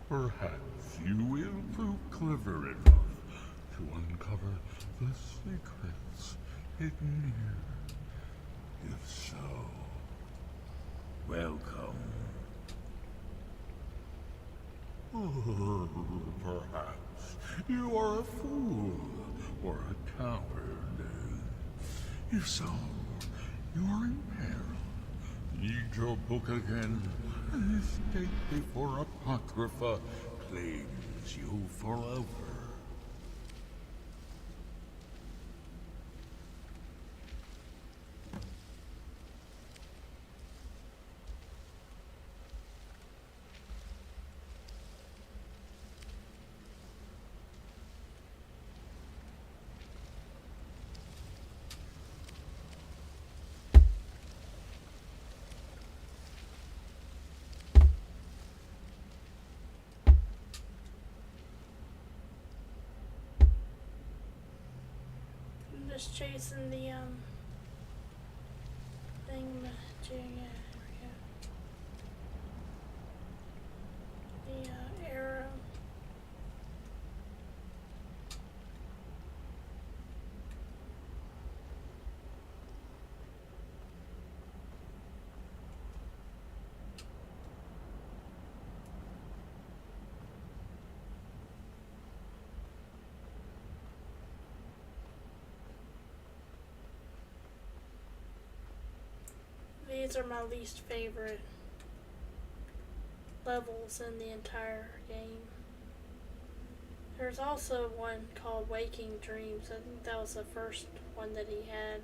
Perhaps you will prove clever enough to uncover the secrets hidden here. If so, welcome. Or perhaps you are a fool or a coward. If so, you are in peril. Read your book again and escape before Apocrypha claims you forever. I'm just chasing the thing. The arrow. These are my least favorite levels in the entire game. There's also one called Waking Dreams. I think that was the first one that he had.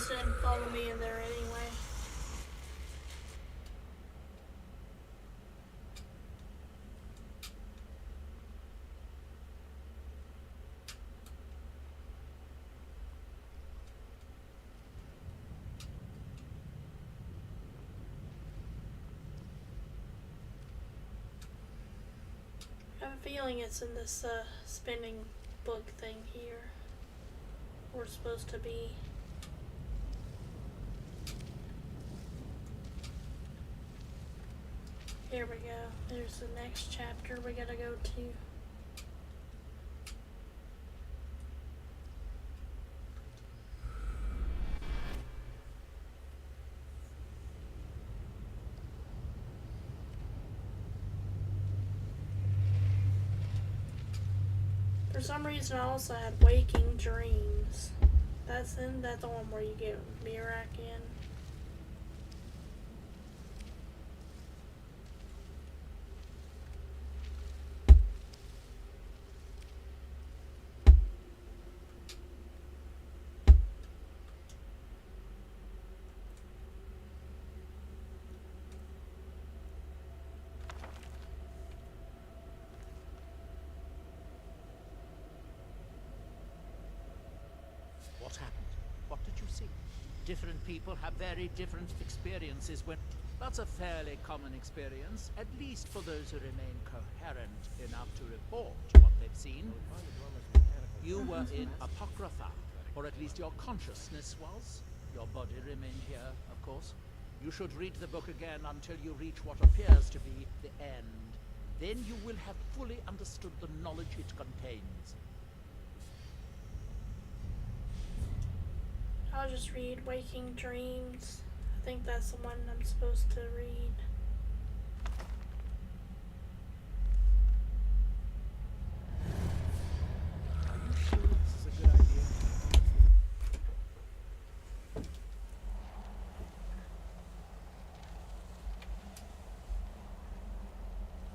dragons didn't follow me in there anyway. I have a feeling it's in this spinning book thing here. We're supposed to be. Here we go. There's the next chapter we gotta go to. For some reason, I also had waking dreams. That's the one where you get Mirak in. What happened? What did you see? Different people have very different experiences when... That's a fairly common experience, at least for those who remain coherent enough to report what they've seen. You were in Apocrypha, or at least your consciousness was. Your body remained here, of course. You should read the book again until you reach what appears to be the end. Then you will have fully understood the knowledge it contains. I'll just read Waking Dreams. I think that's the one I'm supposed to read. Are you sure this is a good idea?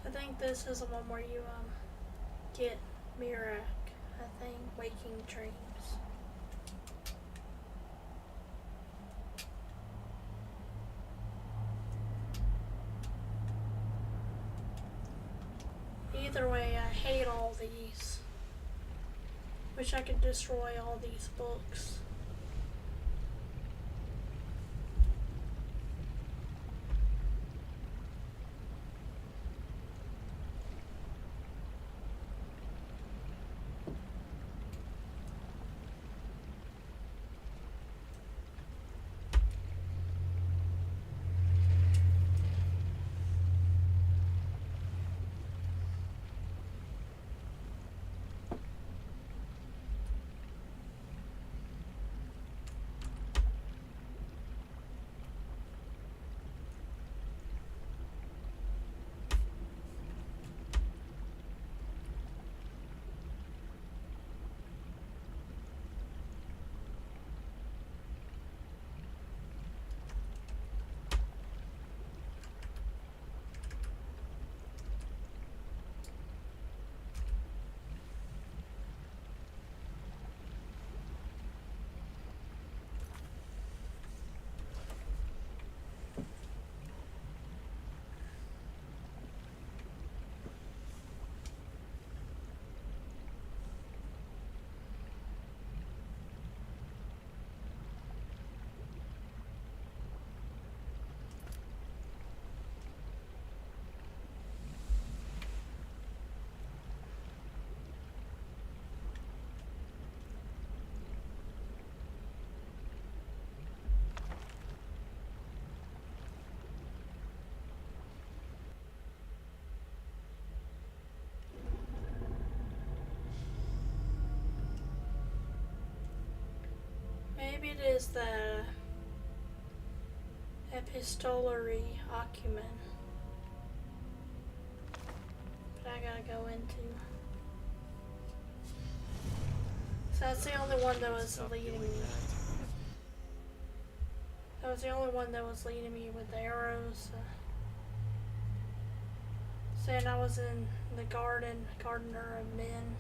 I think this is the one where you get Mirak. I think Waking Dreams. Either way, I hate all these. Wish I could destroy all these books. Maybe it is the epistolary acumen that I gotta go into. So that's the only one that was leading me. That was the only one that was leading me with the arrows. Saying I was in the gardener of men.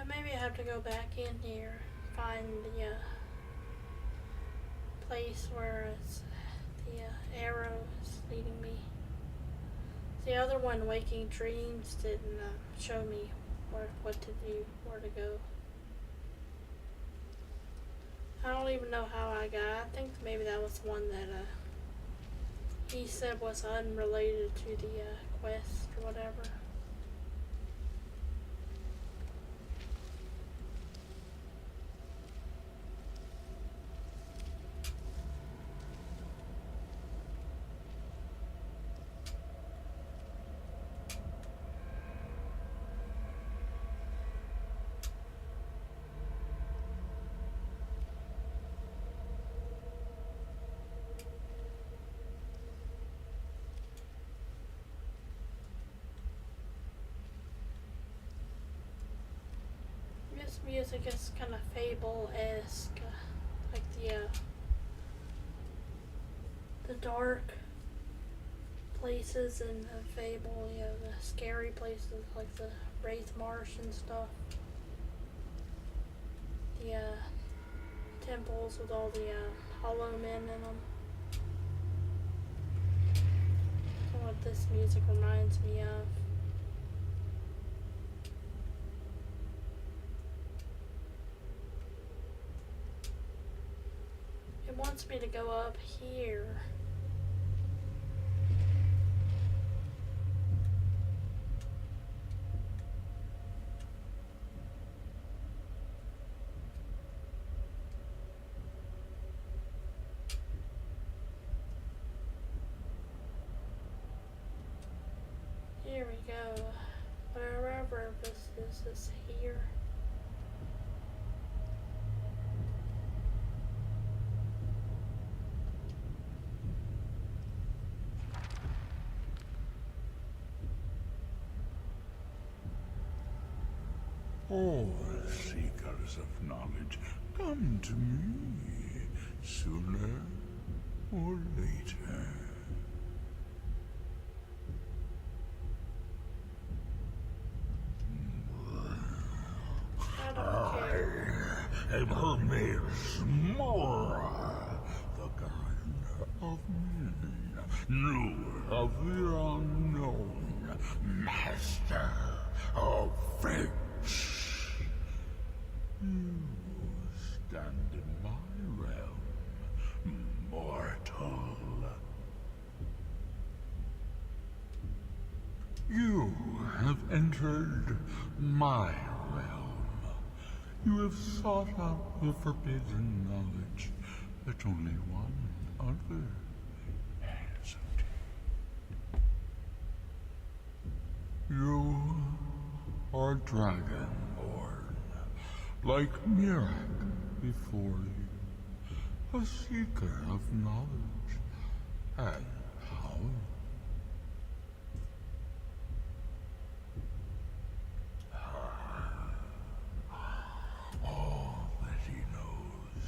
maybe I have to go back in here, find the place where it's the arrow is leading me. The other one, Waking Dreams, didn't show me what to do, where to go. I don't even know how I got. I think maybe that was one that he said was unrelated to the quest or whatever. This music is kind of Fable-esque, like the dark places in Fable, you know, the scary places like the Wraith Marsh and stuff. The temples with all the hollow men in them. That's what this music reminds me of. It wants me to go up here. Here we go. Wherever this is here. All seekers of knowledge, come to me, sooner or later. I am Hermes Mora, the guide of men, knower of the unknown, master of fate. You stand in my realm, mortal. You have entered my realm. You have sought out the forbidden knowledge that only one other has obtained. You are Dragonborn, like Mirak before you, a seeker of knowledge and power. All that he knows,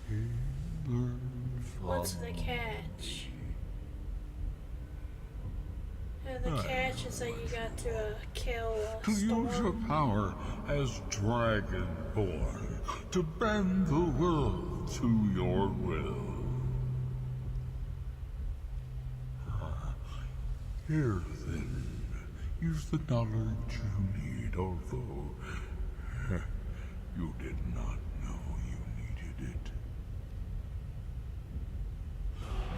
he learns from What's the catch? The catch is that you got to kill a to storm. use your power as Dragonborn, to bend the world to your will. Here then, use the knowledge you need, although you did not know you needed it.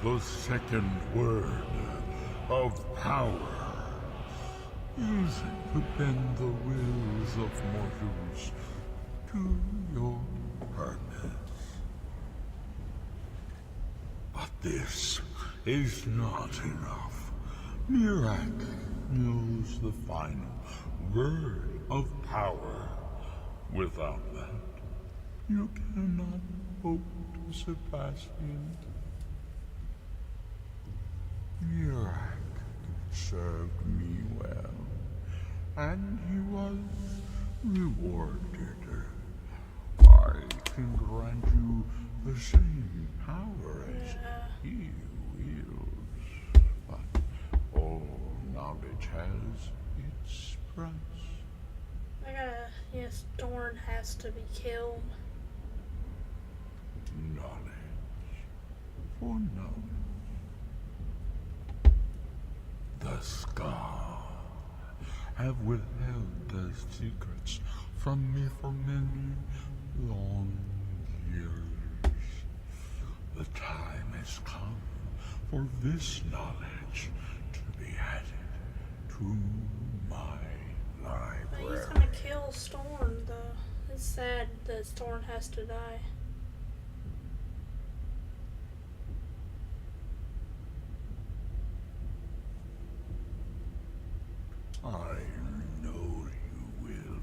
The second word of power. Use it to bend the wills of mortals to your purpose. But this is not enough. Mirak knows the final word of power. Without that, you cannot hope to surpass him. Mirak served me well, and he was rewarded. I can grant you the same power as he wields, but all knowledge has its price. I gotta Yes, Dorn has to be killed. Knowledge. For knowledge. The Scar have withheld their secrets from me for many long years. The time has come for this knowledge to be added to my library. But he's gonna kill Storm, though. It's sad that Storm has to die. I know you will.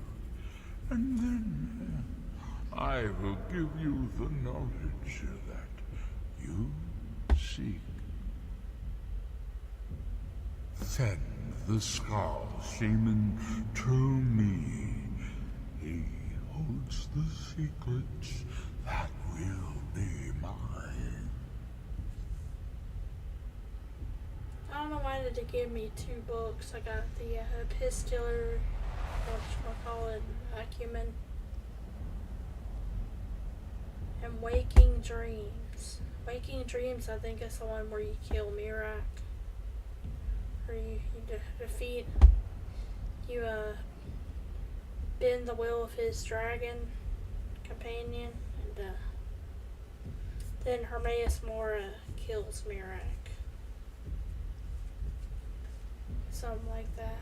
And then I will give you the knowledge that you seek. Send the Skull Shaman to me. He holds the secrets that will be mine. I don't know why did they give me 2 books. I got the Epistular, whatchamacallit, Acumen, and Waking Dreams. Waking Dreams, I think, is the one where you kill Mirak. Or you defeat, you bend the will of his dragon companion, and then Hermaeus Mora kills Mirak. Something like that.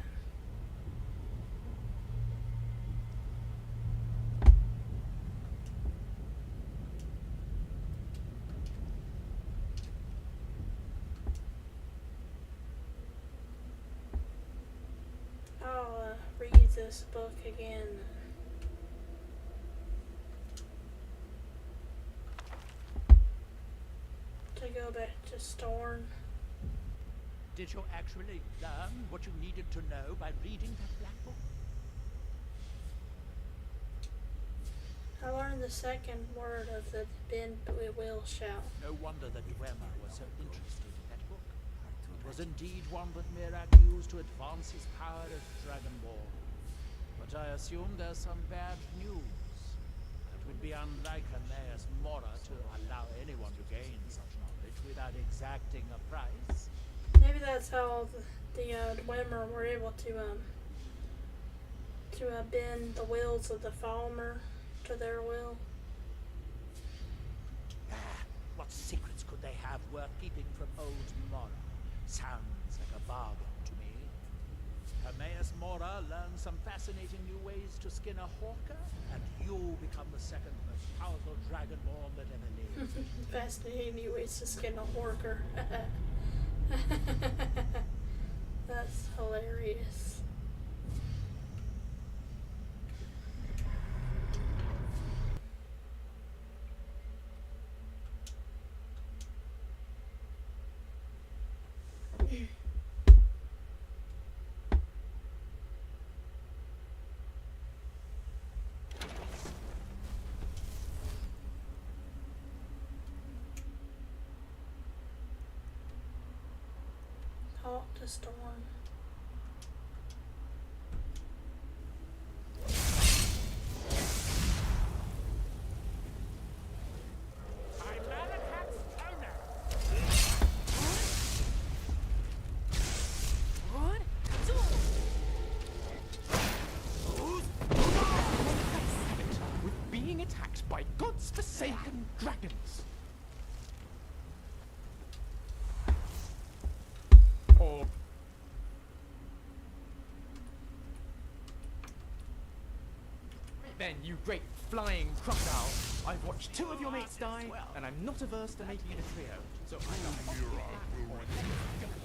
I'll read this book again. To go back to Storm. Did you actually learn what you needed to know by reading that black book? I learned the second word of the bend will shall. No wonder that Dwemer was so interested in that book. It was indeed one that Mirak used to advance his power as Dragonborn. But I assume there's some bad news. It would be unlike Hermaeus Mora to allow anyone to gain such knowledge without exacting a price. Maybe that's how the Dwemer were able to bend the wills of the Falmer to their will. What secrets could they have worth keeping from old Mora? Sounds like a bargain to me. Hermaeus Mora learned some fascinating new ways to skin a hawker, and you become the second most powerful Dragonborn that ever lived. Fascinating new ways to skin a horker. That's hilarious. Talk to Storm. With being attacked by God's forsaken dragons. Or then, you great flying crocodile, I've watched 2 of your mates die, and I'm not averse to making it a trio. So I'm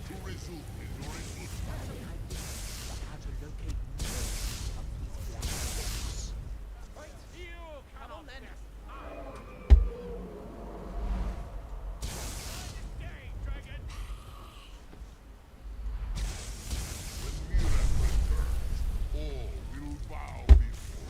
To resume in your How to locate more of these black books. Come on then. all will bow before.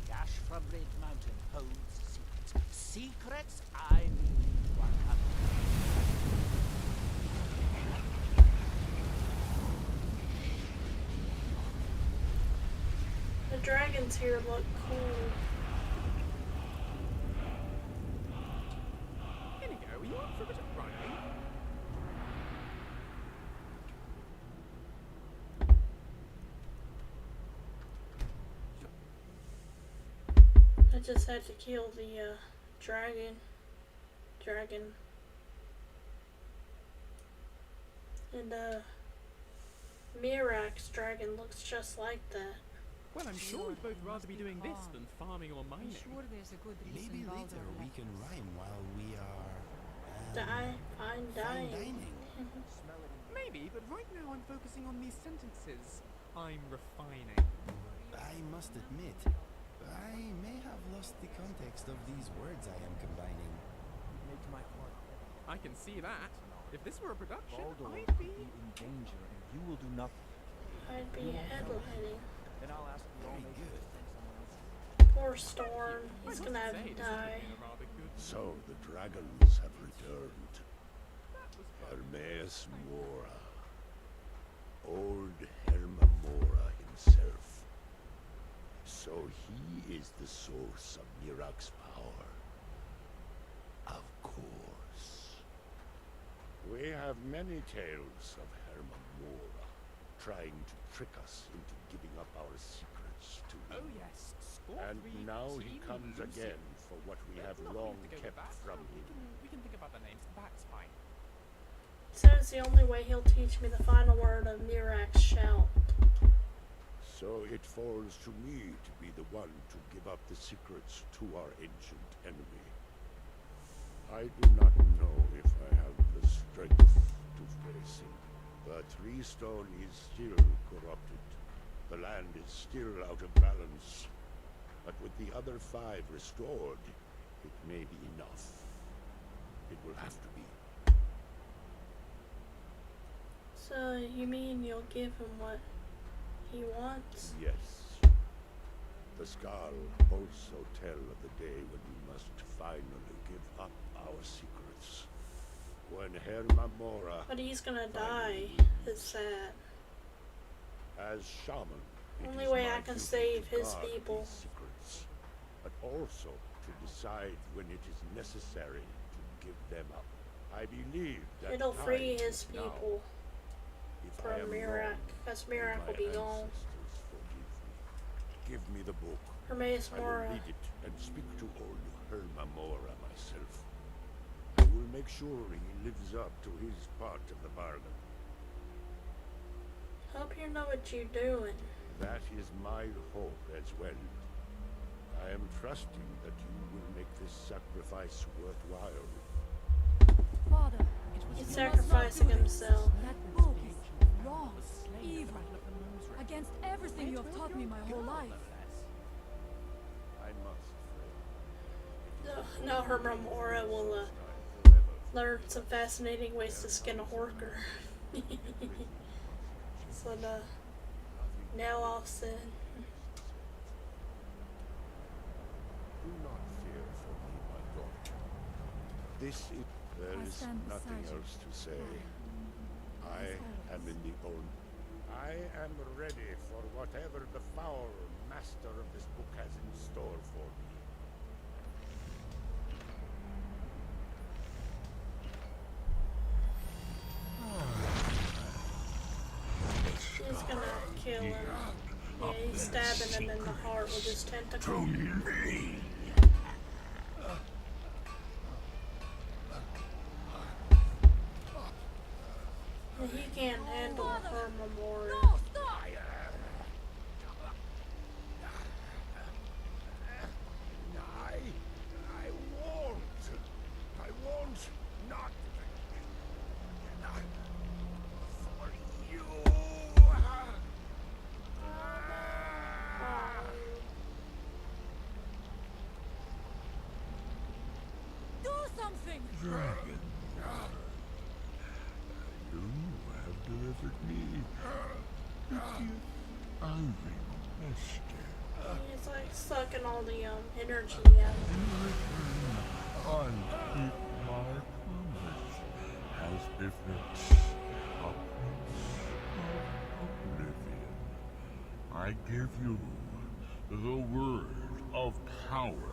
The ash from Red Mountain holds secrets Secrets I need to uncover. The dragons here look cool. Inigo, are you up for a bit of running? I just had to kill the dragon. And Mirak's dragon looks just like that. Well, I'm sure we'd both rather be doing this than farming or mining. Sure there's a good reason Maybe later Baldur we left can us. rhyme while we are Fine fine dining. dining. Maybe, but right now I'm focusing on these sentences. I'm refining. I must admit, I may have lost the context of these words I am combining. Makes my heart. I can see that. If this were a production, Baldur I'd could be... be in danger, and you will do nothing. I'd be headlining. Then I'll ask the Very lawmakers good. to send someone else. Poor Storm. He's I gonna must have say, to this has die. been a rather good... So the dragons have returned. That was fun. Hermaeus Mora. Old Herma Mora himself. So he is the source of Mirak's power. Of course. We have many tales of Herma Mora trying to trick us into giving up our secrets to him. Oh yes, score And 3, now he Team comes Lucy. again for what we Let's have not long have to go kept with that. from We him. we can think about the names. That's fine. Says the only way he'll teach me the final word of Mirak's shout. So it falls to me to be the one to give up the secrets to our ancient enemy. I do not know if I have the strength to face him. The Three Stone is still corrupted. The land is still out of balance. But with the other 5 restored, it may be enough. It will have to be. So you mean you'll give him what he wants? Yes. The Skal also tell of the day when we must finally give up our secrets. When Herma Mora, But he's gonna die. It's sad. as shaman, it Only is way my I can duty save to his guard people. these secrets, but also to decide when it is necessary to give them up. I believe that It'll time free his is now. people If I from am Mirak, wrong, because may Mirak my will be gone. ancestors forgive me. Give me the book. Hermaeus I will Mora. read it and speak to old Herma Mora myself. I will make sure he lives up to his part of the bargain. Hope you know what you're doing. That is my hope as well. I am trusting that you will make this sacrifice worthwhile. Father, He's you sacrificing must not do this. himself. That book is wrong, evil, against everything you have taught me my whole life. I must, friend. Now Herma Mora will learn some fascinating ways to skin a horker. So the nail off sin. Do not fear for me, my daughter. There I is stand nothing beside you. else to say. I always. am in the own. I am ready for whatever the foul master of this book has in store for me. He's gonna kill him. Yeah, he's stabbing him in the heart with his tentacle. He can't handle Herma Mora. No, stop! I won't not for you. Do something! Dragon. You have delivered me the gift I requested. It's like sucking all the energy out. In return, I keep my promise as befits a prince of oblivion. I give you the word of power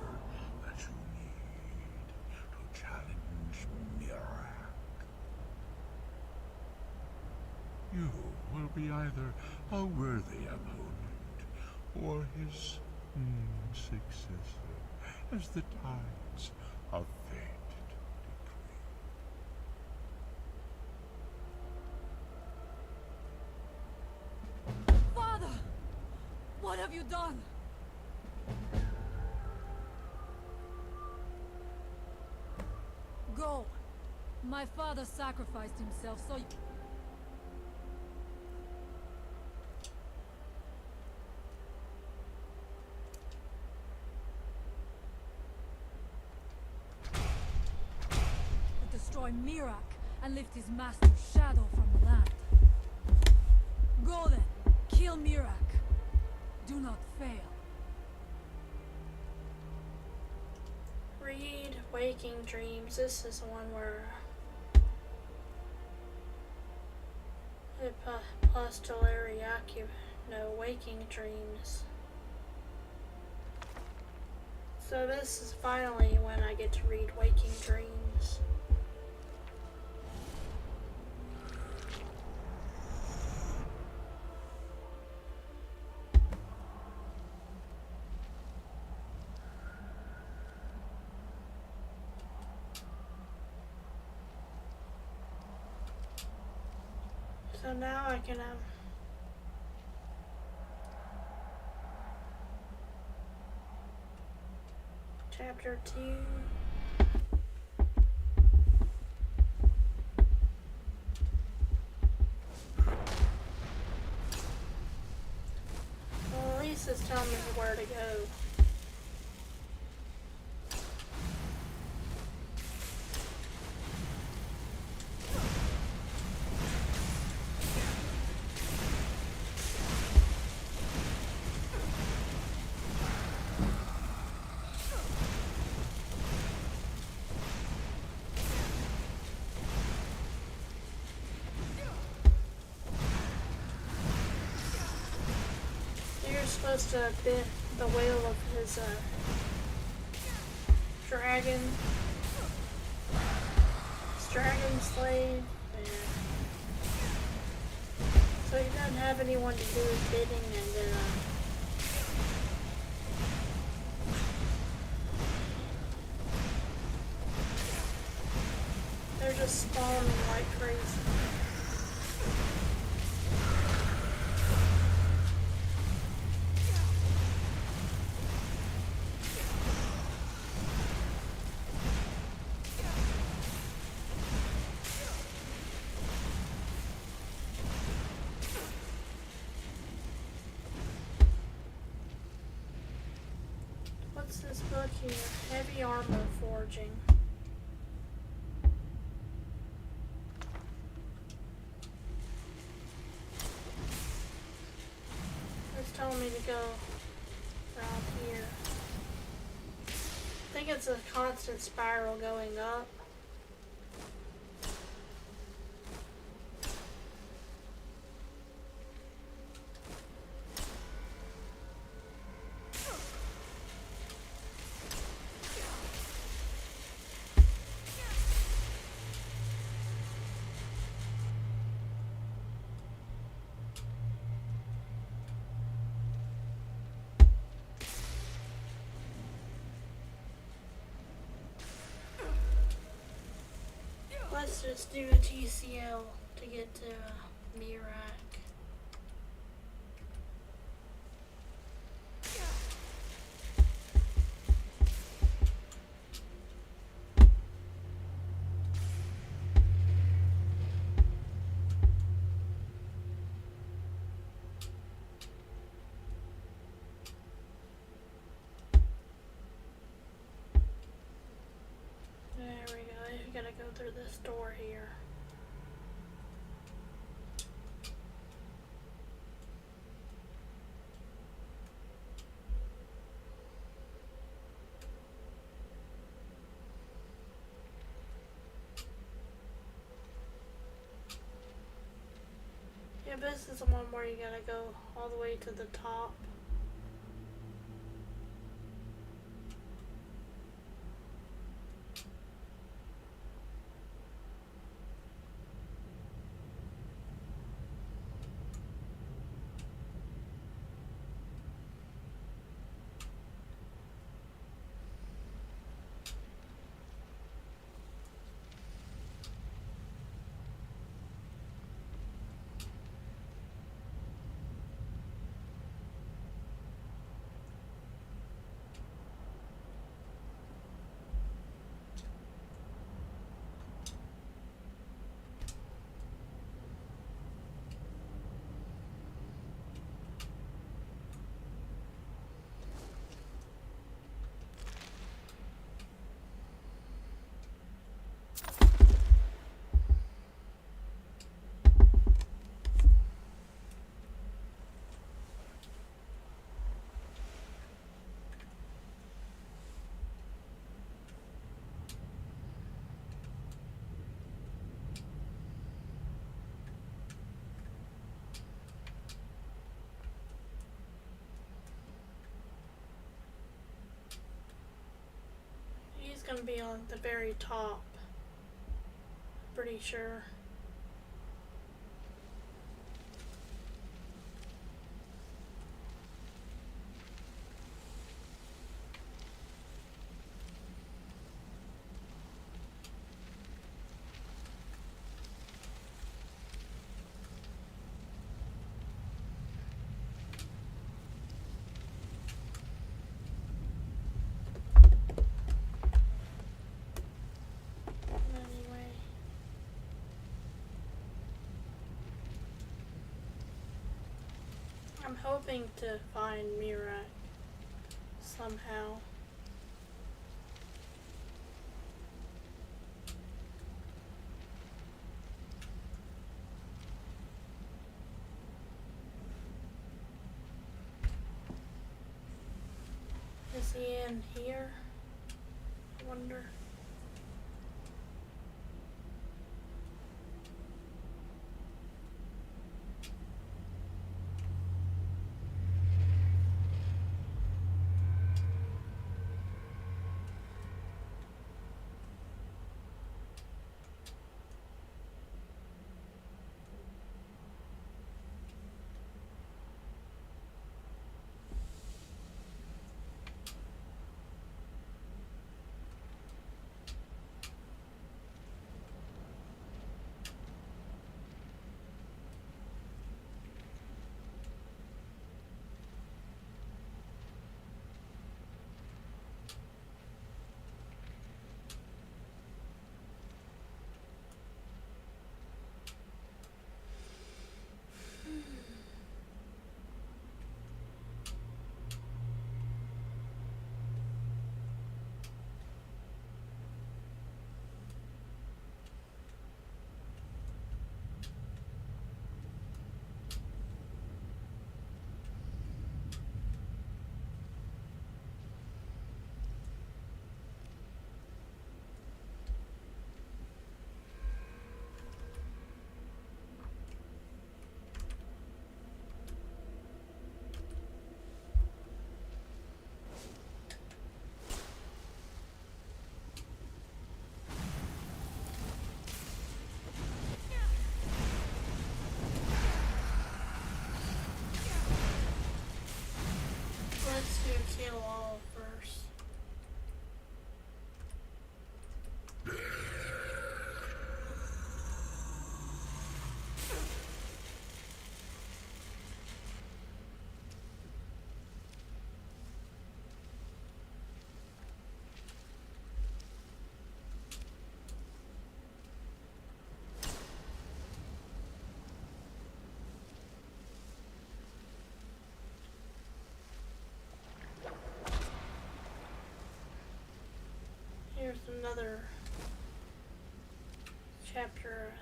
that you need to challenge Mirak. You will be either a worthy opponent or his successor, as the tides of fate decree. Father! What have you done? Go. My father sacrificed himself so you... destroy Mirak and lift his master's shadow from the land. Go then. Kill Mirak. Do not fail. Read Waking Dreams. This is the one where Postulary no Waking Dreams. So this is finally when I get to read Waking Dreams. So now I can chapter 2. Well, at least it's telling me where to go. Supposed to bit the whale of his dragon slave, and so he doesn't have anyone to do his bidding, and then they're just spawning like crazy. What's this book here? Heavy armor forging. It's telling me to go around here. I think it's a constant spiral going up. Let's just do a TCL to get to Mirak. There we go. We gotta go through this door here. Yeah, this is the one where you gotta go all the way to the top. He's gonna be on the very top. Pretty sure. Anyway. I'm hoping to find Mira somehow. Is he in here? I wonder. Let's do kill all first. Here's another chapter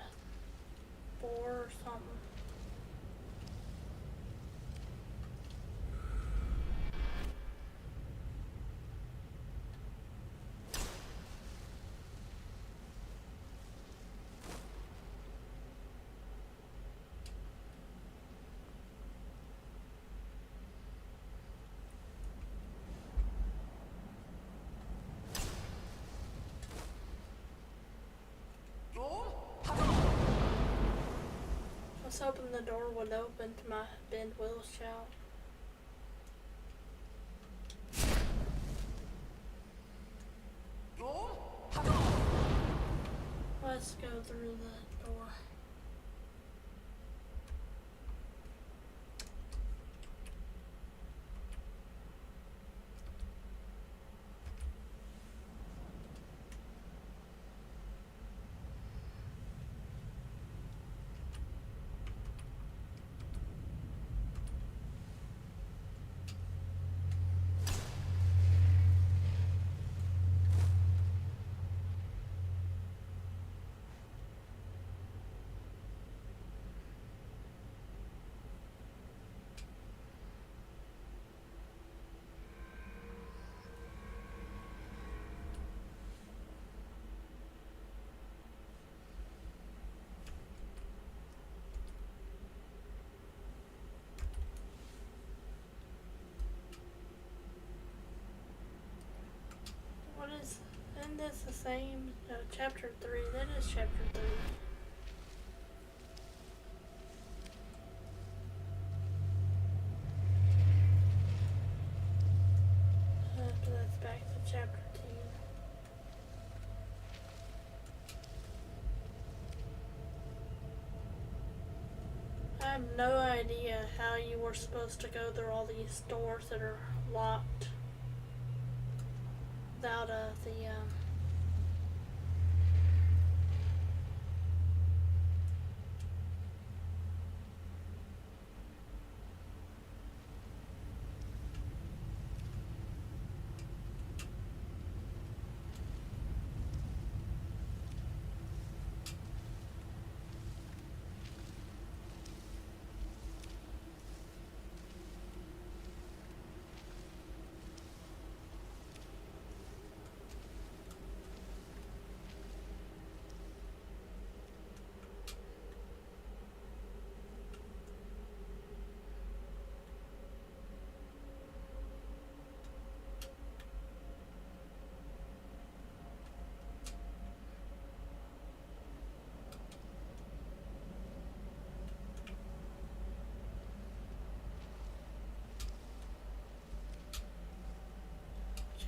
4 or something. was hoping the door would open to my bend will shout. Let's go through the door. What is, isn't this the same? No, chapter 3. That is chapter 3. After that's back to chapter 2. I have no idea how you were supposed to go through all these doors that are locked without the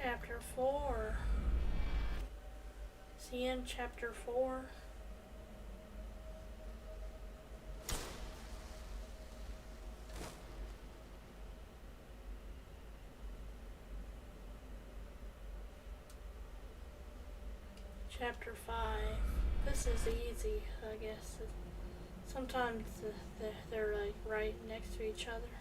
chapter 4. Is he in chapter 4? Chapter 5. This is easy, I guess. Sometimes they're like right next to each other.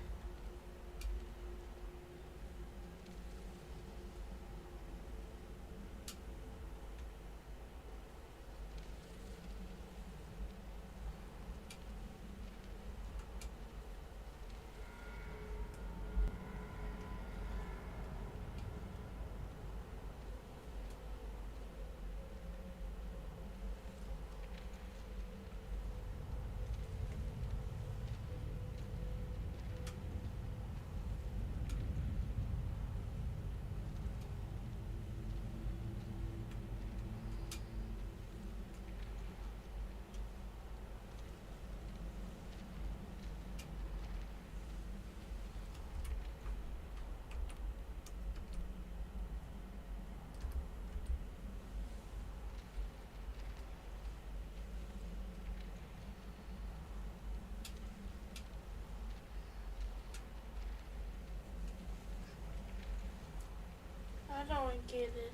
I don't get it.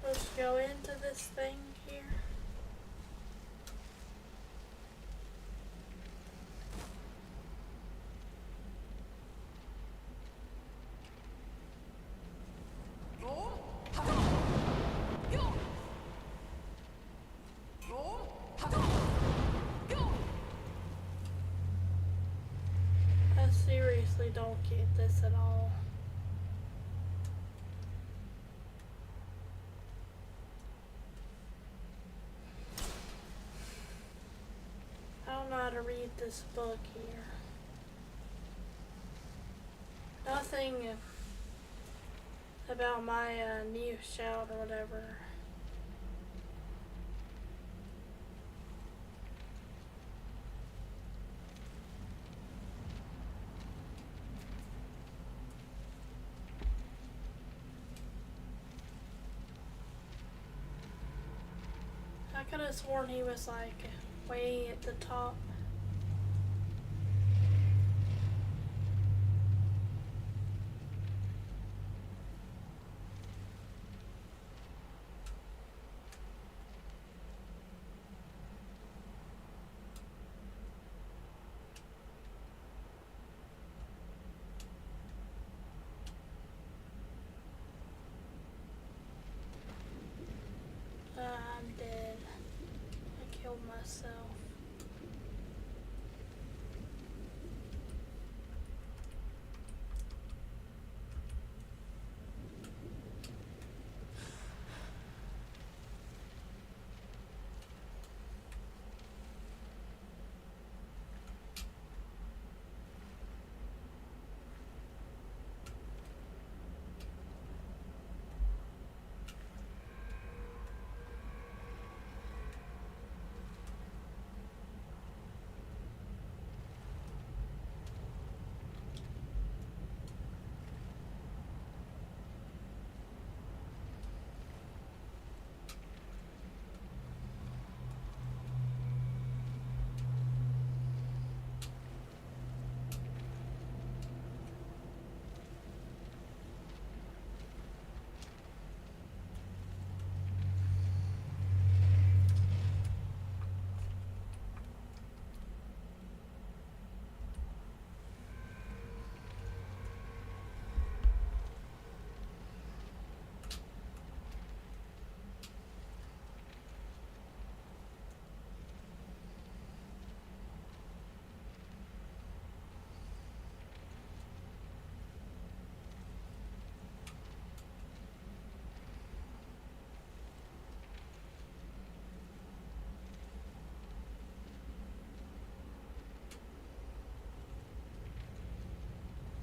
Supposed to go into this thing here. don't get this at all. I don't know how to read this book here. Nothing about my new shout or whatever. I could have sworn he was like way at the top. I'm dead. I killed myself.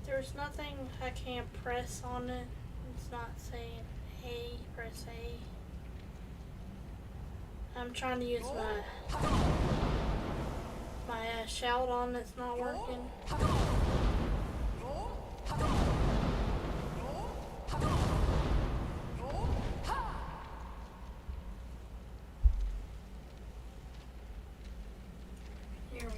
There's nothing I can't press on it. It's not saying, hey, press A. I'm trying to use my shout on that's not working. Here we go.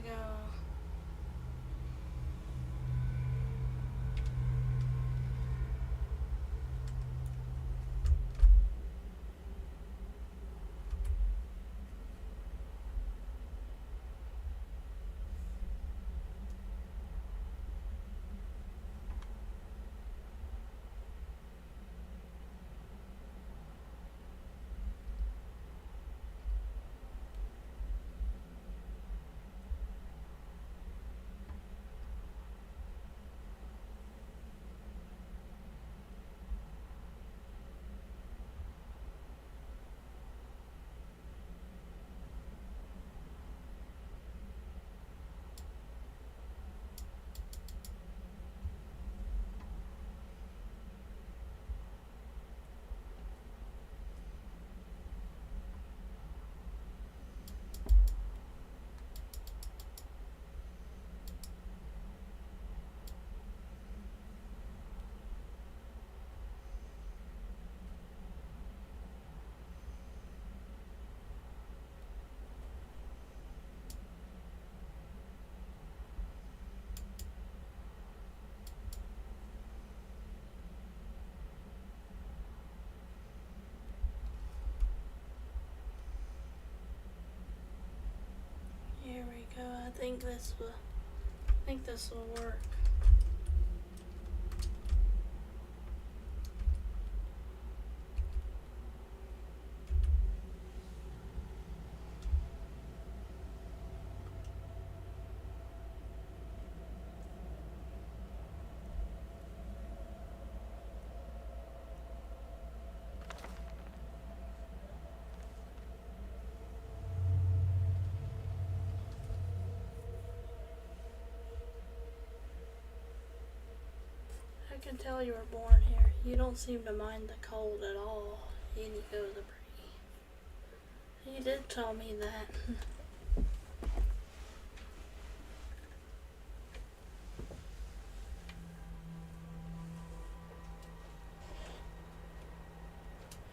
we go. Here we go. I think this will work. I can tell you were born here. You don't seem to mind the cold at all. And you go to the pretty. He did tell me that.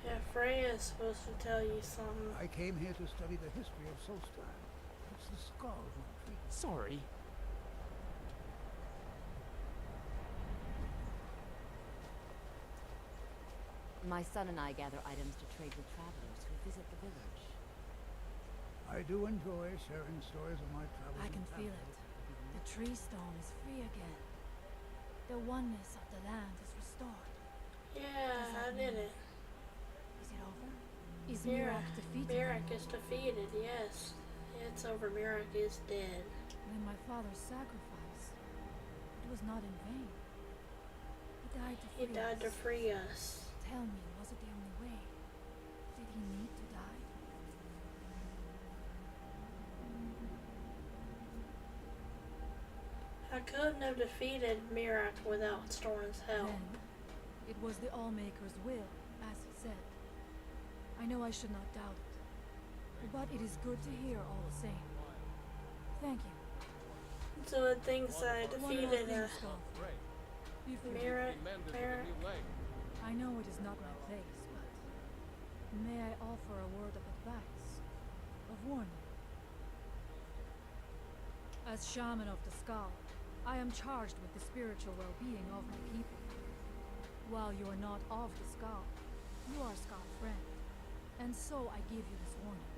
Yeah, Freya's supposed to tell you something. I came here to study the history of Solstheim. It's the skull who intrigued me. Sorry. My son and I gather items to trade with travelers who visit the village. I do enjoy sharing stories of my travels. I can feel it. The tree stone is free again. The oneness of the land is restored. Yeah, I did it. Is it over? Is Mirak defeated? Mirak is defeated, yes. It's over. Mirak is dead. When my father's sacrifice, it was not in vain. He died to free us. Tell me, was it the only way? Did he need to die? I couldn't have defeated Mirak without Storm's help. Then, it was the Allmaker's will, as he said. I know I should not doubt it, but it is good to hear all the same. Thank you. So it thinks I defeated Mirak. I know it is not my place, but may I offer a word of advice, of warning? As shaman of the skull, I am charged with the spiritual well-being of my people. While you are not of the skull, you are Skull's friend, and so I give you this warning.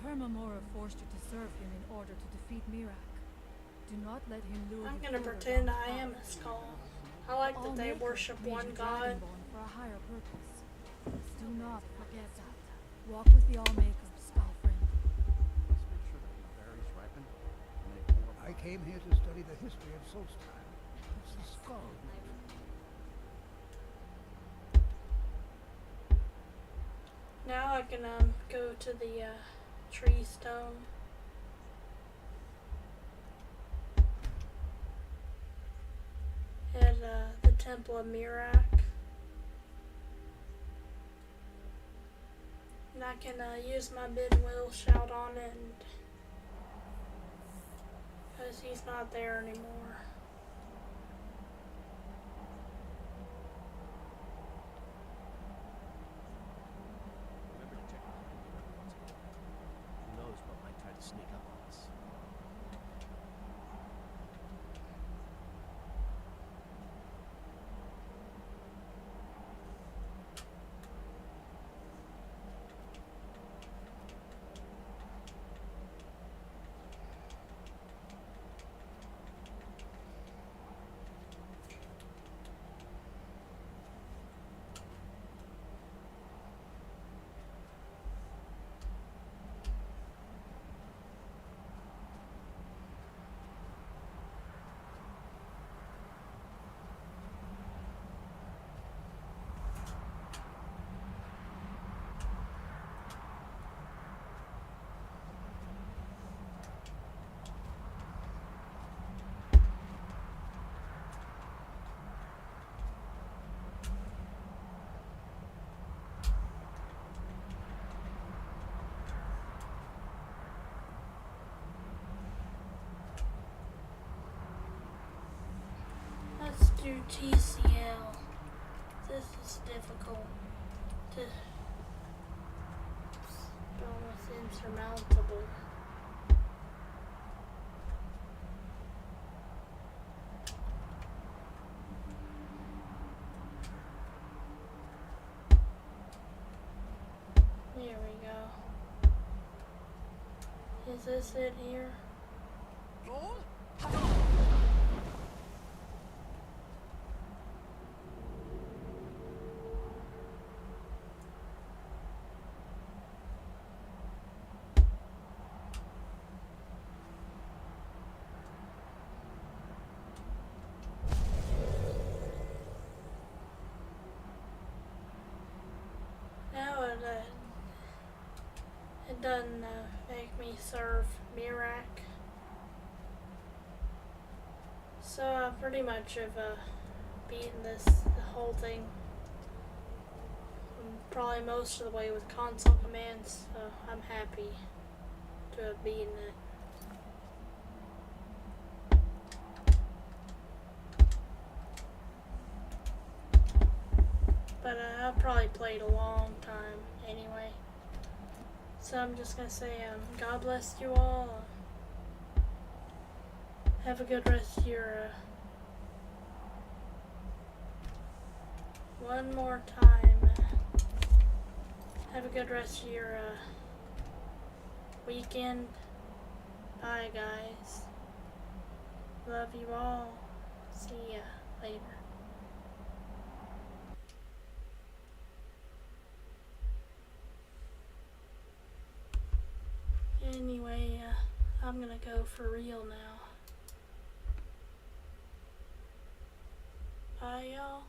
Hermamora forced you to serve him in order to defeat Mirak. Do not let him lure I'm you gonna further pretend down I am path. a skull. I like that they worship Made one you god. Dragonborn for a higher purpose. Do not forget that. Walk with the Allmaker, Skull friend. Let's make sure that the berries ripen and make more. I came here to study the history of Solstheim. It's the skull who intrigued me. Now I can go to the tree stone. At the Temple of Mirak. And I can use my bid will shout on it, because he's not there anymore. Remember to check behind you every once in a while. Who knows what might try to sneak up on us. do TCL. This is difficult. It's almost insurmountable. Here we go. Is this it here? Now it doesn't make me serve Mirak. So I pretty much have beaten the whole thing. Probably most of the way with console commands, so I'm happy to have beaten it. But I've probably played a long time anyway. So I'm just gonna say, God bless you all. Have a good rest of your, one more time. Have a good rest of your, weekend. Bye, guys. Love you all. See ya later. Anyway, I'm gonna go for real now. Bye, y'all.